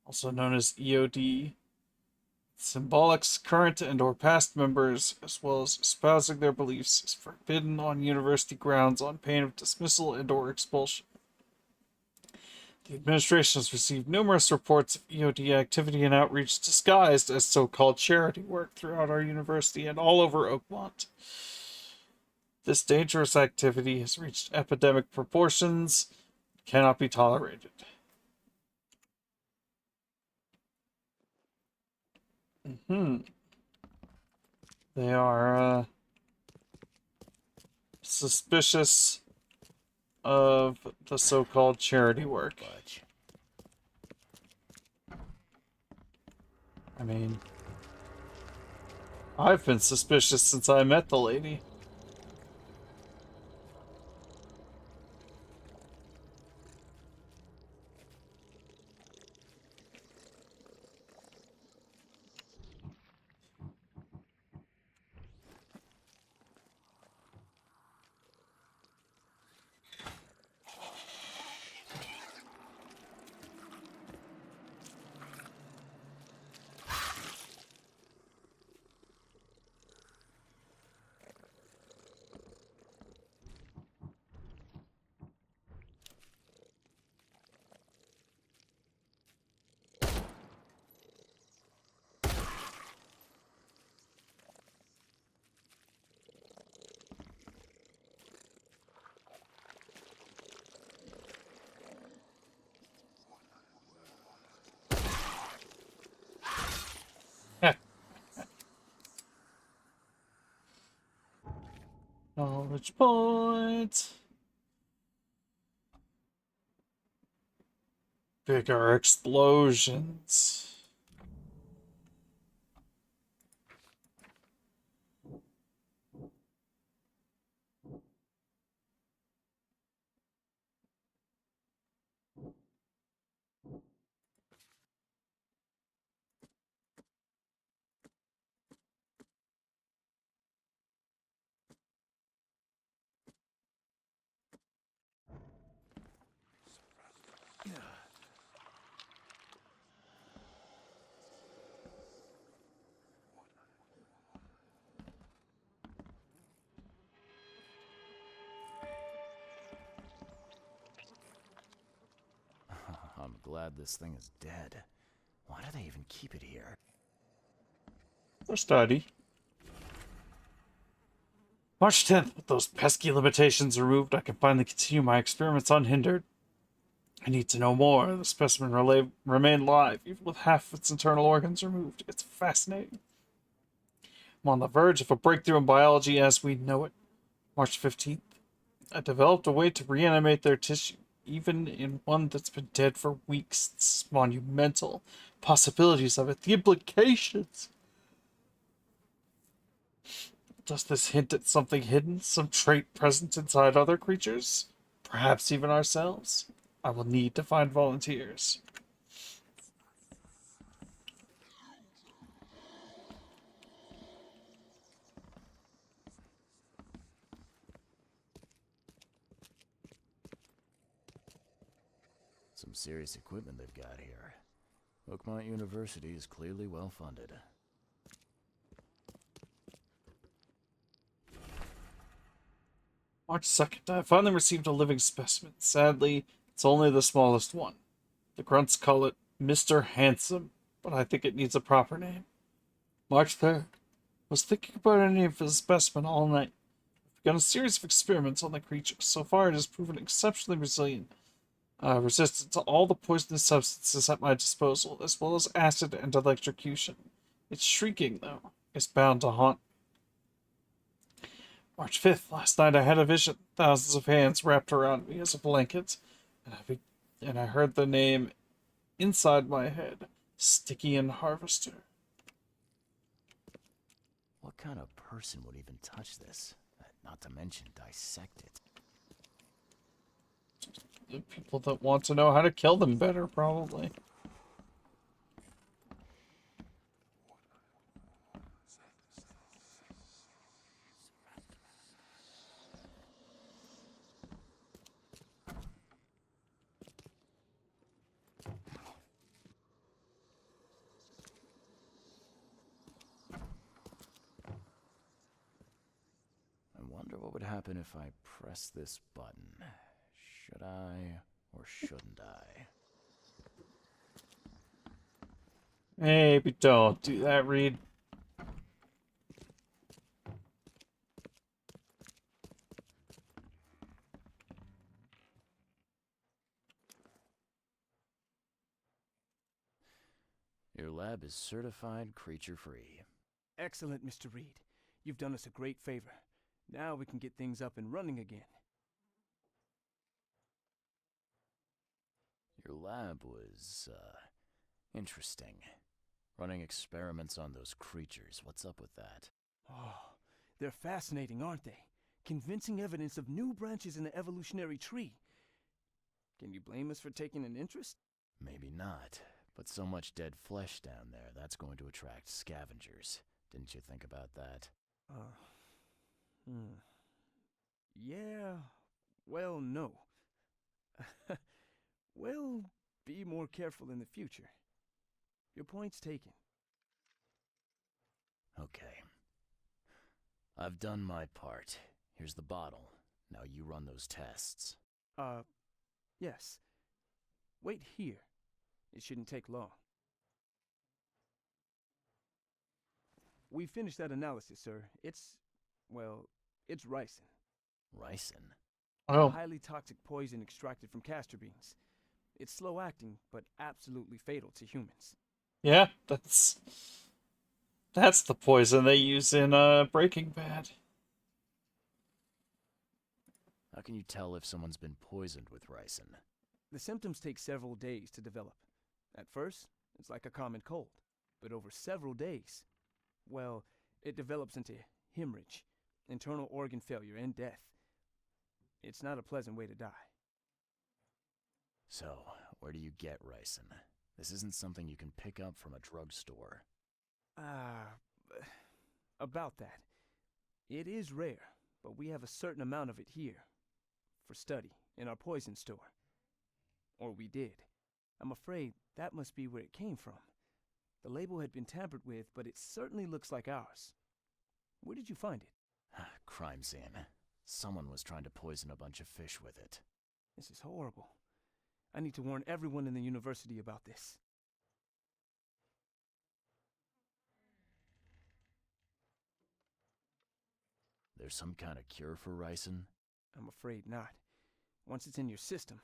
also known as EOD, Symbolic's current and/or past members, as well as espousing their beliefs, is forbidden on university grounds on pain of dismissal and/or expulsion. The administration has received numerous reports of EOD activity and outreach disguised as so-called charity work throughout our university and all over Oakmont. This dangerous activity has reached epidemic proportions, cannot be tolerated. They are suspicious of the so-called charity work. I mean, I've been suspicious since I met the lady. Knowledge point. Bigger explosions. I'm glad this thing is dead. Why do they even keep it here? For study. March 10th, with those pesky limitations removed, I can finally continue my experiments unhindered. I need to know more. The specimen remained live, even with half of its internal organs removed. It's fascinating. I'm on the verge of a breakthrough in biology as we know it. March 15th, I developed a way to reanimate their tissue. even in one that's been dead for weeks. It's monumental. Possibilities of it, the implications. Does this hint at something hidden, some trait present inside other creatures? Perhaps even ourselves? I will need to find volunteers. Some serious equipment they've got here. Oakmont University is clearly well funded. March 2nd, I finally received a living specimen. Sadly, it's only the smallest one. The grunts call it Mr. Handsome, but I think it needs a proper name. March 3rd, was thinking about a name for the specimen all night. I've begun a series of experiments on the creature. So far, it has proven exceptionally resilient, resistant to all the poisonous substances at my disposal, as well as acid and electrocution. Its shrieking, though, is bound to haunt. March 5th, last night I had a vision. Thousands of hands wrapped around me as a blanket, and I heard the name inside my head, Stygian Harvester. What kind of person would even touch this? Not to mention dissect it. The people that want to know how to kill them better, probably. What would happen if I press this button? Should I or shouldn't I? Maybe don't do that, Reed. Your lab is certified creature-free. Excellent, Mr. Reed. You've done us a great favor. Now we can get things up and running again. Your lab was, interesting. Running experiments on those creatures. What's up with that? Oh, they're fascinating, aren't they? Convincing evidence of new branches in the evolutionary tree. Can you blame us for taking an interest? Maybe not, but so much dead flesh down there, that's going to attract scavengers. Didn't you think about that? Yeah, well, no. We'll be more careful in the future. Your point's taken. Okay. I've done my part. Here's the bottle. Now you run those tests. Yes. Wait here. It shouldn't take long. We finished that analysis, sir. It's ricin. Ricin? Oh. A highly toxic poison extracted from castor beans. It's slow acting, but absolutely fatal to humans. Yeah, that's the poison they use in Breaking Bad. How can you tell if someone's been poisoned with ricin? The symptoms take several days to develop. At first, it's like a common cold, but over several days, well, it develops into hemorrhage, internal organ failure, and death. It's not a pleasant way to die. So, where do you get ricin? This isn't something you can pick up from a drugstore. About that. It is rare, but we have a certain amount of it here. For study, in our poison store. Or we did. I'm afraid that must be where it came from. The label had been tampered with, but it certainly looks like ours. Where did you find it? Crime scene. Someone was trying to poison a bunch of fish with it. This is horrible. I need to warn everyone in the university about this. There's some kind of cure for ricin? I'm afraid not. Once it's in your system,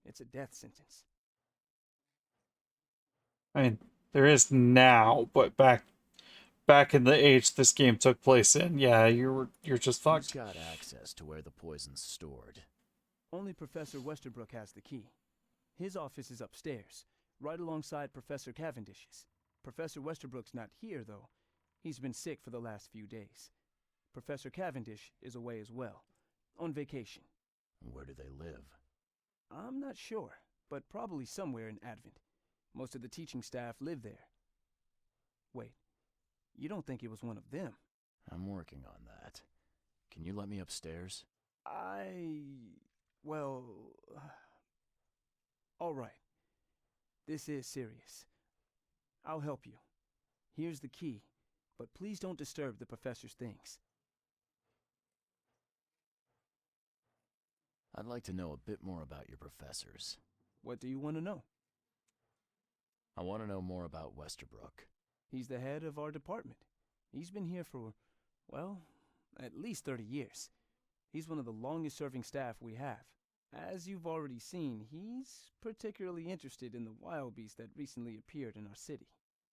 it's a death sentence. I mean, there is now, but back in the age this game took place in, yeah, you're just fucked. Who's got access to where the poison's stored? Only Professor Westerbrook has the key. His office is upstairs, right alongside Professor Cavendish's. Professor Westerbrook's not here, though. He's been sick for the last few days. Professor Cavendish is away as well, on vacation. Where do they live? I'm not sure, but probably somewhere in Advent. Most of the teaching staff live there. Wait, you don't think it was one of them? I'm working on that. Can you let me upstairs? Well... all right. This is serious. I'll help you. Here's the key, but please don't disturb the professor's things. I'd like to know a bit more about your professors. What do you want to know? I want to know more about Westerbrook. He's the head of our department. He's been here for, well, at least 30 years. He's one of the longest-serving staff we have. As you've already seen, he's particularly interested in the wild beast that recently appeared in our city.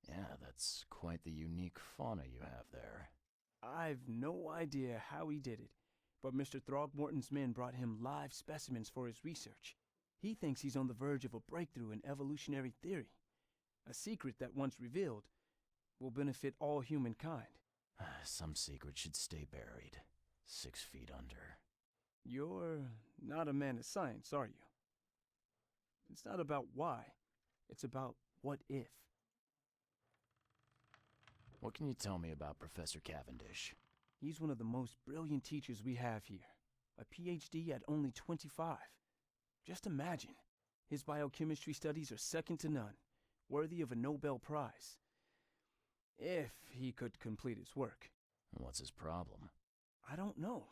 Yeah, that's quite the unique fauna you have there. I've no idea how he did it, but Mr. Throgmorton's men brought him live specimens for his research. He thinks he's on the verge of a breakthrough in evolutionary theory, a secret that, once revealed, will benefit all humankind. Some secret should stay buried, 6 feet under. You're not a man of science, are you? It's not about why, it's about what if. What can you tell me about Professor Cavendish? He's one of the most brilliant teachers we have here. A PhD at only 25. Just imagine. His biochemistry studies are second to none, worthy of a Nobel Prize. If he could complete his work. What's his problem? I don't know.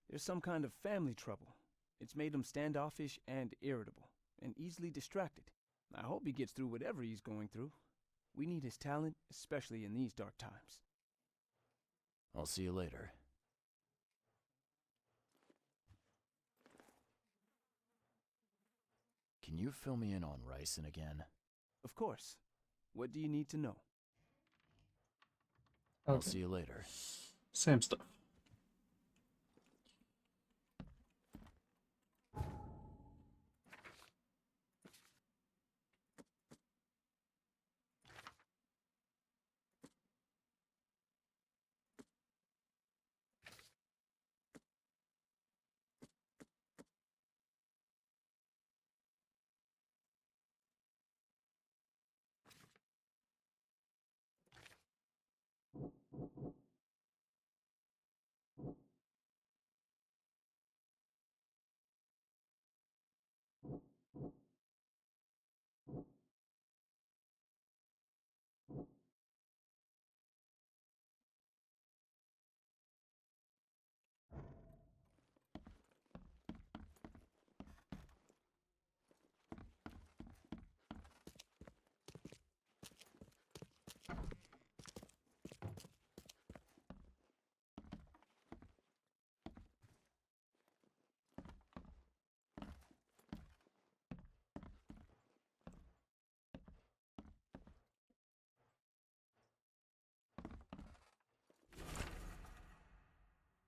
There's some kind of family trouble. It's made him standoffish and irritable, and easily distracted. I hope he gets through whatever he's going through. We need his talent, especially in these dark times. I'll see you later. Can you fill me in on Ryson again? Of course. What do you need to know? Okay. I'll see you later. Same stuff.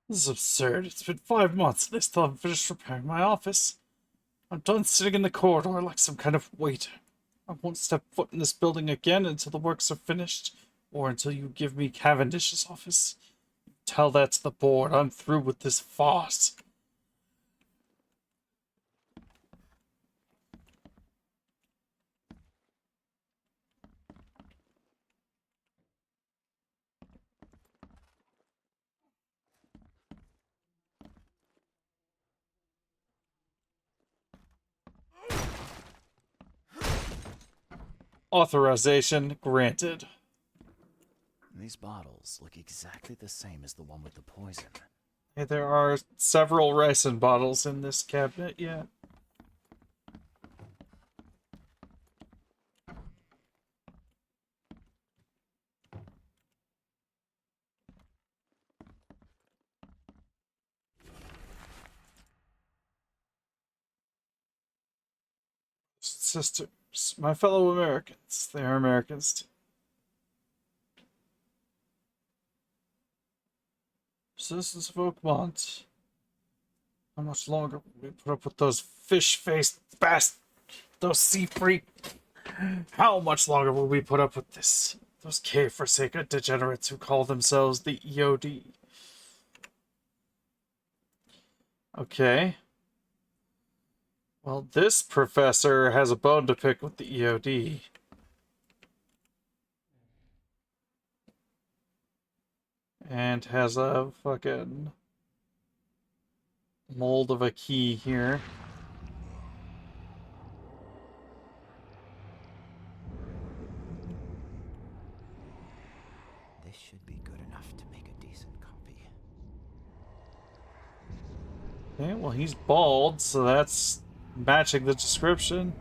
This is absurd. It's been 5 months and they still haven't finished repairing my office. I'm done sitting in the corridor like some kind of waiter. I won't step foot in this building again until the works are finished, or until you give me Cavendish's office. Tell that to the board. I'm through with this farce. Authorization granted. These bottles look exactly the same as the one with the poison. Hey, there are several ricin bottles in this cabinet, yeah. Sisters, my fellow Americans, they are Americans too. Citizens of Oakmont, How much longer will we put up with those fish-faced those sea freak? How much longer will we put up with this? Those K-Forsaken degenerates who call themselves the EOD. Okay. Well, this professor has a bone to pick with the EOD. And has a fucking mold of a key here. This should be good enough to make a decent copy. Okay, well, he's bald, so that's matching the description.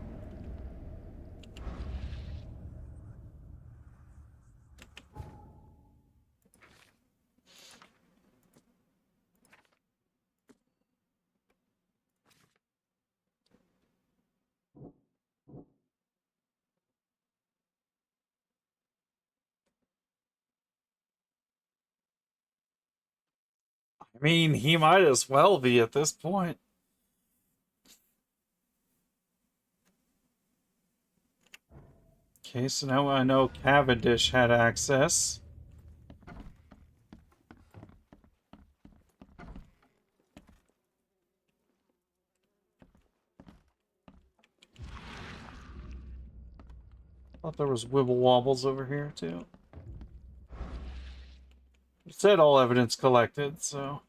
I mean, he might as well be at this point. Okay, so now I know Cavendish had access. Thought there was wibble wobbles over here too. It said all evidence collected, so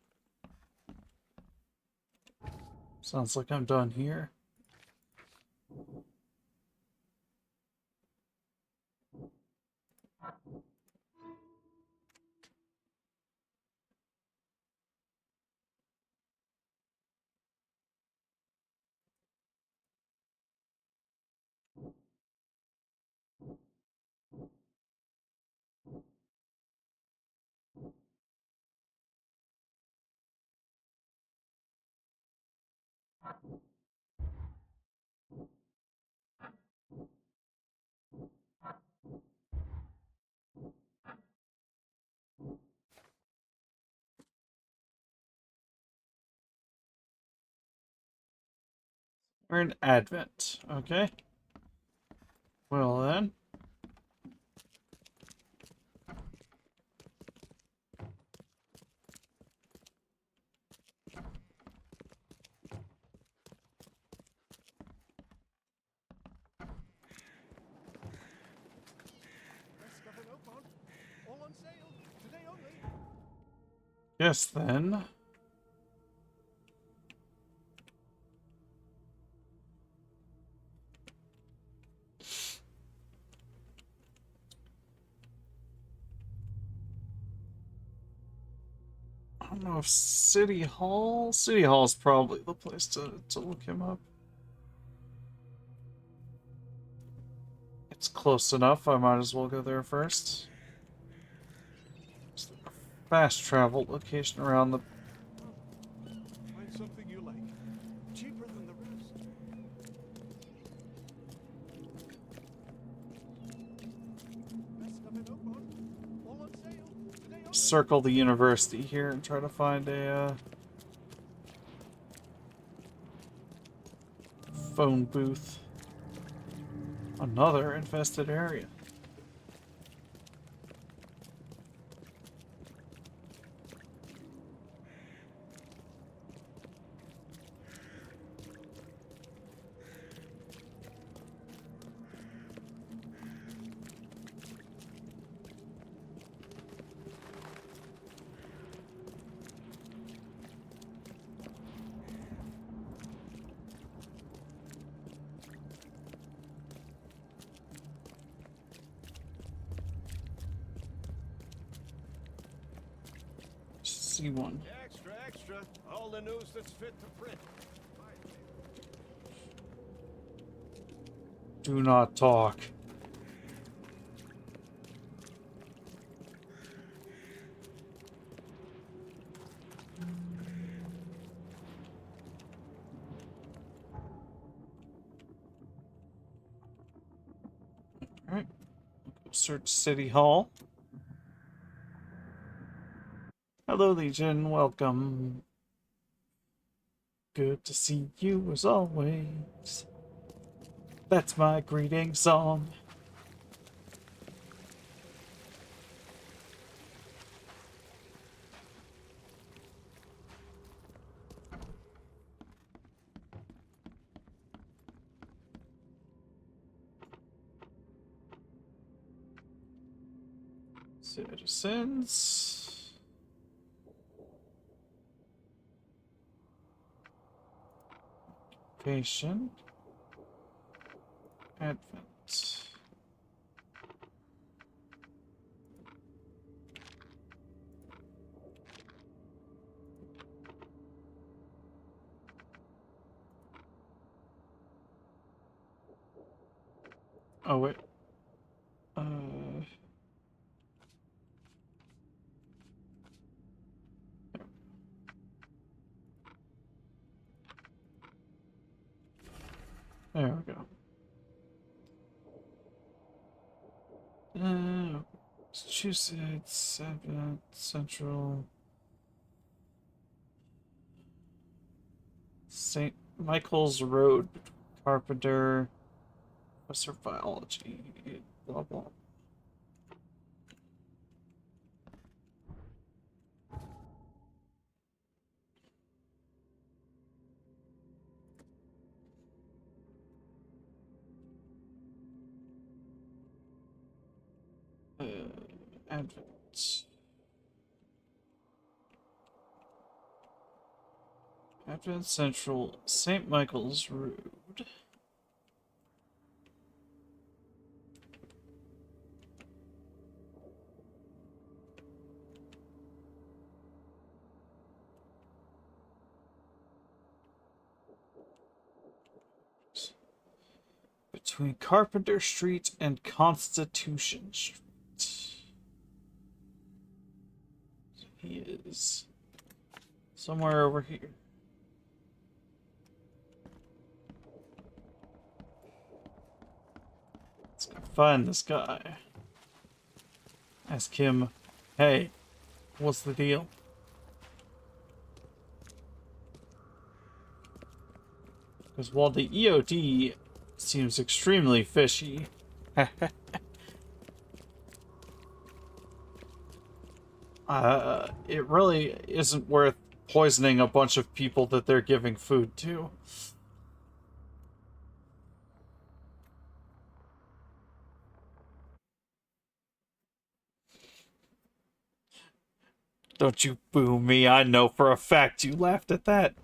sounds like I'm done here. We're in Advent, okay? Well then. All on sale. Today only. Yes then. I don't know if City Hall's probably the place to look him up. It's close enough, I might as well go there first. It's a fast travel location around the... Find something you like. Cheaper than the rest. Best stuff in Oakmont. All on sale. Today only. Circle the university here and try to find a phone booth. Another infested area. C1. Extra, extra. All the news that's fit to print. Do not talk. Alright. Search City Hall. Hello, Legion. Welcome. Good to see you as always. That's my greeting song. Citizens. Patient. Advent. Oh, wait. There we go. Massachusetts, Advent, Central. St. Michael's Road, Carpenter, Professor of Biology, blah blah. Advent. Advent Central, St. Michael's Road. Between Carpenter Street and Constitution Street. He is somewhere over here. Let's go find this guy. Ask him, hey, what's the deal? Because while the EOD seems extremely fishy, it really isn't worth poisoning a bunch of people that they're giving food to. Don't you boo me, I know for a fact you laughed at that.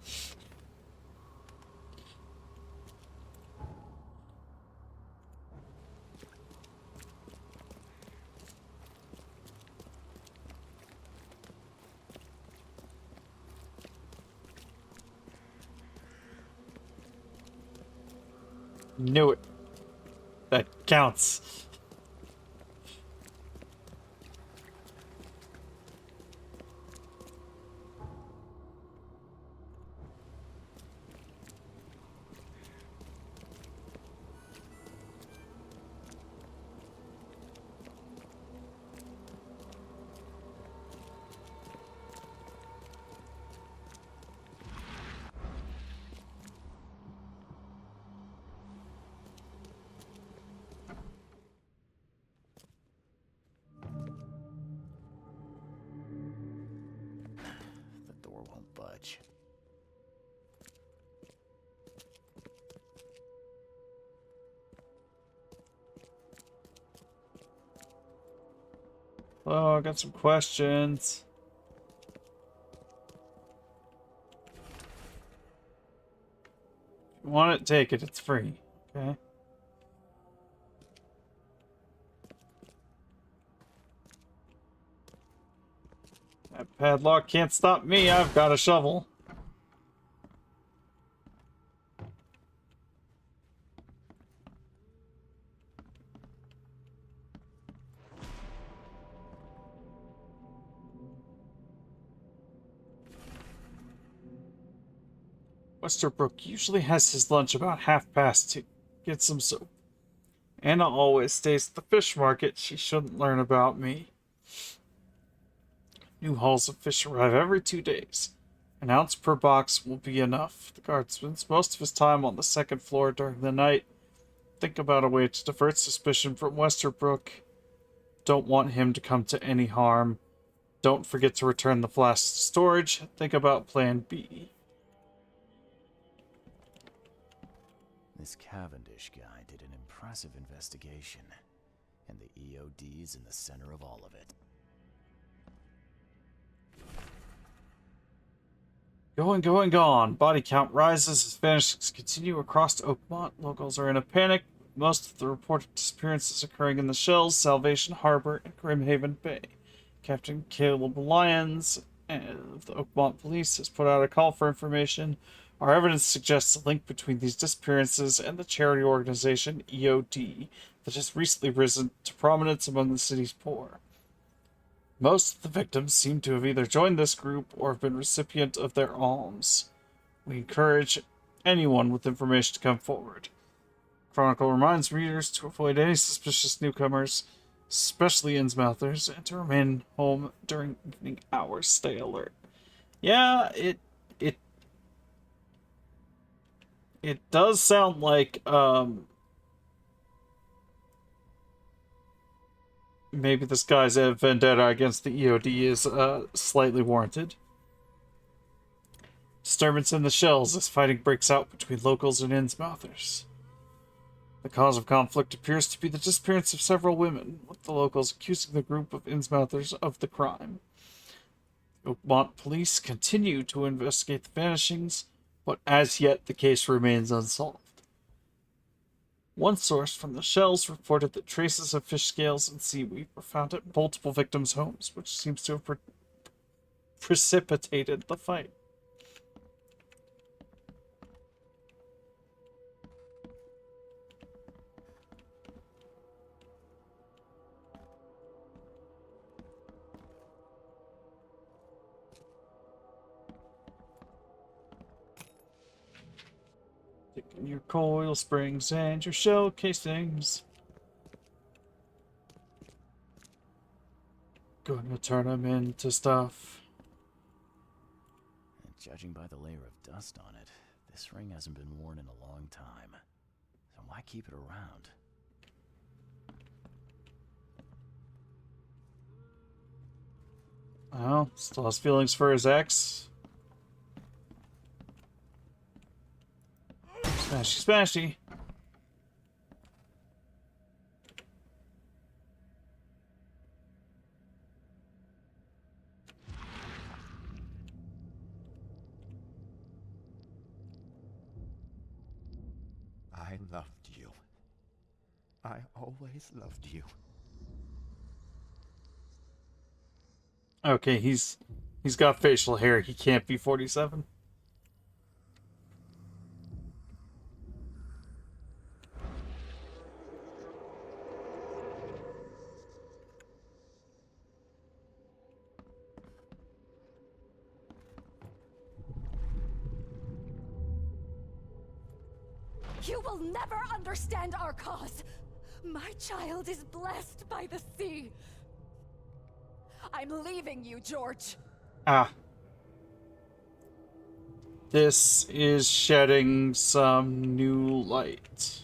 Knew it. That counts. Budge. Oh, I got some questions. If you want it, take it. It's free. Okay. That padlock can't stop me. I've got a shovel. Westerbrook usually has his lunch about 2:30. Get some soap. Anna always stays at the fish market. She shouldn't learn about me. New hauls of fish arrive every 2 days. An ounce per box will be enough. The guard spends most of his time on the second floor during the night. Think about a way to divert suspicion from Westerbrook. Don't want him to come to any harm. Don't forget to return the flask to storage. Think about plan B. This Cavendish guy did an impressive investigation, and the EOD's in the center of all of it. Going. Body count rises as vanishings continue across Oakmont. Locals are in a panic. Most of the reported disappearances occurring in the Shells, Salvation Harbor, and Grimhaven Bay. Captain Caleb Lyons of the Oakmont Police has put out a call for information. Our evidence suggests a link between these disappearances and the charity organization EOD that has recently risen to prominence among the city's poor. Most of the victims seem to have either joined this group or have been recipient of their alms. We encourage anyone with information to come forward. Chronicle reminds readers to avoid any suspicious newcomers, especially Innsmouthers, and to remain home during evening hours. Stay alert. Yeah, it does sound like maybe this guy's vendetta against the EOD is slightly warranted. Disturbance in the Shells as fighting breaks out between locals and Innsmouthers. The cause of conflict appears to be the disappearance of several women, with the locals accusing the group of Innsmouthers of the crime. Oakmont police continue to investigate the vanishings, but as yet the case remains unsolved. One source from the Shells reported that traces of fish scales and seaweed were found at multiple victims' homes, which seems to have precipitated the fight. Taking your coil springs and your shell casings. Going to turn them into stuff. And judging by the layer of dust on it, this ring hasn't been worn in a long time. So why keep it around? Well, still has feelings for his ex. Smashy, smashy. I loved you. I always loved you. Okay, he's got facial hair. He can't be 47. You will never understand our cause. My child is blessed by the sea. I'm leaving you, George. Ah. This is shedding some new light.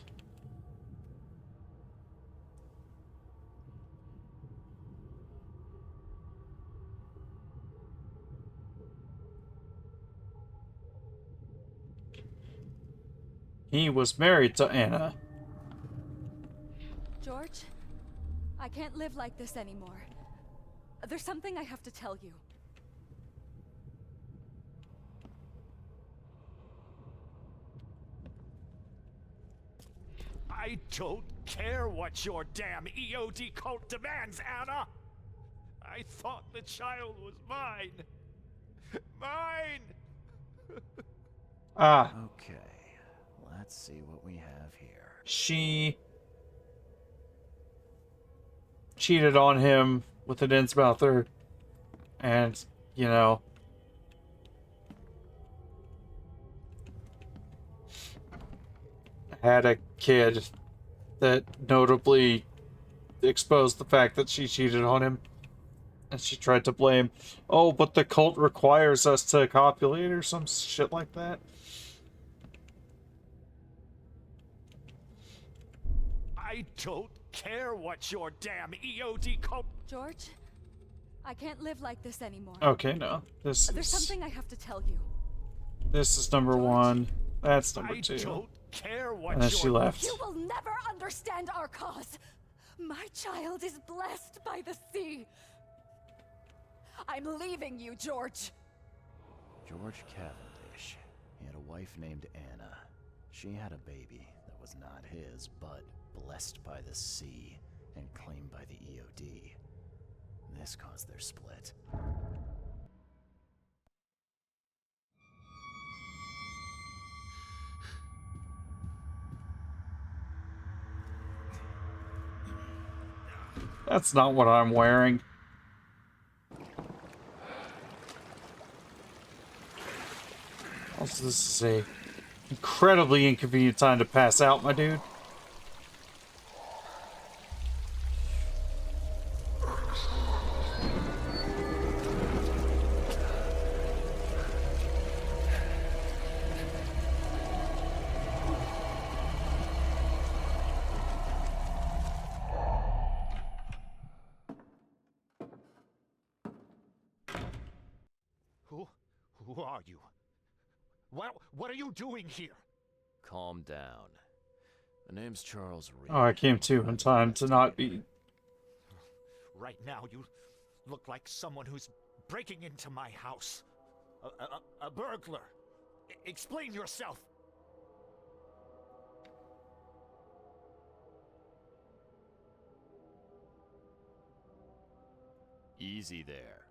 He was married to Anna. George, I can't live like this anymore. There's something I have to tell you. I don't care what your damn EOD cult demands, Anna! I thought the child was mine. Mine! Ah. Okay, let's see what we have here. She cheated on him with an Innsmouther, and, you know, had a kid that notably exposed the fact that she cheated on him. And she tried to blame, oh, but the cult requires us to copulate or some shit like that. I don't care what your damn EOD cult... George, I can't live like this anymore. Okay, no. There's something I have to tell you. This is number one. That's number I two. don't care what And then she left. You will never understand our cause. My child is blessed by the sea. I'm leaving you, George. George Cavendish. He had a wife named Anna. She had a baby that was not his, but blessed by the sea and claimed by the EOD. This caused their split. That's not what I'm wearing. Also, this is a incredibly inconvenient time to pass out, my dude. Who are you? What are you doing here? Calm down. My name's Charles Reed. Oh, I came to in time to not be... Right now, you look like someone who's breaking into my house. A burglar. Explain yourself. Easy there.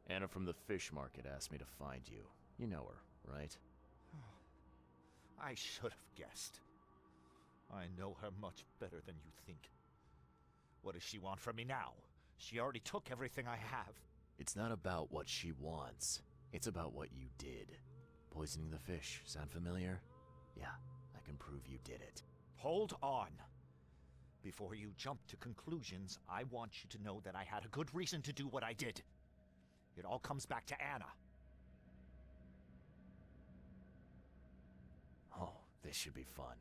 Anna from the fish market asked me to find you. You know her, right? I should have guessed. I know her much better than you think. What does she want from me now? She already took everything I have. It's not about what she wants. It's about what you did. Poisoning the fish. Sound familiar? Yeah, I can prove you did it. Hold on. Before you jump to conclusions, I want you to know that I had a good reason to do what I did. It all comes back to Anna. Oh, this should be fun.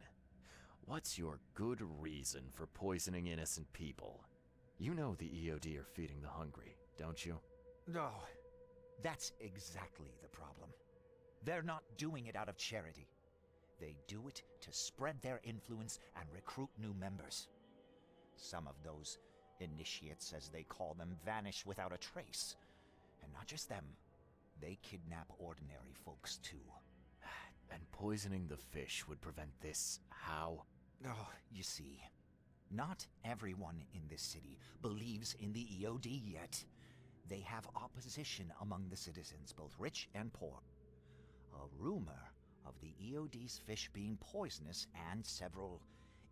What's your good reason for poisoning innocent people? You know the EOD are feeding the hungry, don't you? No, that's exactly the problem. They're not doing it out of charity. They do it to spread their influence and recruit new members. Some of those initiates, as they call them, vanish without a trace. And not just them, they kidnap ordinary folks too. And poisoning the fish would prevent this. How? Oh, you see, not everyone in this city believes in the EOD yet. They have opposition among the citizens, both rich and poor. A rumor of the EOD's fish being poisonous and several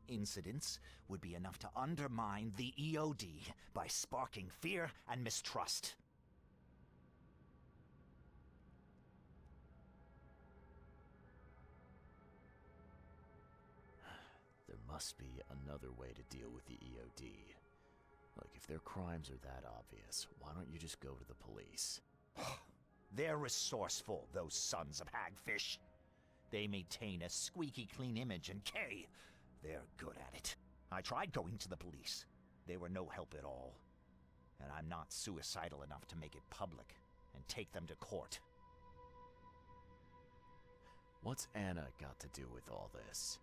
incidents would be enough to undermine the EOD by sparking fear and mistrust. There must be another way to deal with the EOD. Look, if their crimes are that obvious, why don't you just go to the police? They're resourceful, those sons of hagfish. They maintain a squeaky clean image, and Kay, they're good at it. I tried going to the police. They were no help at all. And I'm not suicidal enough to make it public and take them to court. What's Anna got to do with all this?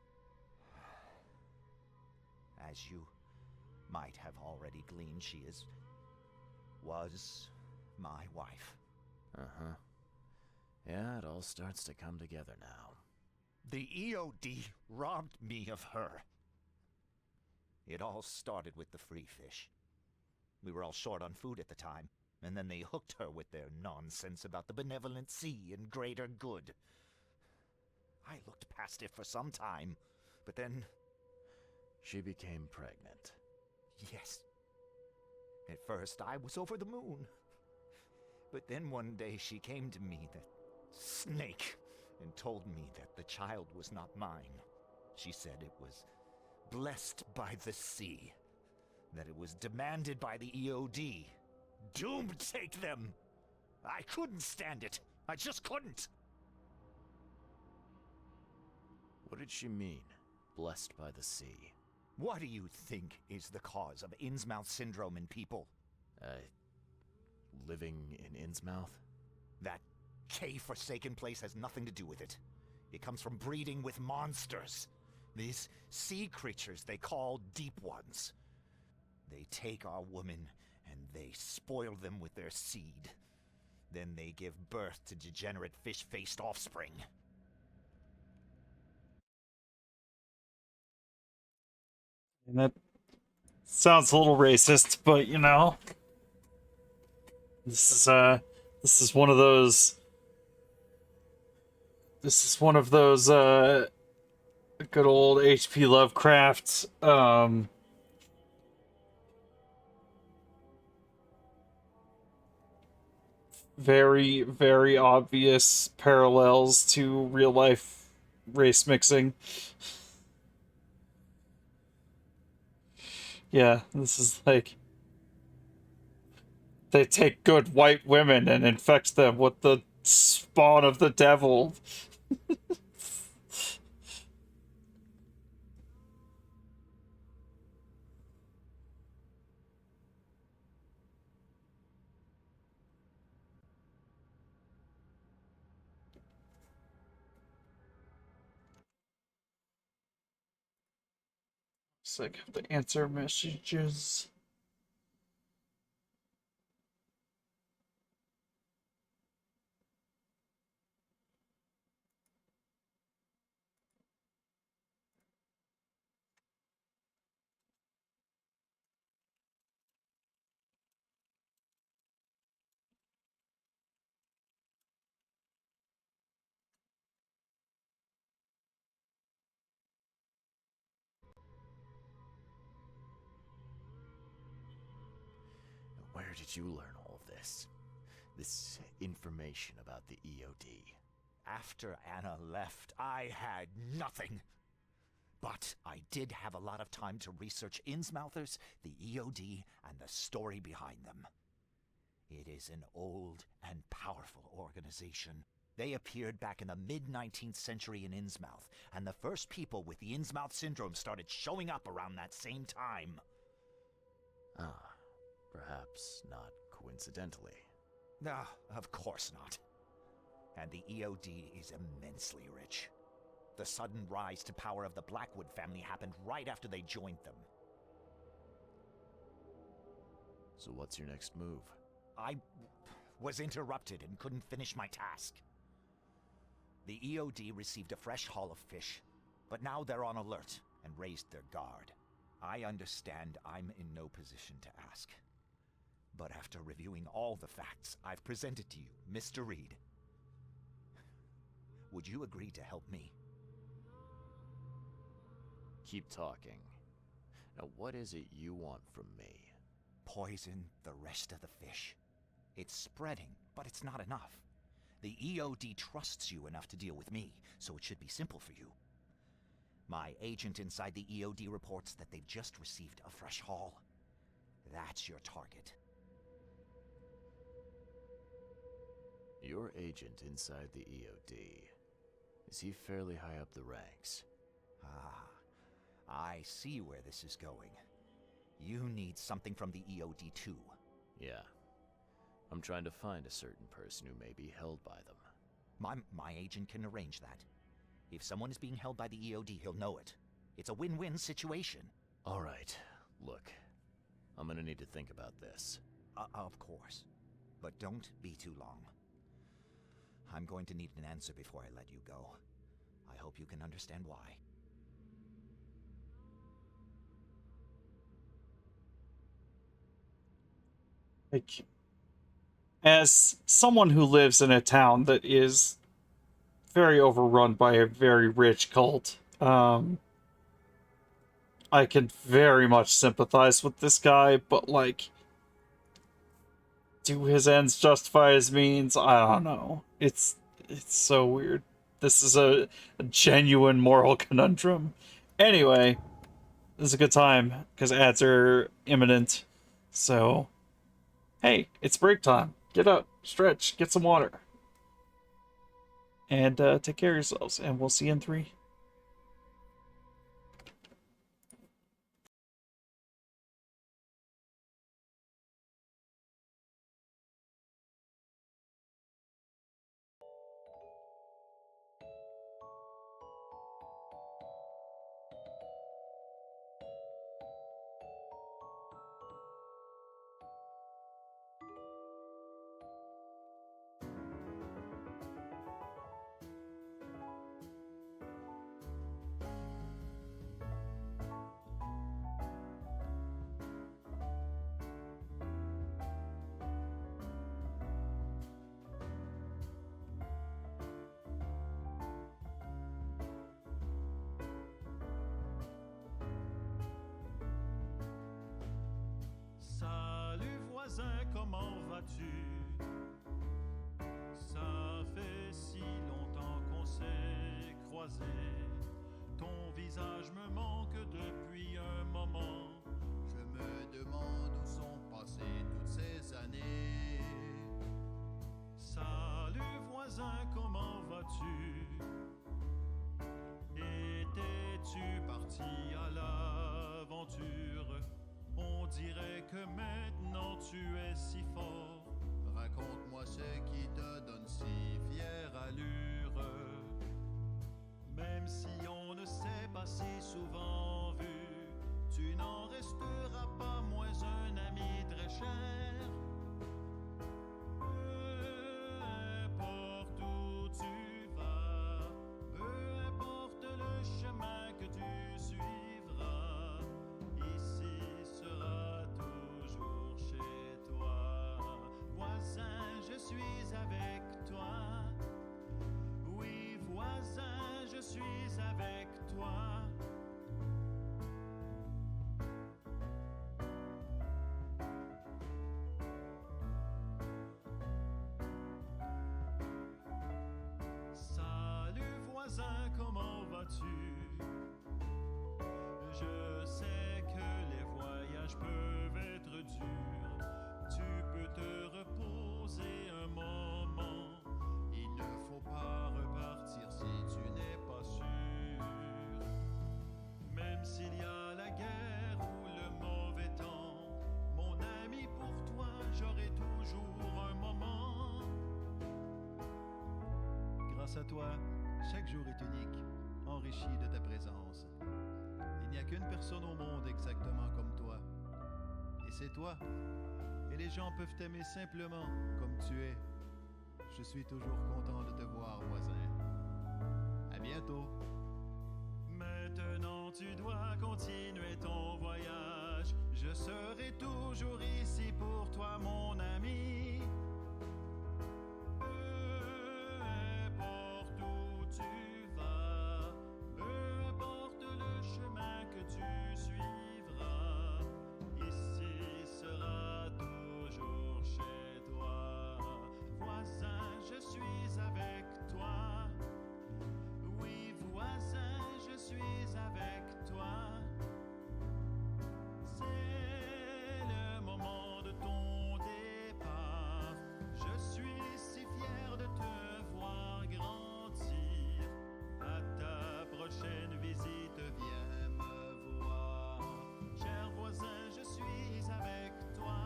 As you might have already gleaned, she was my wife. Uh-huh. Yeah, it all starts to come together now. The EOD robbed me of her. It all started with the free fish. We were all short on food at the time, and then they hooked her with their nonsense about the benevolent sea and greater good. I looked past it for some time, but then... She became pregnant. Yes. At first, I was over the moon. But then one day she came to me, that snake, and told me that the child was not mine. She said it was blessed by the sea, that it was demanded by the EOD, Doom take them! I couldn't stand it. I just couldn't. What did she mean, blessed by the sea? What do you think is the cause of Innsmouth syndrome in people? Living in Innsmouth? That K-forsaken place has nothing to do with it. It comes from breeding with monsters. These sea creatures they call Deep Ones. They take our women and they spoil them with their seed. Then they give birth to degenerate fish-faced offspring. And that sounds a little racist, but you know, this is one of those. This is one of those good old H.P. Lovecraft very, very obvious parallels to real life race mixing. Yeah, this is like they take good white women and infect them with the spawn of the devil. So I have to answer messages. Where did you learn all of this? This information about the EOD? After Anna left, I had nothing. But I did have a lot of time to research Innsmouthers, the EOD, and the story behind them. It is an old and powerful organization. They appeared back in the mid-19th century in Innsmouth, and the first people with the Innsmouth syndrome started showing up around that same time. Ah, perhaps not coincidentally. Ah, of course not. And the EOD is immensely rich. The sudden rise to power of the Blackwood family happened right after they joined them. So what's your next move? I was interrupted and couldn't finish my task. The EOD received a fresh haul of fish, but now they're on alert and raised their guard. I understand I'm in no position to ask. But after reviewing all the facts I've presented to you, Mr. Reed, would you agree to help me? Keep talking. Now what is it you want from me? Poison the rest of the fish. It's spreading, but it's not enough. The EOD trusts you enough to deal with me, so it should be simple for you. My agent inside the EOD reports that they've just received a fresh haul. That's your target. Your agent inside the EOD. Is he fairly high up the ranks? Ah, I see where this is going. You need something from the EOD too. Yeah. I'm trying to find a certain person who may be held by them. My agent can arrange that. If someone is being held by the EOD, he'll know it. It's a win-win situation. All right. Look, I'm gonna need to think about this. Of course. But don't be too long. I'm going to need an answer before I let you go. I hope you can understand why. Like, as someone who lives in a town that is very overrun by a very rich cult, I can very much sympathize with this guy, but like, do his ends justify his means? I don't know. It's so weird. This is a genuine moral conundrum. Anyway, this is a good time because ads are imminent, so Hey, it's break time. Get up, stretch, get some water. And take care of yourselves, and we'll see you in 3. Salut voisin, comment vas-tu? Ça fait si longtemps qu'on s'est croisés. Ton visage me manque depuis un moment. Je me demande où sont passées toutes ces années. Salut voisin, comment vas-tu? Étais-tu parti à l'aventure? On dirait que maintenant tu es si fort. Raconte-moi ce qui te donne si fière allure. Même si on ne s'est pas si souvent vu, tu n'en resteras pas moins un ami très cher. Peu importe où tu vas, peu importe le chemin que tu suivras, ici sera toujours chez toi. Voisin, je suis avec toi. Oui, voisin, je suis avec toi. Salut voisin, comment vas-tu? Je sais que les voyages peuvent être durs. Tu peux te reposer un moment. Il ne faut pas repartir si tu n'es pas sûr. Même s'il y a la guerre ou le mauvais temps, mon ami, pour toi, j'aurai toujours un moment. Grâce à toi, chaque jour est unique, enrichi de ta présence. Il n'y a qu'une personne au monde exactement comme toi. Et c'est toi. Et les gens peuvent t'aimer simplement comme tu es. Je suis toujours content de te voir, voisin. À bientôt. Maintenant tu dois continuer ton voyage. Je serai toujours ici pour toi, mon ami. Peu importe où tu vas, peu importe le chemin que tu suivras, ici sera toujours chez toi. Voisin, je suis avec toi. Oui, voisin, je suis avec toi. C'est le moment de ton départ. Je suis si fier de te voir grandir. À ta prochaine visite, viens me voir. Cher voisin, je suis avec toi.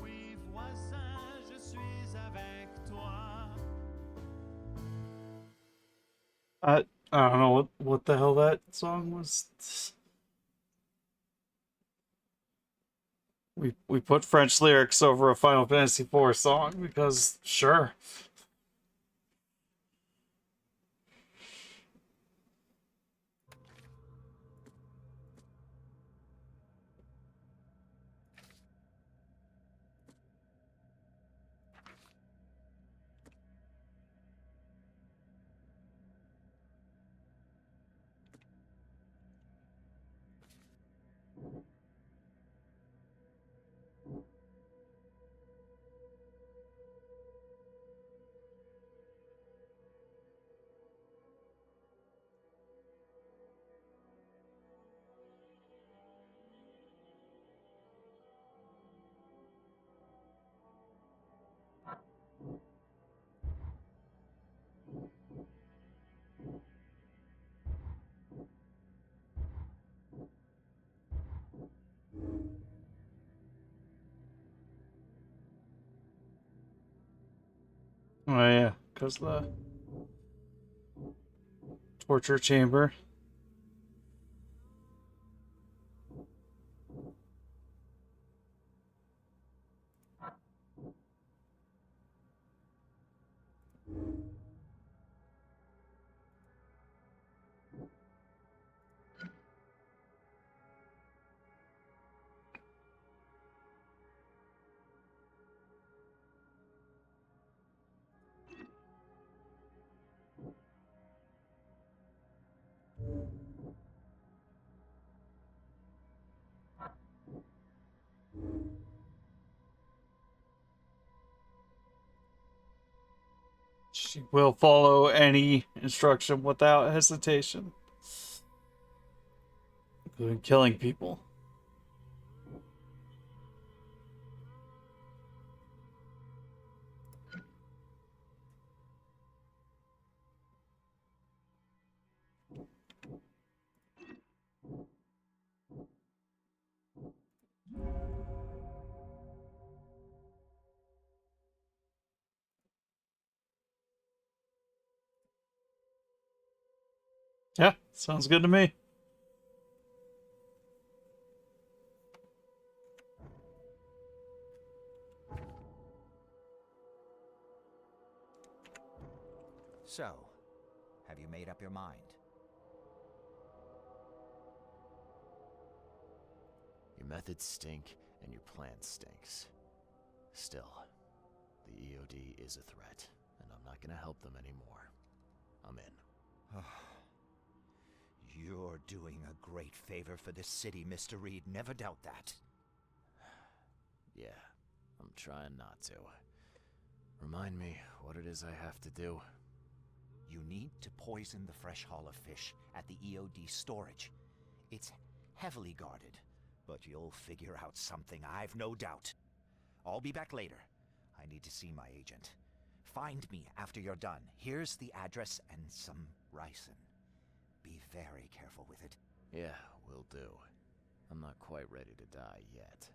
Oui, voisin, je suis avec toi. I don't know what the hell that song was. We put French lyrics over a Final Fantasy IV song because sure. Oh yeah, because the torture chamber. She will follow any instruction without hesitation, including killing people. Yeah, sounds good to me. So, have you made up your mind? Your methods stink, and your plan stinks. Still, the EOD is a threat, and I'm not gonna help them anymore. I'm in. You're doing a great favor for this city, Mr. Reed. Never doubt that. Yeah, I'm trying not to. Remind me what it is I have to do. You need to poison the fresh haul of fish at the EOD storage. It's heavily guarded, but you'll figure out something, I've no doubt. I'll be back later. I need to see my agent. Find me after you're done. Here's the address and some ricin. Be very careful with it. Yeah, will do. I'm not quite ready to die yet.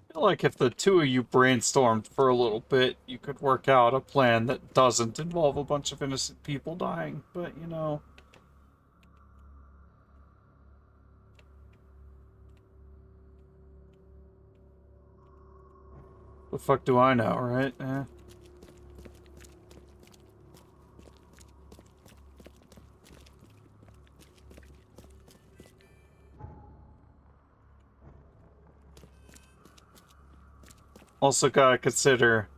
I feel like if the two of you brainstormed for a little bit, you could work out a plan that doesn't involve a bunch of innocent people dying, but you know. The fuck do I know, right? Also gotta consider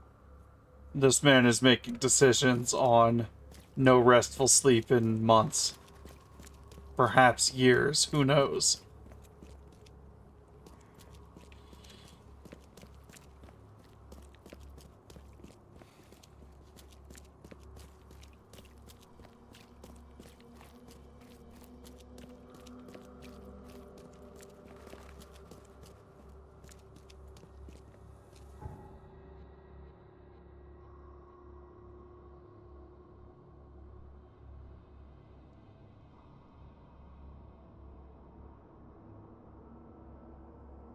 this man is making decisions on no restful sleep in months. Perhaps years, who knows?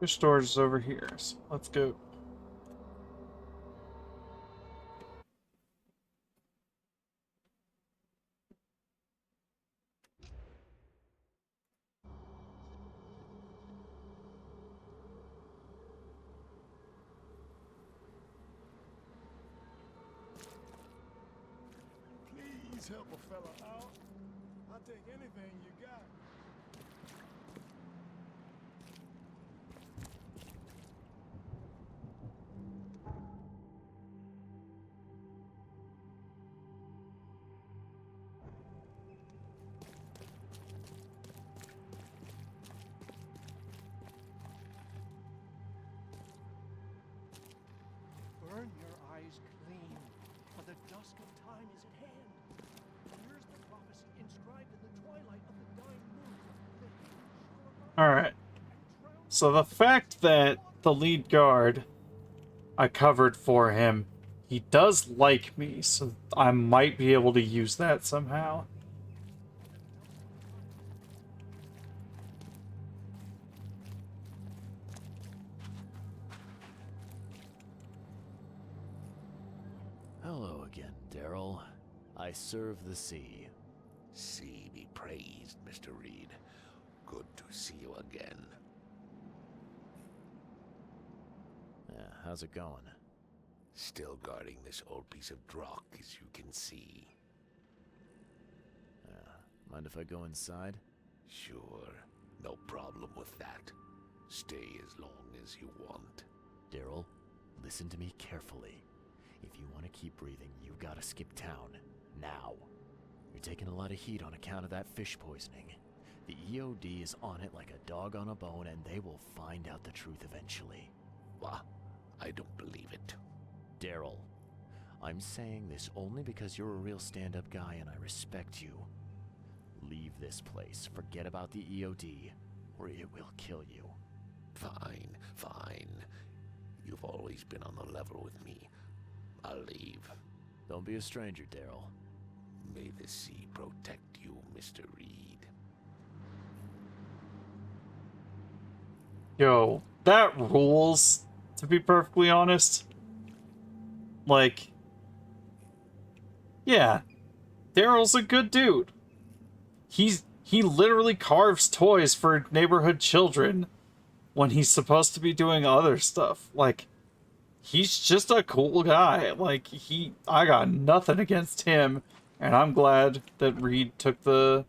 Your storage is over here, so let's go. Please help a fella out. I'll take anything you got. Burn your eyes clean, for the dusk of time is at hand. Here's the Alright. So the fact that the lead guard, I covered for him, he does like me, so I might be able to use that somehow. Hello again, Daryl. I serve the sea. Sea be praised, Mr. Reed. Good to see you again. Yeah, how's it going? Still guarding this old piece of drock, as you can see. Mind if I go inside? Sure, no problem with that. Stay as long as you want. Daryl, listen to me carefully. If you want to keep breathing, you've got to skip town. Now. You're taking a lot of heat on account of that fish poisoning. The EOD is on it like a dog on a bone, and they will find out the truth eventually. What? I don't believe it. Daryl, I'm saying this only because you're a real stand-up guy and I respect you. Leave this place, forget about the EOD, or it will kill you. Fine, fine. You've always been on the level with me. I'll leave. Don't be a stranger, Daryl. May the sea protect you, Mr. Reed. Yo, that rules, to be perfectly honest. Like, yeah, Daryl's a good dude. He literally carves toys for neighborhood children when he's supposed to be doing other stuff. Like, he's just a cool guy. Like, I got nothing against him, and I'm glad that Reed took the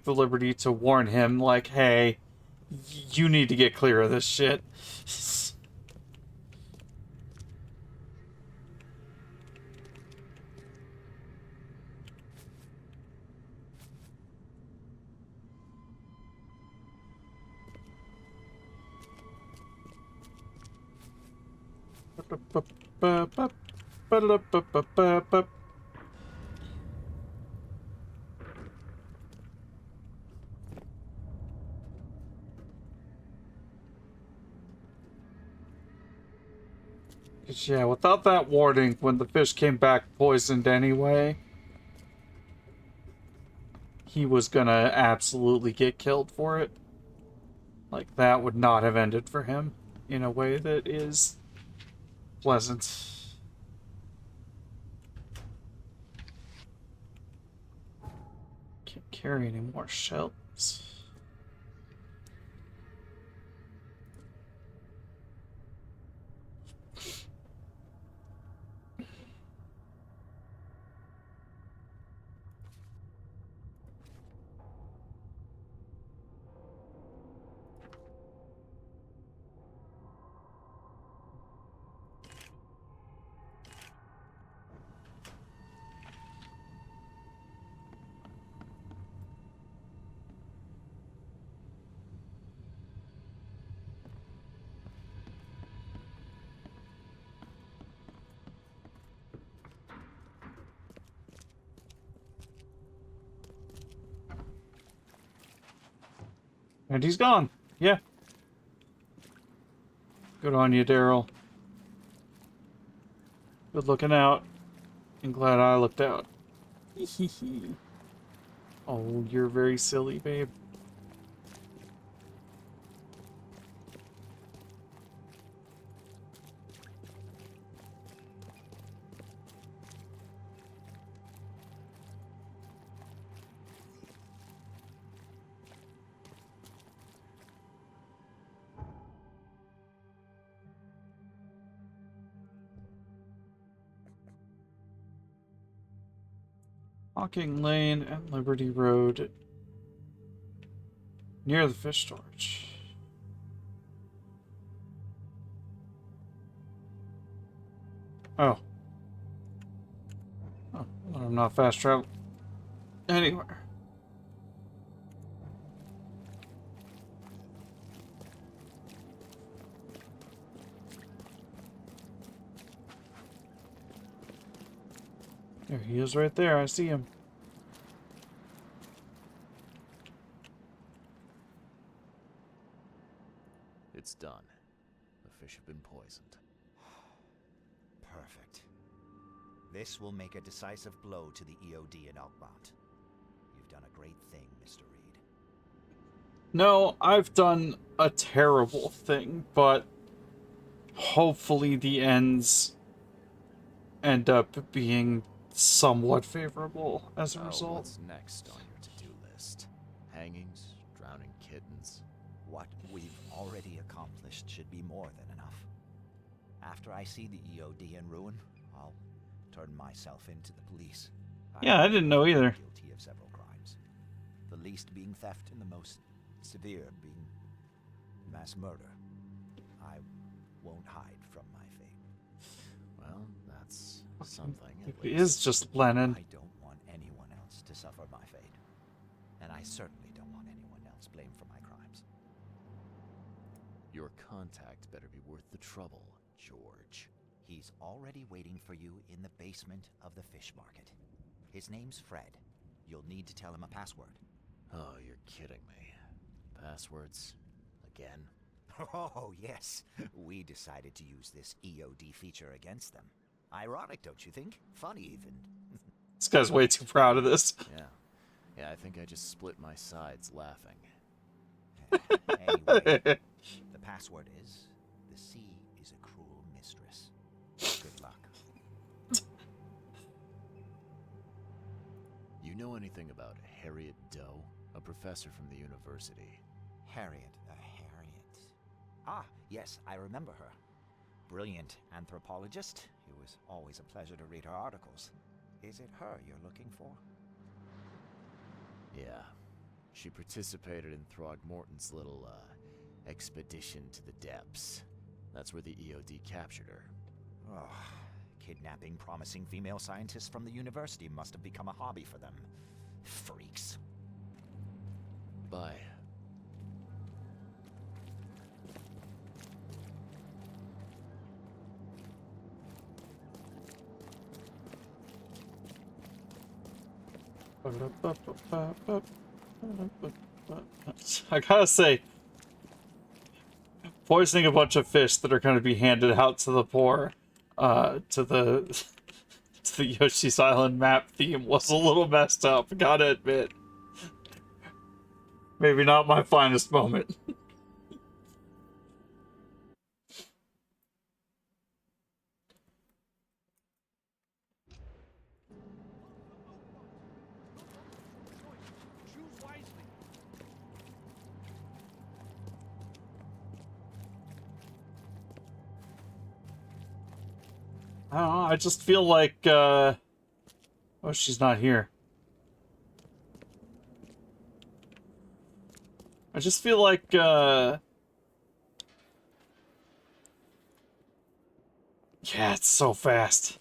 liberty to warn him, like, hey, you need to get clear of this shit. Yeah, without that warning, when the fish came back poisoned anyway, he was gonna absolutely get killed for it. Like, that would not have ended for him in a way that is pleasant. Can't carry any more shells. And he's gone. Yeah. Good on you, Daryl. Good looking out. I'm glad I looked out. Oh, you're very silly, babe. Hawking Lane and Liberty Road near the fish storage. Oh. Oh, well, I'm not fast travel anywhere. There he is right there. I see him. It's done. The fish have been poisoned. Perfect. This will make a decisive blow to the EOD in Oakmont. You've done a great thing, Mr. Reed. No, I've done a terrible thing, but hopefully the ends end up being somewhat favorable as a result. What's next on your to-do list? Hangings? Drowning kittens? What we've already accomplished should be more than enough. After I see the EOD in ruin, I'll turn myself into the police. Yeah, I didn't know either. Guilty of several crimes. The least being theft and the most severe being mass murder. I won't hide from my fate. Well, that's something. It is just Lennon. I don't want anyone else to suffer my fate. And I certainly don't want anyone else blamed for my crimes. Your contact better be worth the trouble, George. He's already waiting for you in the basement of the fish market. His name's Fred. You'll need to tell him a password. Oh, you're kidding me. Passwords? Again? Oh, yes. We decided to use this EOD feature against them. Ironic, don't you think? Funny, even. This guy's way too proud of this. Yeah, I think I just split my sides laughing. Anyway, the password is, the sea is a cruel mistress. Good luck. You know anything about Harriet Doe? A professor from the university. Harriet. Ah, yes, I remember her. Brilliant anthropologist. It was always a pleasure to read her articles. Is it her you're looking for? Yeah. She participated in Throgmorton's little, expedition to the depths. That's where the EOD captured her. Oh, kidnapping promising female scientists from the university must have become a hobby for them. Freaks. Bye. I gotta say, poisoning a bunch of fish that are going to be handed out to the poor, to the Yoshi's Island map theme was a little messed up, gotta admit. Maybe not my finest moment. Choose wisely. I don't know, I just feel like, oh, she's not here. I just feel like, yeah, it's so fast.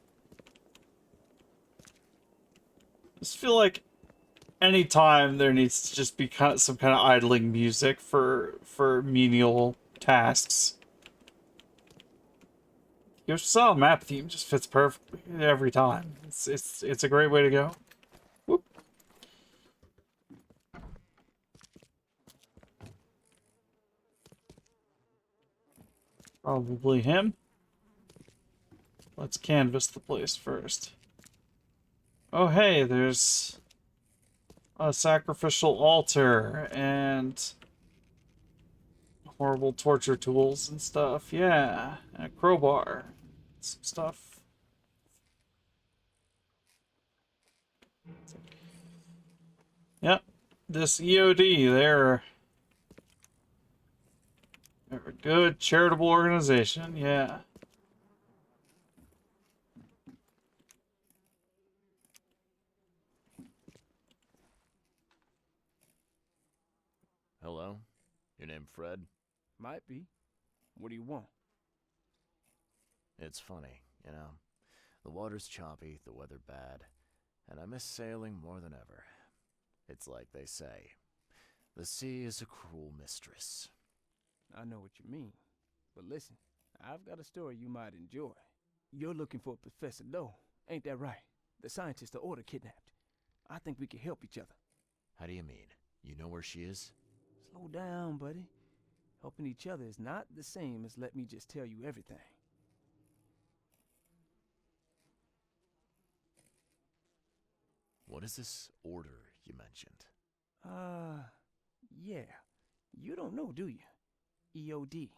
I just feel like anytime there needs to just be some kind of idling music for menial tasks. Yoshi's Island map theme just fits perfectly every time. It's a great way to go. Whoop. Probably him. Let's canvass the place first. Oh hey, there's a sacrificial altar and horrible torture tools and stuff. Yeah, and a crowbar. Some stuff. Yep, this EOD, they're a good charitable organization, yeah. Hello? Your name Fred? Might be. What do you want? It's funny, you know. The water's choppy, the weather bad, and I miss sailing more than ever. It's like they say, the sea is a cruel mistress. I know what you mean. But listen, I've got a story you might enjoy. You're looking for Professor Doe, ain't that right? The scientist the Order kidnapped. I think we can help each other. How do you mean? You know where she is? Slow down, buddy. Helping each other is not the same as let me just tell you everything. What is this order you mentioned? Yeah. You don't know, do you? EOD.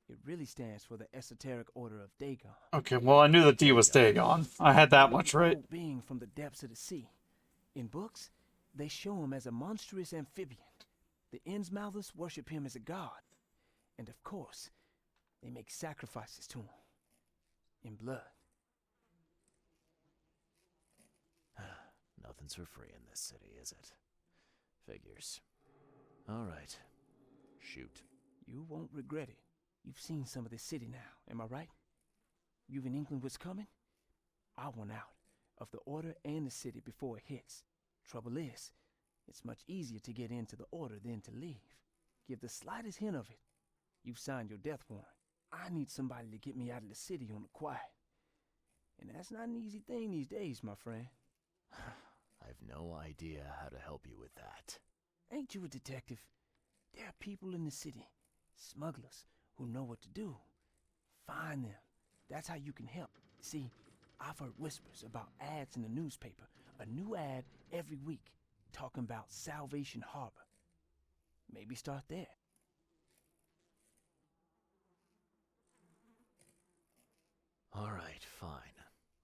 It really stands for the Esoteric Order of Dagon. Okay, well, I knew that D was Dagon. I had that much right. Being from the depths of the sea. In books, they show him as a monstrous amphibian. The Innsmouthers worship him as a god. And of course, they make sacrifices to him. In blood. Nothing's for free in this city, is it? Figures. All right. Shoot. You won't regret it. You've seen some of this city now, am I right? You've in England what's coming? I want out of the Order and the city before it hits. Trouble is, it's much easier to get into the Order than to leave. Give the slightest hint of it. You've signed your death warrant. I need somebody to get me out of the city on the quiet. And that's not an easy thing these days, my friend. I've no idea how to help you with that. Ain't you a detective? There are people in the city, smugglers, who know what to do. Find them. That's how you can help. See, I've heard whispers about ads in the newspaper. A new ad every week, talking about Salvation Harbor. Maybe start there. All right, fine.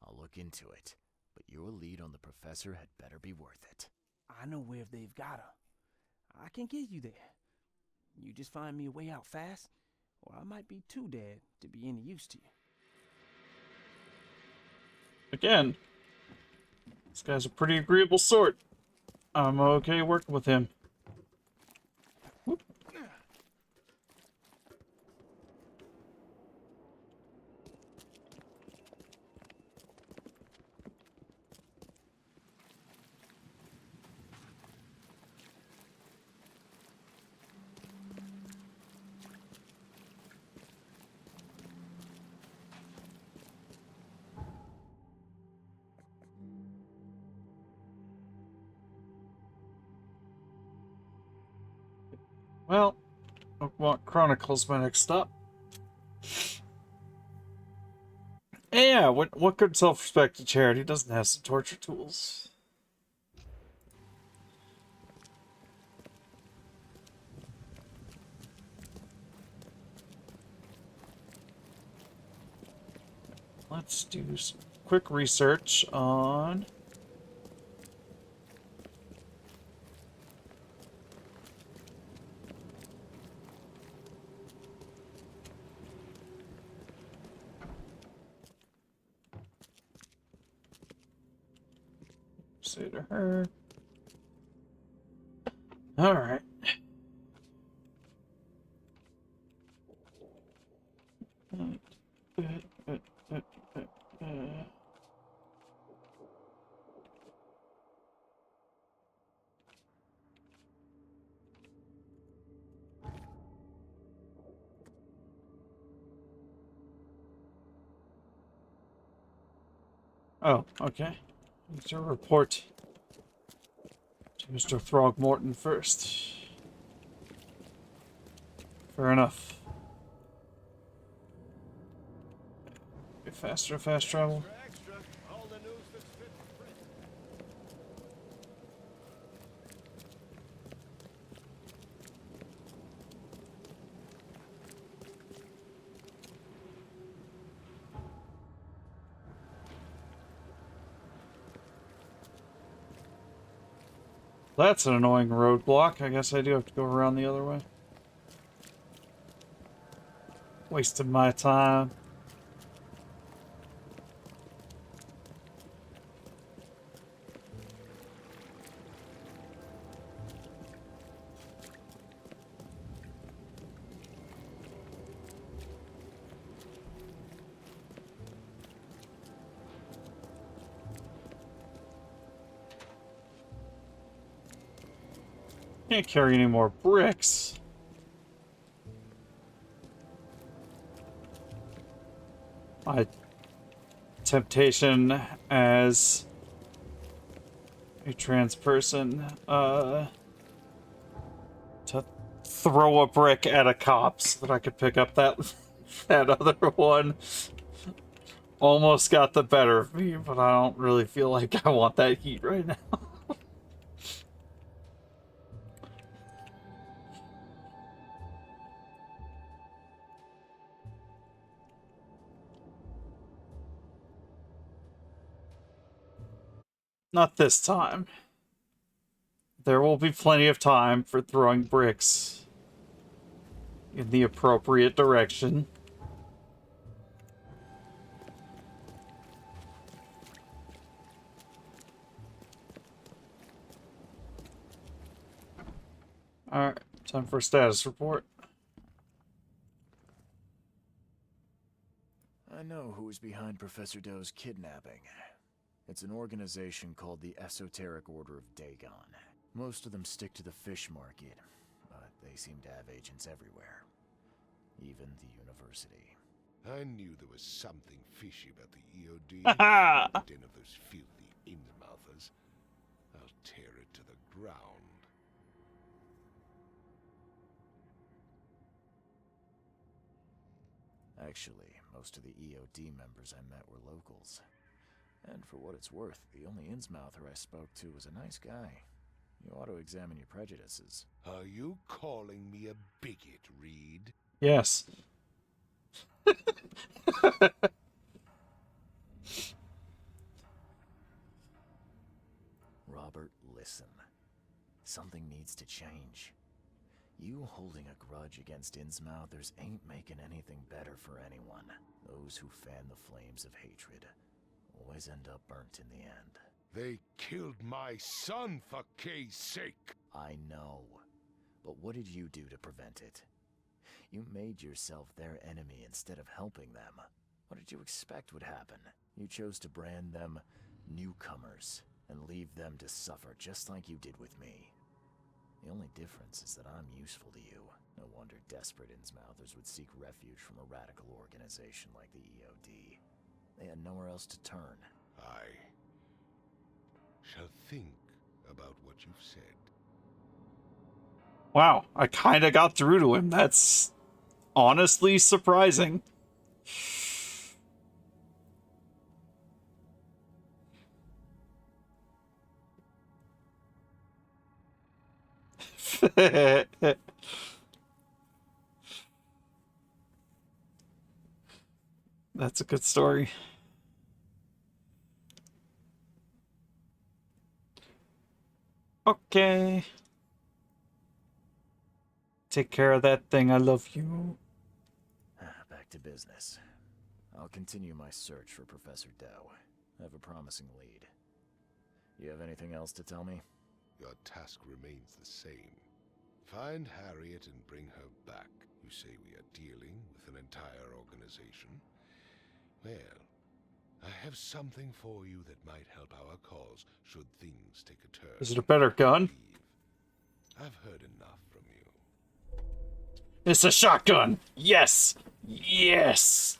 I'll look into it. But your lead on the professor had better be worth it. I know where they've got her. I can get you there. You just find me a way out fast, or I might be too dead to be any use to you. Again, this guy's a pretty agreeable sort. I'm okay working with him. Whoop. Well, Oakmont Chronicles my next stop. Yeah, what good self-respecting charity doesn't have some torture tools? Let's do some quick research on... Say to her. All right. Oh, okay. Need to report to Mr. Throgmorton first. Fair enough. Get faster, fast travel. That's an annoying roadblock. I guess I do have to go around the other way. Wasted my time. Can't carry any more bricks. My temptation as a trans person to throw a brick at a cop so that I could pick up that that other one. Almost got the better of me, but I don't really feel like I want that heat right now. Not this time. There will be plenty of time for throwing bricks in the appropriate direction. Alright, time for a status report. I know who's behind Professor Doe's kidnapping. It's an organization called the Esoteric Order of Dagon. Most of them stick to the fish market, but they seem to have agents everywhere. Even the university. I knew there was something fishy about the EOD. Den of those filthy Innsmouthers. I'll tear it to the ground. Actually, most of the EOD members I met were locals. And for what it's worth, the only Innsmouther I spoke to was a nice guy. You ought to examine your prejudices. Are you calling me a bigot, Reed? Yes. Robert, listen. Something needs to change. You holding a grudge against Innsmouthers ain't making anything better for anyone. Those who fan the flames of hatred always end up burnt in the end. They killed my son, for Kay's sake! I know. But what did you do to prevent it? You made yourself their enemy instead of helping them. What did you expect would happen? You chose to brand them newcomers and leave them to suffer just like you did with me. The only difference is that I'm useful to you. No wonder desperate Innsmouthers would seek refuge from a radical organization like the EOD. They had nowhere else to turn. I shall think about what you've said. Wow, I kind of got through to him. That's honestly surprising. That's a good story. Okay. Take care of that thing. I love you. Back to business. I'll continue my search for Professor Doe. I have a promising lead. You have anything else to tell me? Your task remains the same. Find Harriet and bring her back. You say we are dealing with an entire organization? Well, I have something for you that might help our cause should things take a turn. Is it a better gun? I've heard enough from you. It's a shotgun. Yes. Yes.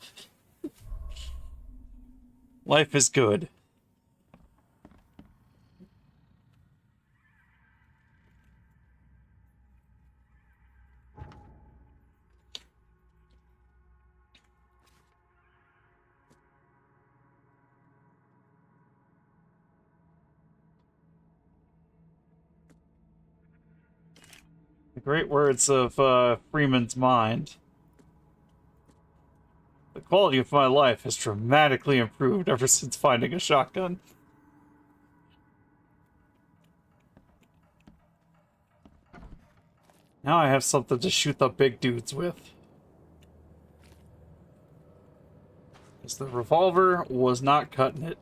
Life is good. The great words of Freeman's mind. The quality of my life has dramatically improved ever since finding a shotgun. Now I have something to shoot the big dudes with. Because the revolver was not cutting it.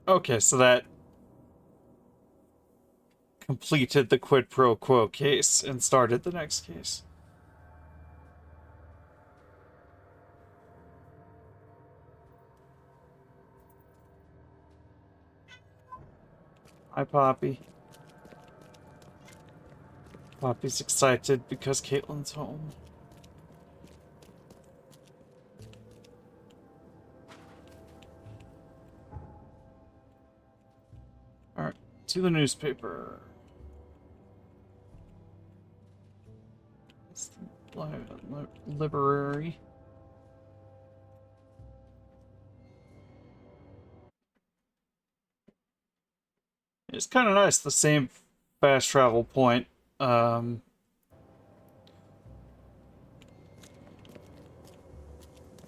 Okay, so that completed the quid pro quo case and started the next case. Hi, Poppy. Poppy's excited because Caitlin's home. to the newspaper. It's the library. It's kind of nice, the same fast travel point.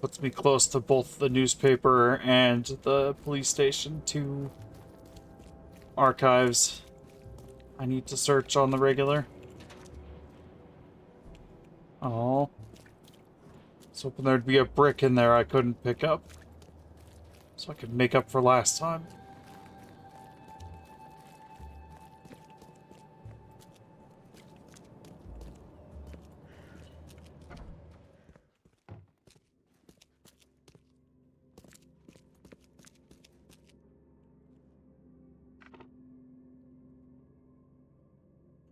Puts me close to both the newspaper and the police station, two archives I need to search on the regular. Oh. I was hoping there'd be a brick in there I couldn't pick up, so I could make up for last time.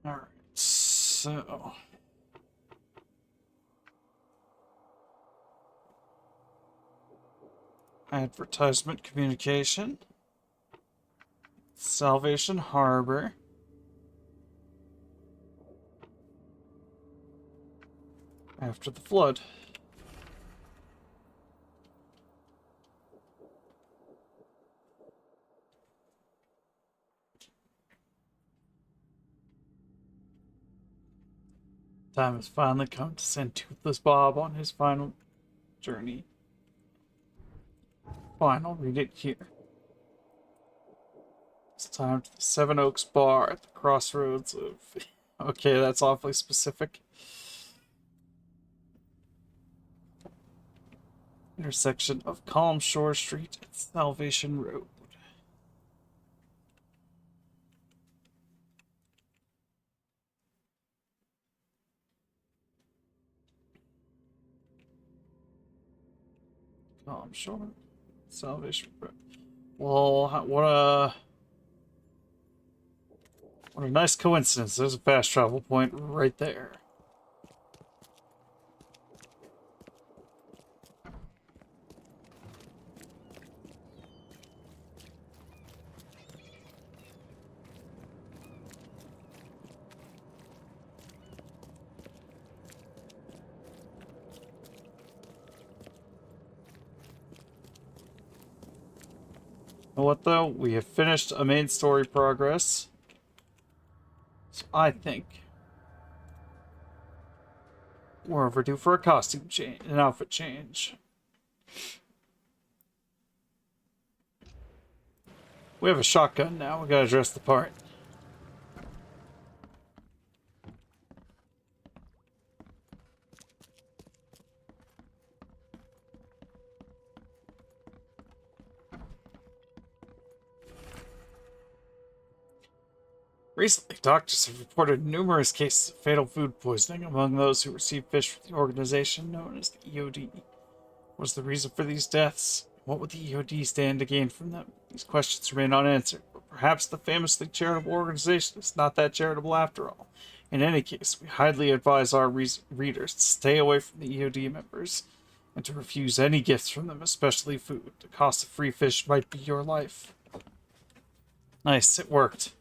Alright, so... Advertisement communication. Salvation Harbor. After the flood. Time has finally come to send Toothless Bob on his final journey. Fine, I'll read it here. It's time to the Seven Oaks Bar at the crossroads of... Okay, that's awfully specific. Intersection of Calm Shore Street and Salvation Road. Calm Shore, Salvation Road. Well, what a nice coincidence. There's a fast travel point right there. You know what though? We have finished a main story progress. So I think we're overdue for a costume change, an outfit change. We have a shotgun now. We gotta dress the part. Recently, doctors have reported numerous cases of fatal food poisoning among those who received fish from the organization known as the EOD. What was the reason for these deaths? What would the EOD stand to gain from them? These questions remain unanswered, but perhaps the famously charitable organization is not that charitable after all. In any case, we highly advise our readers to stay away from the EOD members and to refuse any gifts from them, especially food. The cost of free fish might be your life. Nice, it worked.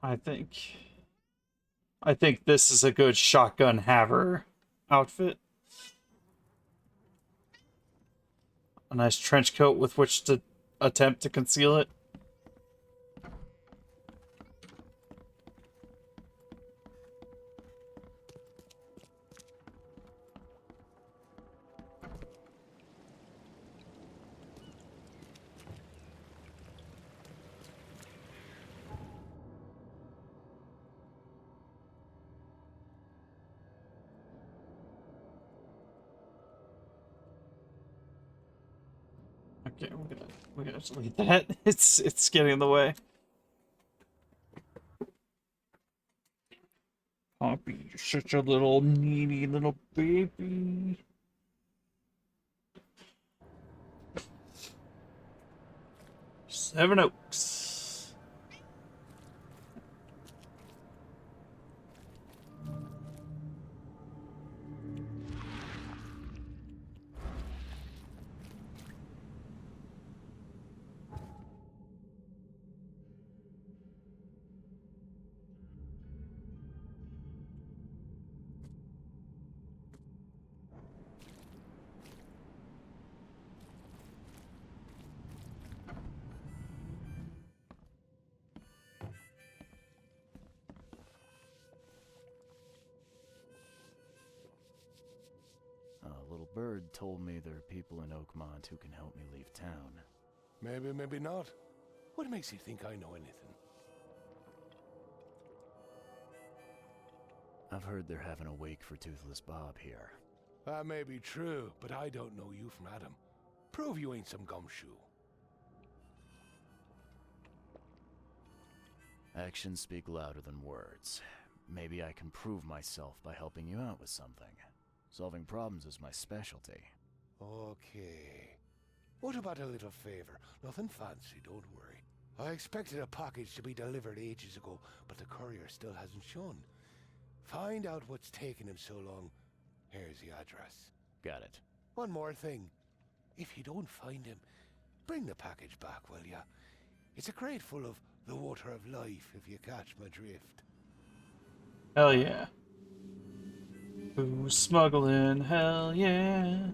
I think this is a good shotgun haver outfit. A nice trench coat with which to attempt to conceal it. Okay, we're gonna delete that. It's getting in the way. Poppy, you're such a little needy little baby. Seven Oaks. Bird told me there are people in Oakmont who can help me leave town. Maybe, maybe not. What makes you think I know anything? I've heard they're having a wake for Toothless Bob here. That may be true, but I don't know you from Adam. Prove you ain't some gumshoe. Actions speak louder than words. Maybe I can prove myself by helping you out with something. Solving problems is my specialty. Okay. What about a little favor? Nothing fancy, don't worry. I expected a package to be delivered ages ago, but the courier still hasn't shown. Find out what's taking him so long. Here's the address. Got it. One more thing. If you don't find him, bring the package back, will ya? It's a crate full of the water of life, if you catch my drift. Hell yeah. Who's smuggling? Hell yeah.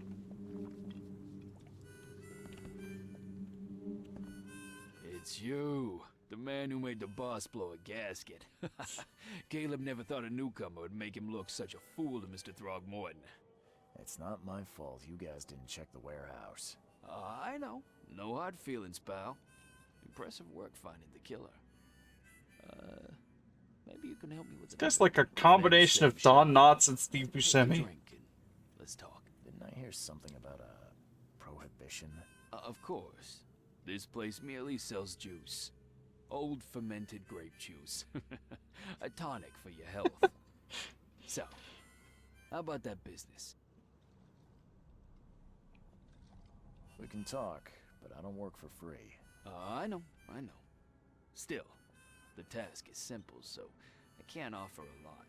It's you, the man who made the boss blow a gasket. Caleb never thought a newcomer would make him look such a fool to Mr. Throgmorton. It's not my fault you guys didn't check the warehouse. I know. No hard feelings, pal. Impressive work finding the killer. Maybe you can help me with This guy's like a combination of Don Knotts and Steve Buscemi. Let's talk. Didn't I hear something about a prohibition? Of course. This place merely sells juice. Old fermented grape juice. A tonic for your health. So, how about that business? We can talk, but I don't work for free. I know. Still, the task is simple, so I can't offer a lot.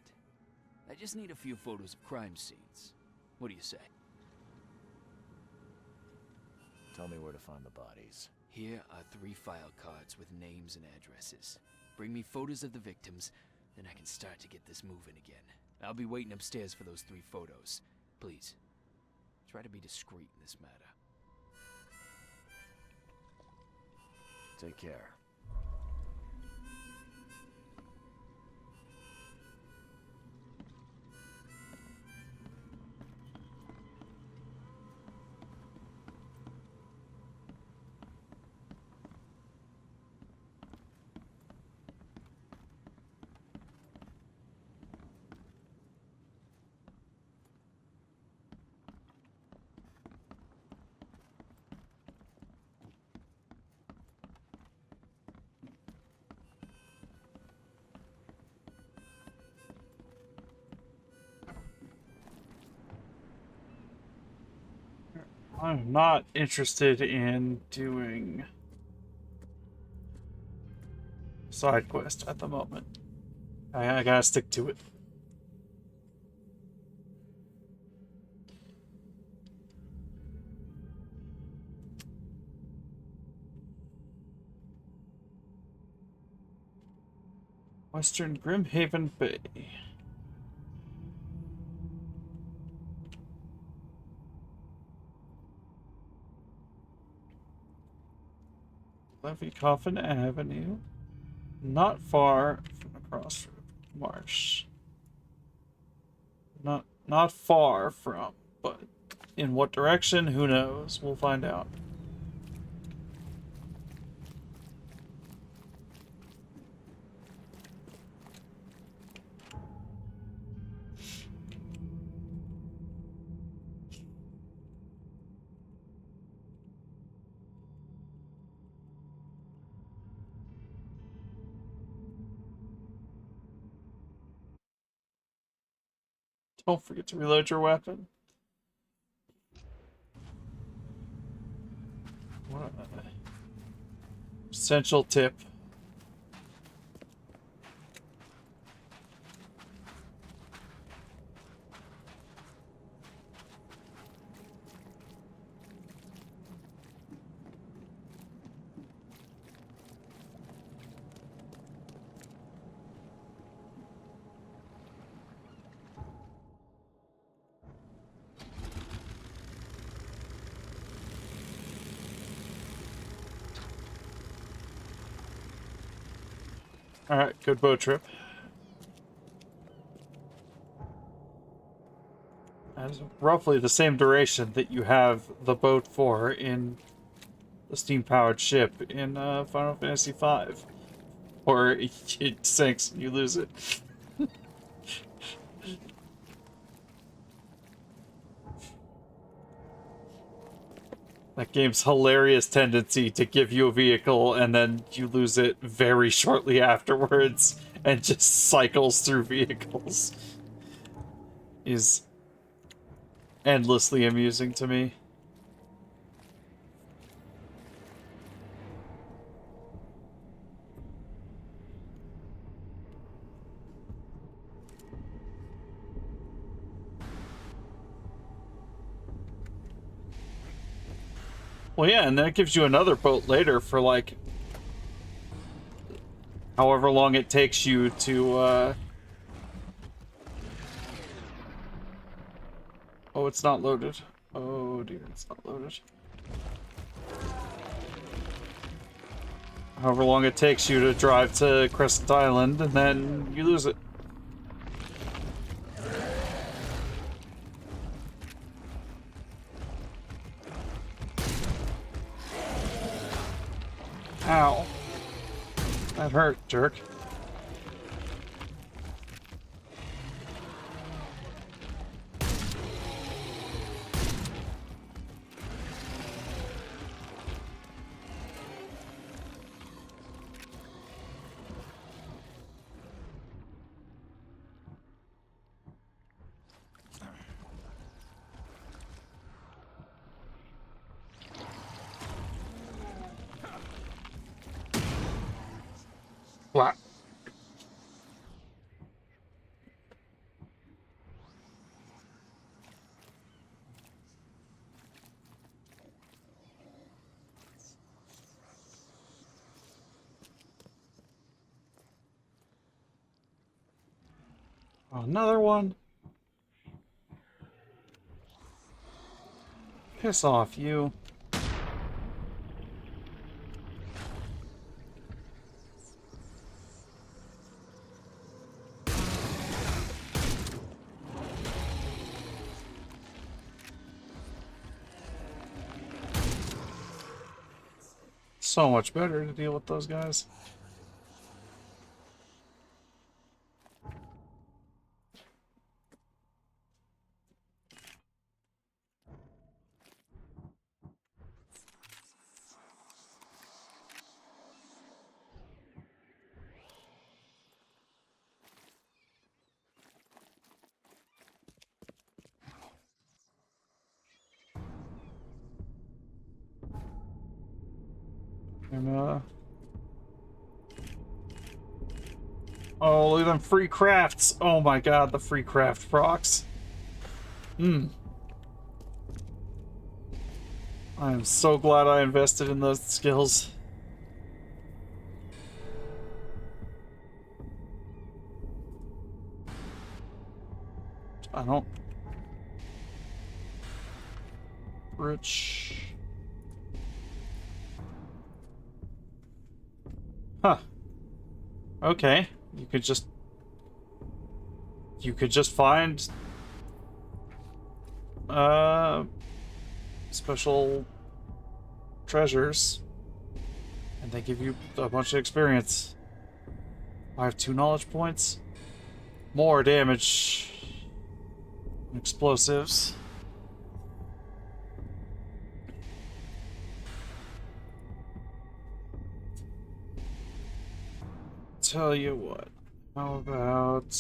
I just need a few photos of crime scenes. What do you say? Tell me where to find the bodies. Here are 3 file cards with names and addresses. Bring me photos of the victims, then I can start to get this moving again. I'll be waiting upstairs for those 3 photos. Please, try to be discreet in this matter. Take care. I'm not interested in doing side quest at the moment. I gotta stick to it. Western Grimhaven Bay. Levy Coffin Avenue, not far from the crossroad marsh. Not far from, but in what direction? Who knows? We'll find out. Don't forget to reload your weapon. What essential tip. Alright, good boat trip. And roughly the same duration that you have the boat for in the steam-powered ship in Final Fantasy V. Or it sinks and you lose it. That game's hilarious tendency to give you a vehicle and then you lose it very shortly afterwards and just cycles through vehicles is endlessly amusing to me. Well, yeah, and then it gives you another boat later for, like, however long it takes you to, Oh, it's not loaded. Oh, dear, it's not loaded. However long it takes you to drive to Crescent Island, and then you lose it. Ow. That hurt, jerk. What? Another one? Piss off, you. So much better to deal with those guys. And, oh, look at them free crafts. Oh my god, the free craft procs. I'm so glad I invested in those skills. I don't... Rich... Huh. Okay. You could just find special treasures and they give you a bunch of experience. I have 2 knowledge points. More damage. Explosives. Tell you what, how about...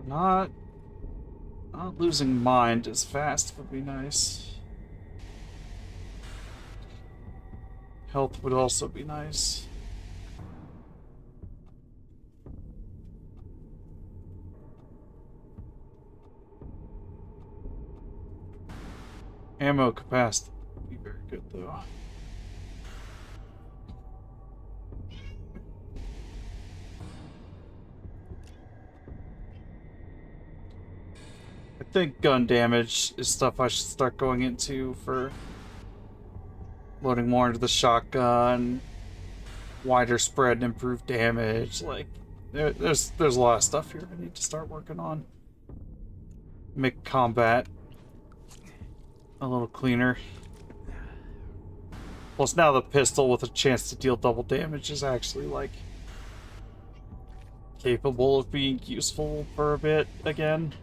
Not losing mind as fast would be nice. Health would also be nice. Ammo capacity would be very good though. think gun damage is stuff I should start going into for loading more into the shotgun, wider spread and improved damage. Like, there's a lot of stuff here I need to start working on. Make combat a little cleaner. Plus now the pistol with a chance to deal double damage is actually, like, capable of being useful for a bit again.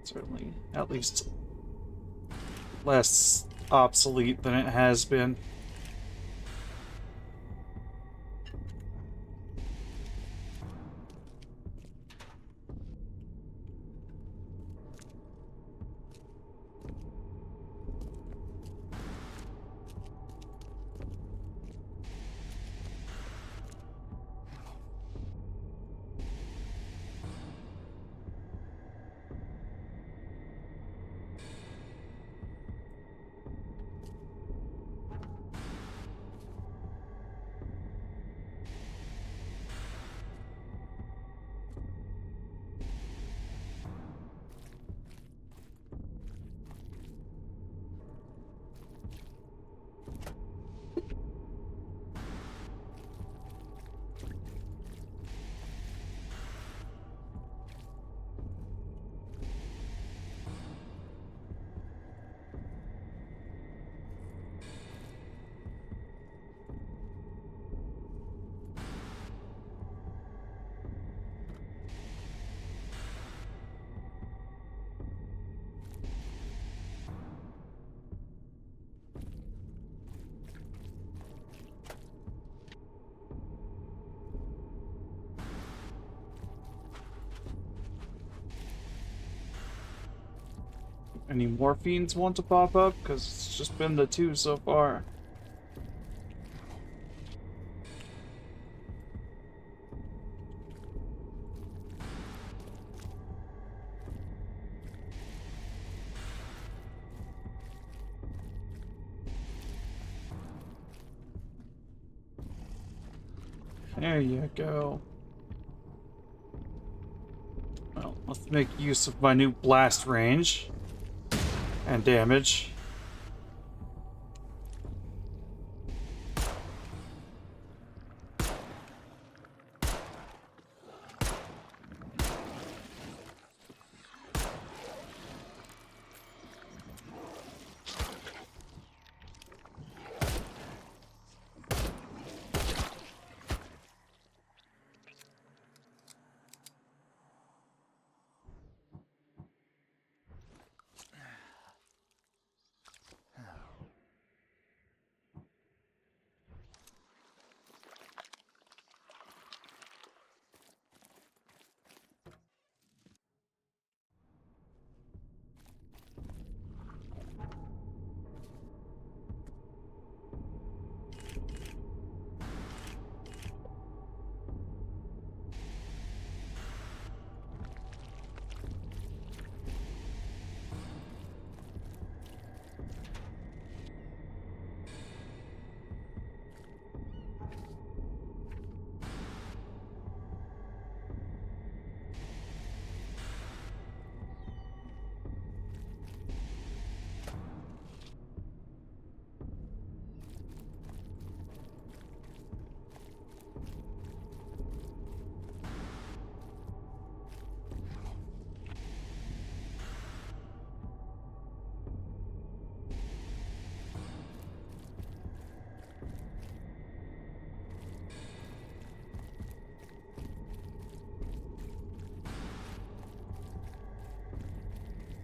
Certainly, at least less obsolete than it has been. Any more fiends want to pop up? Because it's just been the two so far. There you go. Well, let's make use of my new blast range and damage.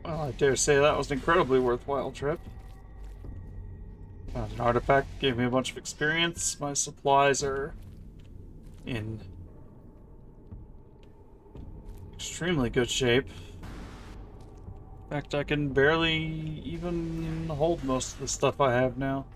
Well, I dare say that was an incredibly worthwhile trip. Found an artifact, gave me a bunch of experience. My supplies are in extremely good shape. In fact, I can barely even hold most of the stuff I have now.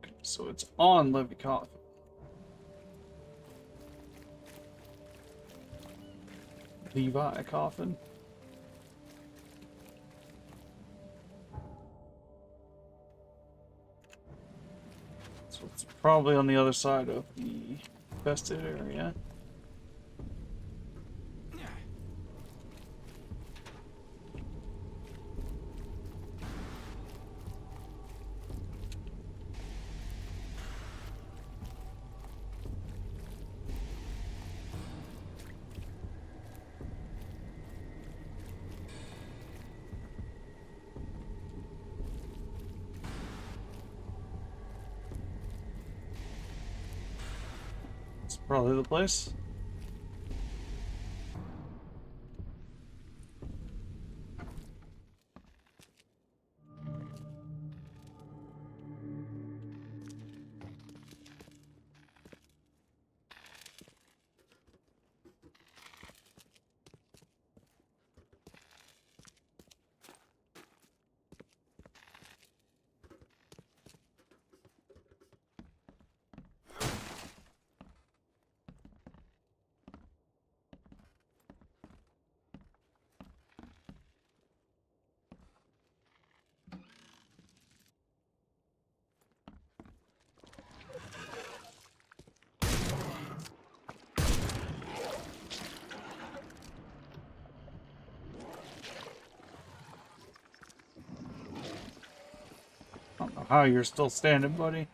Okay, so it's on Levy Coffin. Levi Coffin. So it's probably on the other side of the infested area. It's probably the place. I don't know how you're still standing, buddy.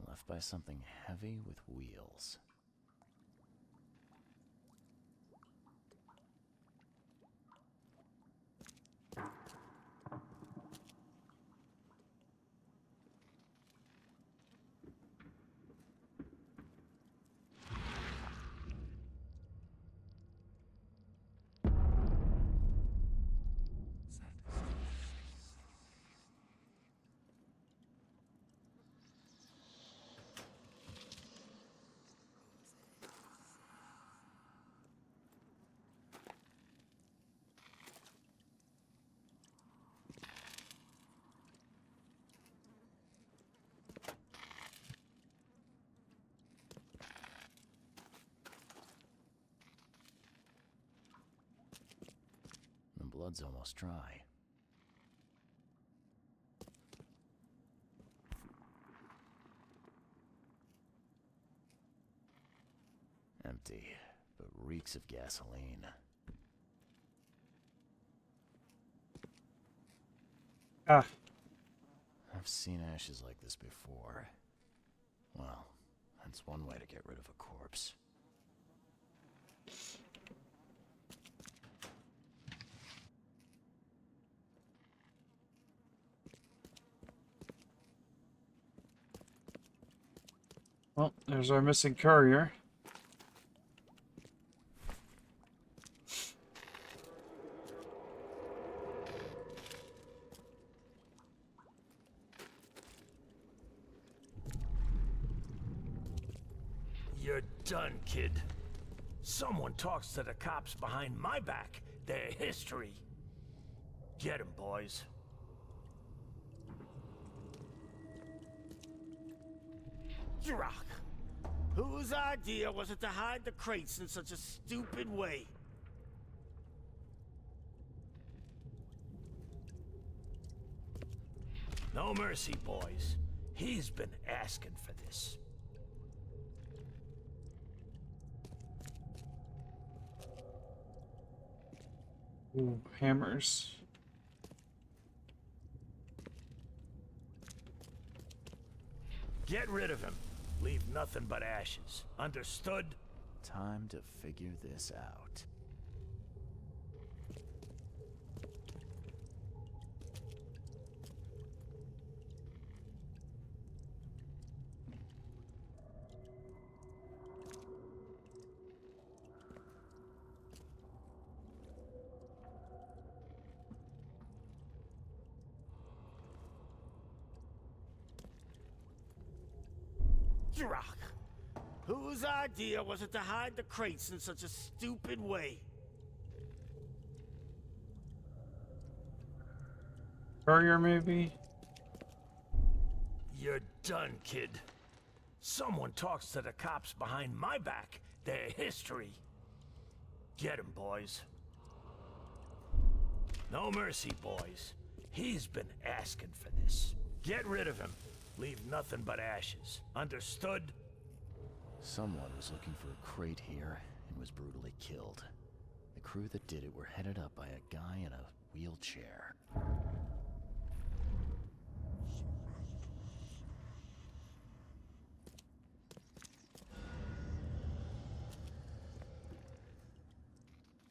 Left by something heavy with wheels. The blood's almost dry. Empty, but reeks of gasoline. Ah. I've seen ashes like this before. Well, that's one way to get rid of a corpse. Well, there's our missing courier. You're done, kid. Someone talks to the cops behind my back. Their history. Get 'em, boys. Drock. Whose idea was it to hide the crates in such a stupid way? No mercy, boys. He's been asking for this. Ooh, hammers. Get rid of him. Leave nothing but ashes. Understood? Time to figure this out. Drock. Whose idea was it to hide the crates in such a stupid way? Courier, maybe? You're done, kid. Someone talks to the cops behind my back. Their history. Get 'em, boys. No mercy, boys. He's been asking for this. Get rid of him. Leave nothing but ashes. Understood? Someone was looking for a crate here and was brutally killed. The crew that did it were headed up by a guy in a wheelchair.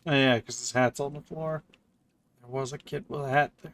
Oh yeah, because his hat's on the floor. There was a kid with a hat there.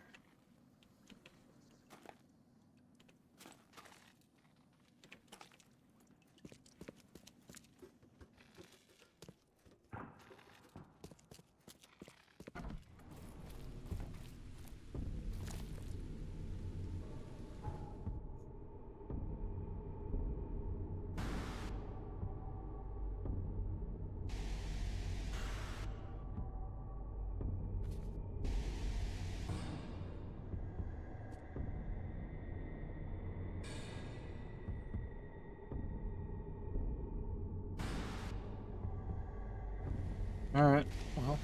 Alright, well.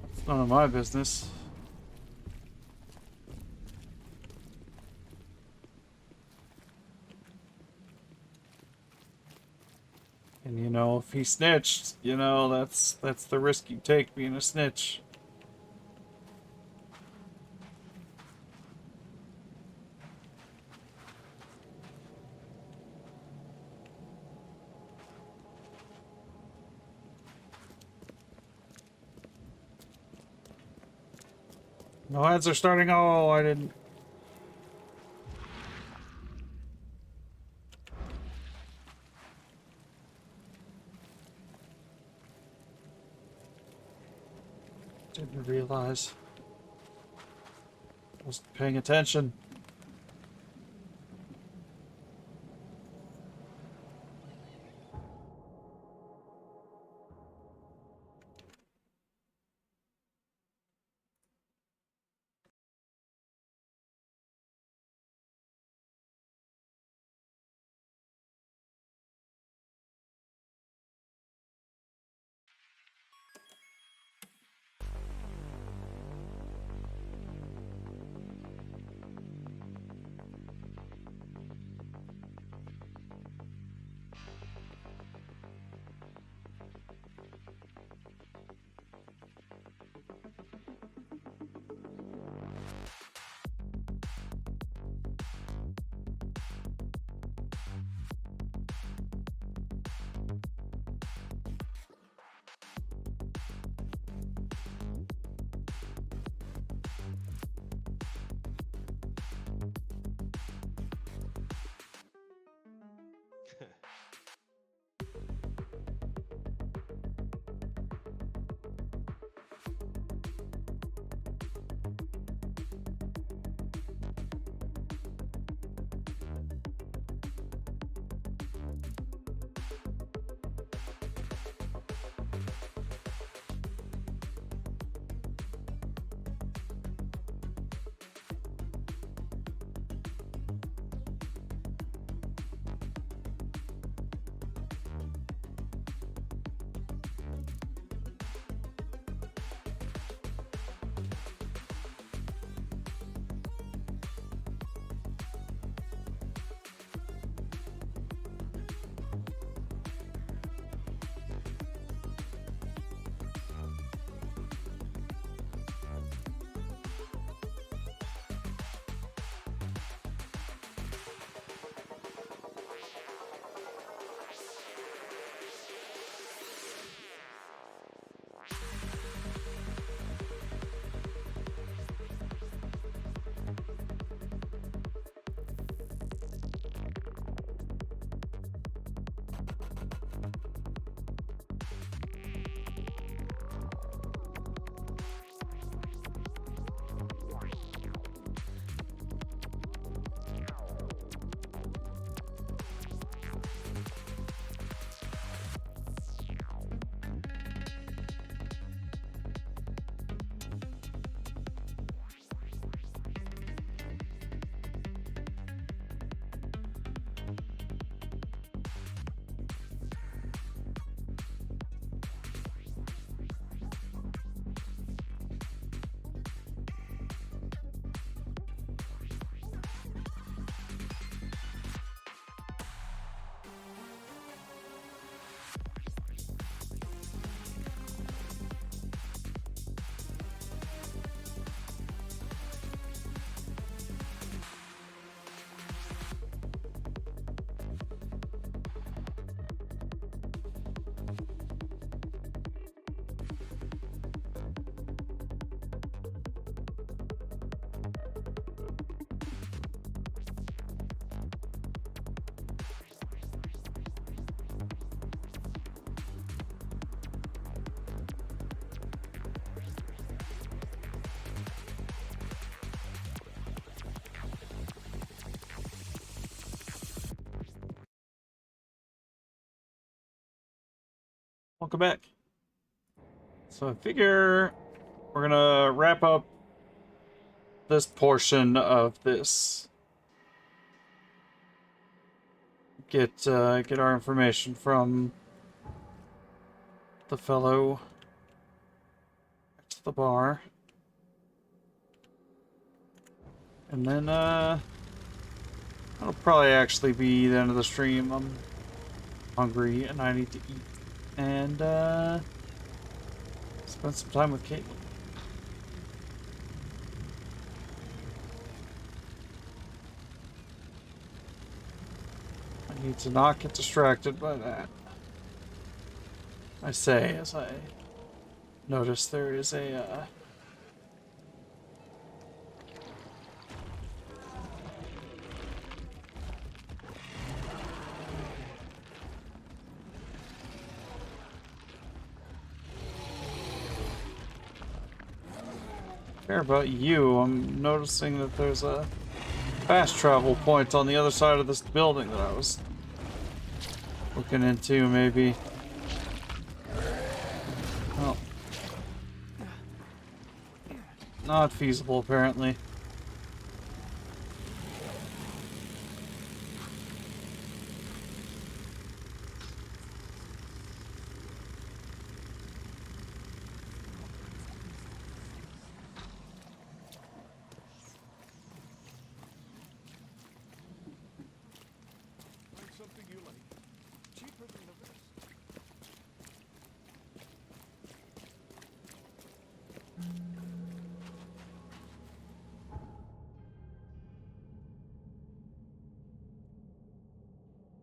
That's none of my business. And you know, if he snitched, you know, that's the risk you take being a snitch. No ads are starting. Oh, I didn't. Didn't realize. Wasn't paying attention. welcome back. So I figure we're gonna wrap up this portion of this. Get our information from the fellow at the bar. And then, that'll probably actually be the end of the stream. I'm hungry and I need to eat. And, spend some time with Caitlin. I need to not get distracted by that. I say as I notice there is a, care about you. I'm noticing that there's a fast travel point on the other side of this building that I was looking into, maybe. Well, not feasible, apparently.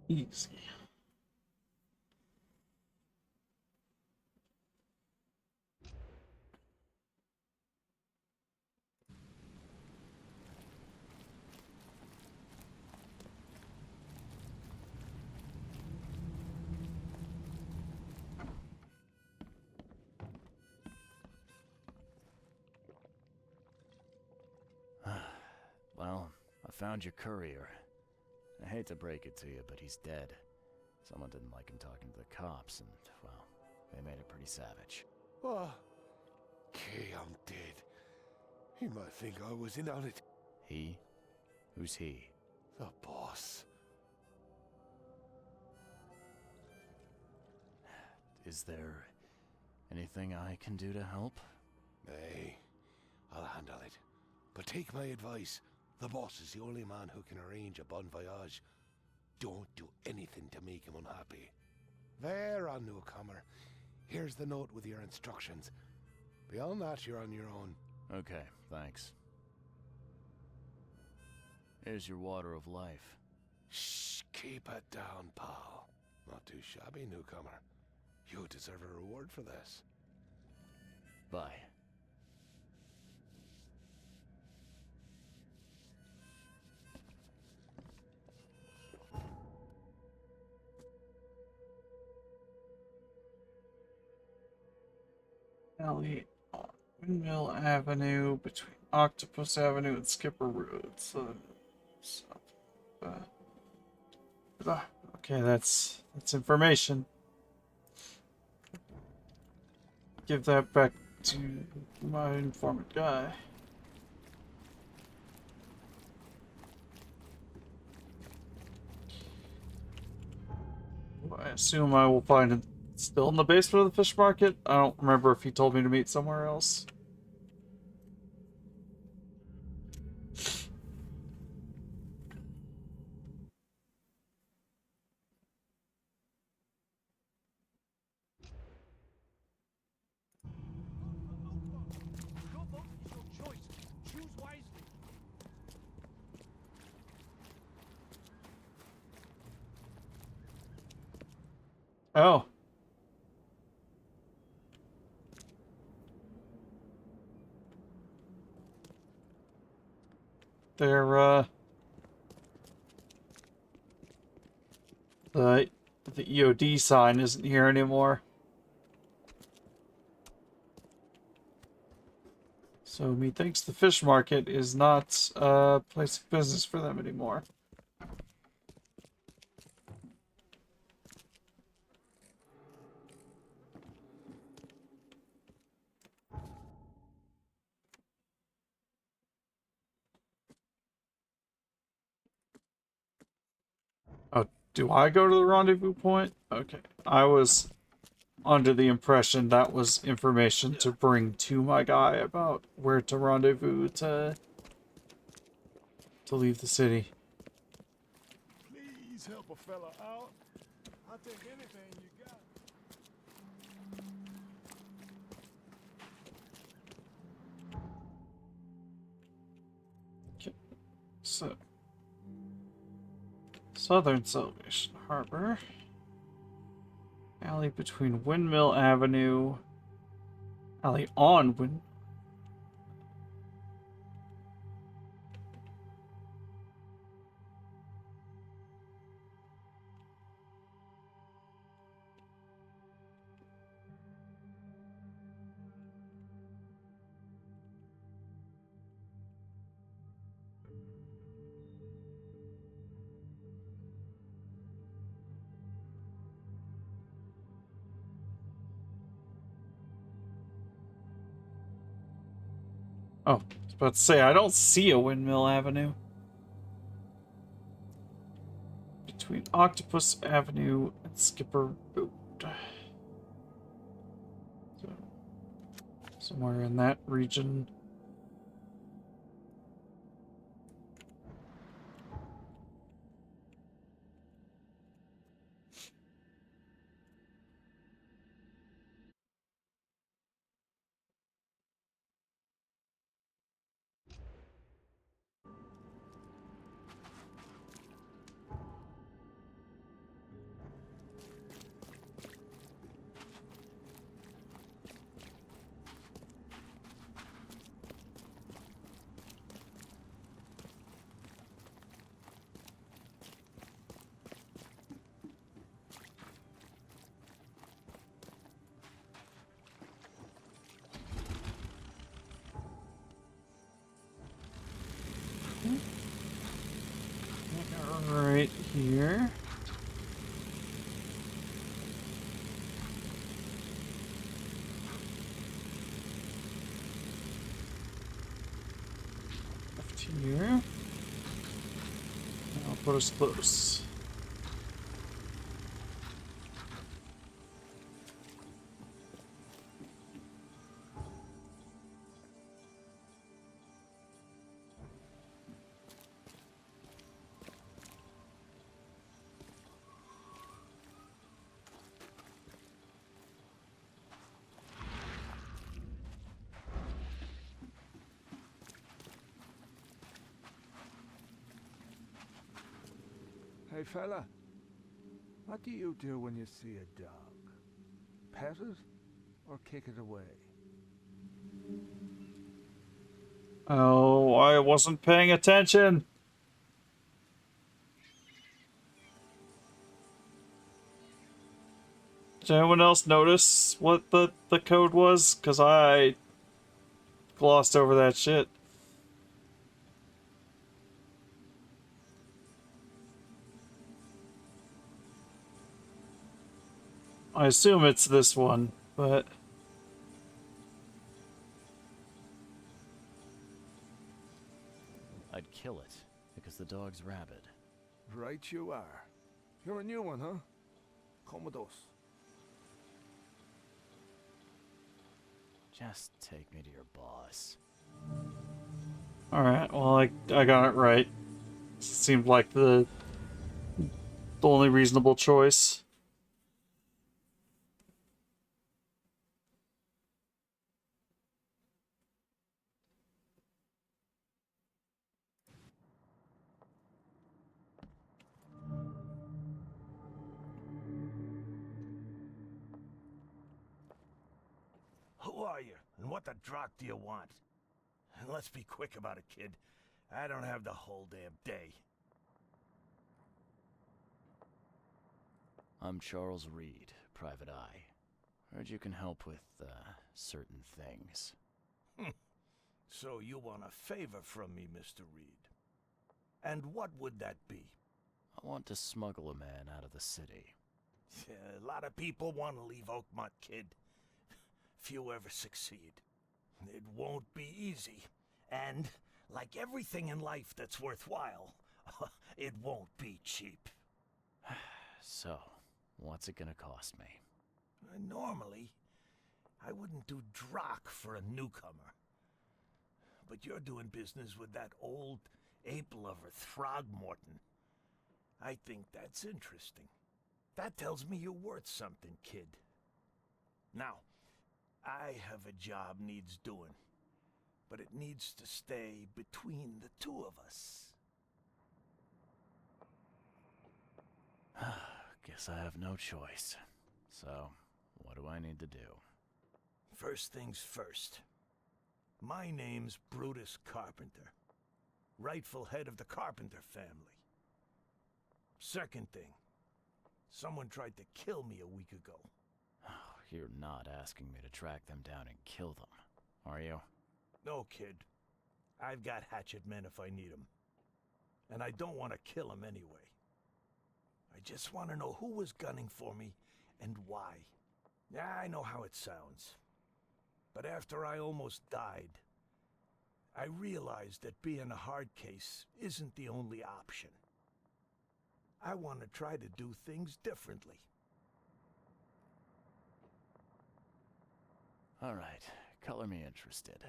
Easy. Well, I found your courier. I hate to break it to you, but he's dead. Someone didn't like him talking to the cops, and, well, they made it pretty savage. Oh, Kay, I'm dead. He might think I was in on it. He? Who's he? The boss. Is there anything I can do to help? Nay, I'll handle it. But take my advice. The boss is the only man who can arrange a bon voyage. Don't do anything to make him unhappy. There, on newcomer. Here's the note with your instructions. Beyond that, you're on your own. Okay, thanks. Here's your water of life. Shh, keep it down, pal. Not too shabby, newcomer. You deserve a reward for this. Bye. Alley on Windmill Avenue between Octopus Avenue and Skipper Road. So, okay, that's information. Give that back to my informant guy. I assume I will find it still in the basement of the fish market. I don't remember if he told me to meet somewhere else. Your vote is your choice. Choose wisely. Oh. They're, the EOD sign isn't here anymore. So methinks the fish market is not a place of business for them anymore. Do I go to the rendezvous point? Okay. I was under the impression that was information to bring to my guy about where to rendezvous to leave the city. Please help a fella out. I'll take anything you got. Okay. So, Southern Salvation Harbor. Alley between Windmill Avenue. Alley on Windmill. Oh, I was about to say, I don't see a Windmill Avenue. Between Octopus Avenue and Skipper Road. So, somewhere in that region. Right here. Left here. I'll put us close. Hey, fella. What do you do when you see a dog? Pet it or kick it away? Oh, I wasn't paying attention. Did anyone else notice what the code was? Because I glossed over that shit. I assume it's this one, but... I'd kill it, because the dog's rabid. Right you are. You're a new one, huh? Commodus. Just take me to your boss. Alright, well, I got it right. Seemed like the only reasonable choice. Who are you, and what the drock do you want? And let's be quick about it, kid. I don't have the whole damn day. I'm Charles Reed, Private Eye. Heard you can help with, certain things. So you want a favor from me, Mr. Reed. And what would that be? I want to smuggle a man out of the city. A lot of people want to leave Oakmont, kid. Few ever succeed. It won't be easy. And, like everything in life that's worthwhile, it won't be cheap. So, what's it gonna cost me? Normally, I wouldn't do Drock for a newcomer. But you're doing business with that old ape-lover Throgmorton. I think that's interesting. That tells me you're worth something, kid. Now, I have a job needs doing, but it needs to stay between the two of us. Guess I have no choice. So, what do I need to do? First things first. My name's Brutus Carpenter, rightful head of the Carpenter family. Second thing, someone tried to kill me a week ago. You're not asking me to track them down and kill them, are you? No, kid. I've got hatchet men if I need them. And I don't want to kill them anyway. I just want to know who was gunning for me and why. Yeah, I know how it sounds. But after I almost died, I realized that being a hard case isn't the only option. I want to try to do things differently. Alright, color me interested.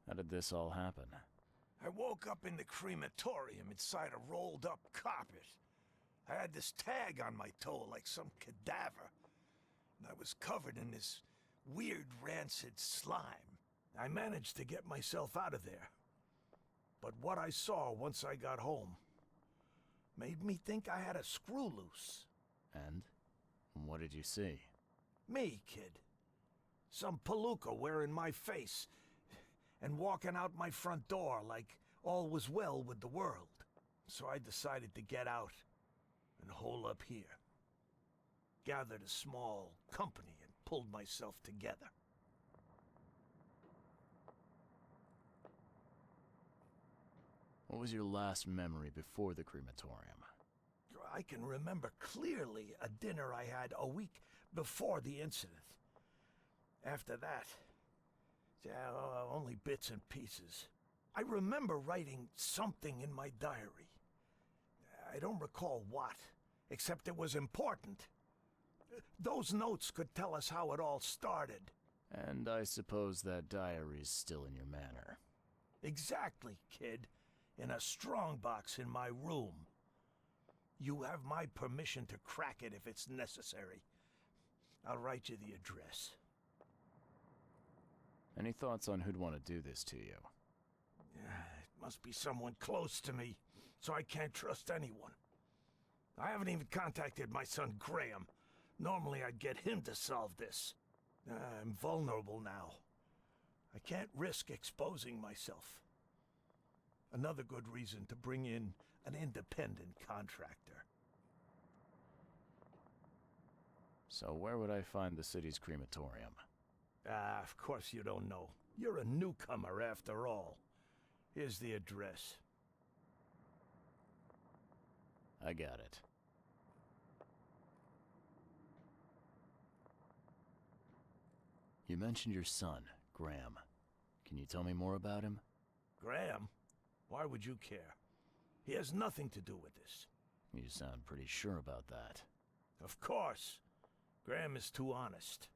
How did this all happen? I woke up in the crematorium inside a rolled-up carpet. I had this tag on my toe like some cadaver, and I was covered in this weird rancid slime. I managed to get myself out of there. But what I saw once I got home made me think I had a screw loose. And? What did you see? Me, kid. Some palooka wearing my face and walking out my front door like all was well with the world. So I decided to get out and hole up here. Gathered a small company and pulled myself together. What was your last memory before the crematorium? I can remember clearly a dinner I had a week before the incident. After that, only bits and pieces. I remember writing something in my diary. I don't recall what, except it was important. Those notes could tell us how it all started. And I suppose that diary's still in your manor. Exactly, kid. In a strongbox in my room. You have my permission to crack it if it's necessary. I'll write you the address. Any thoughts on who'd want to do this to you? It must be someone close to me, so I can't trust anyone. I haven't even contacted my son Graham. Normally I'd get him to solve this. I'm vulnerable now. I can't risk exposing myself. Another good reason to bring in an independent contractor. So where would I find the city's crematorium? Of course you don't know. You're a newcomer after all. Here's the address. I got it. You mentioned your son, Graham. Can you tell me more about him? Graham? Why would you care? He has nothing to do with this. You sound pretty sure about that. Of course. Graham is too honest.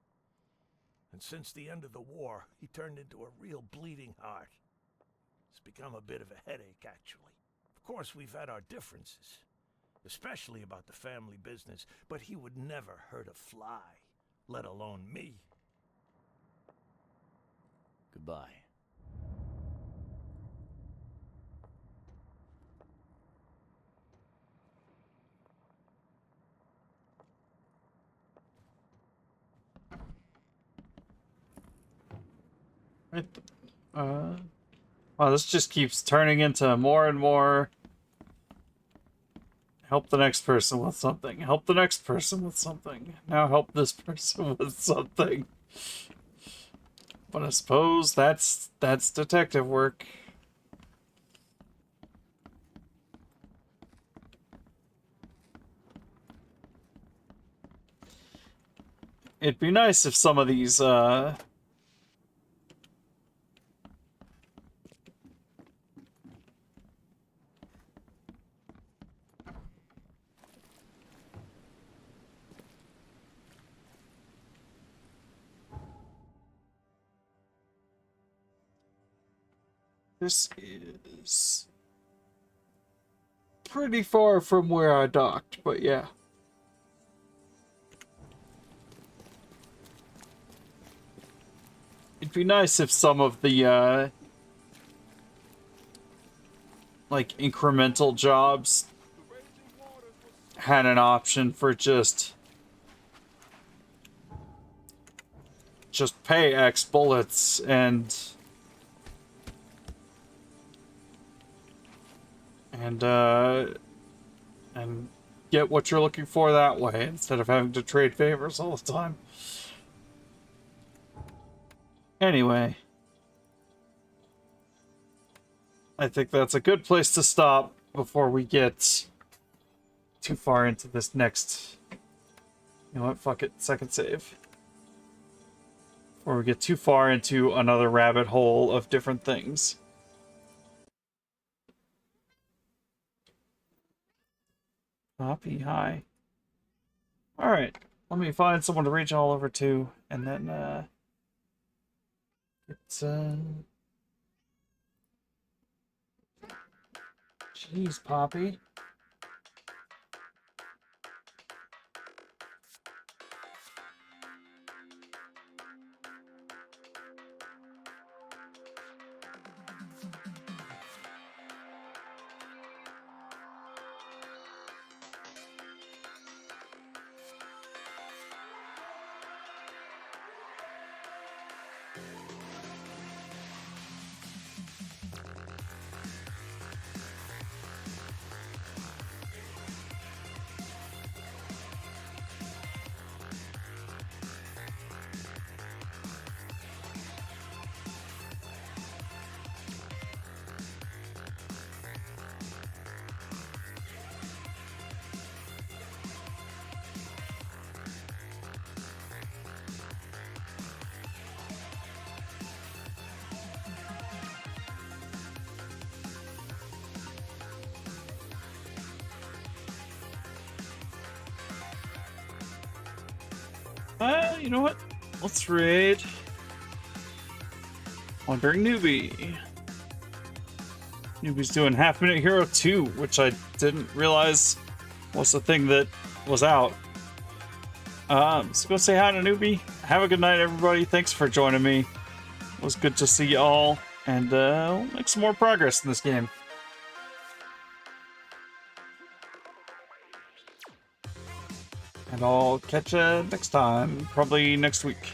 And since the end of the war, he turned into a real bleeding heart. It's become a bit of a headache, actually. Of course, we've had our differences, especially about the family business, but he would never hurt a fly, let alone me. Goodbye. Right. Wow, this just keeps turning into more and more. Help the next person with something. Help the next person with something. Now help this person with something. But I suppose that's detective work. It'd be nice if some of these This is pretty far from where I docked, but yeah. It'd be nice if some of the, like, incremental jobs had an option for just pay X bullets and get what you're looking for that way instead of having to trade favors all the time. Anyway, I think that's a good place to stop before we get too far into this next... You know what? Fuck it. Second save. Before we get too far into another rabbit hole of different things. Poppy, hi. Alright. Let me find someone to reach all over to, and then, Jeez, Poppy. You know what? Let's raid Wandering Newbie. Newbie's doing Half Minute Hero 2, which I didn't realize was the thing that was out. So go say hi to Newbie. Have a good night, everybody. Thanks for joining me. It was good to see you all, and we'll make some more progress in this game. And I'll catch you next time, probably next week.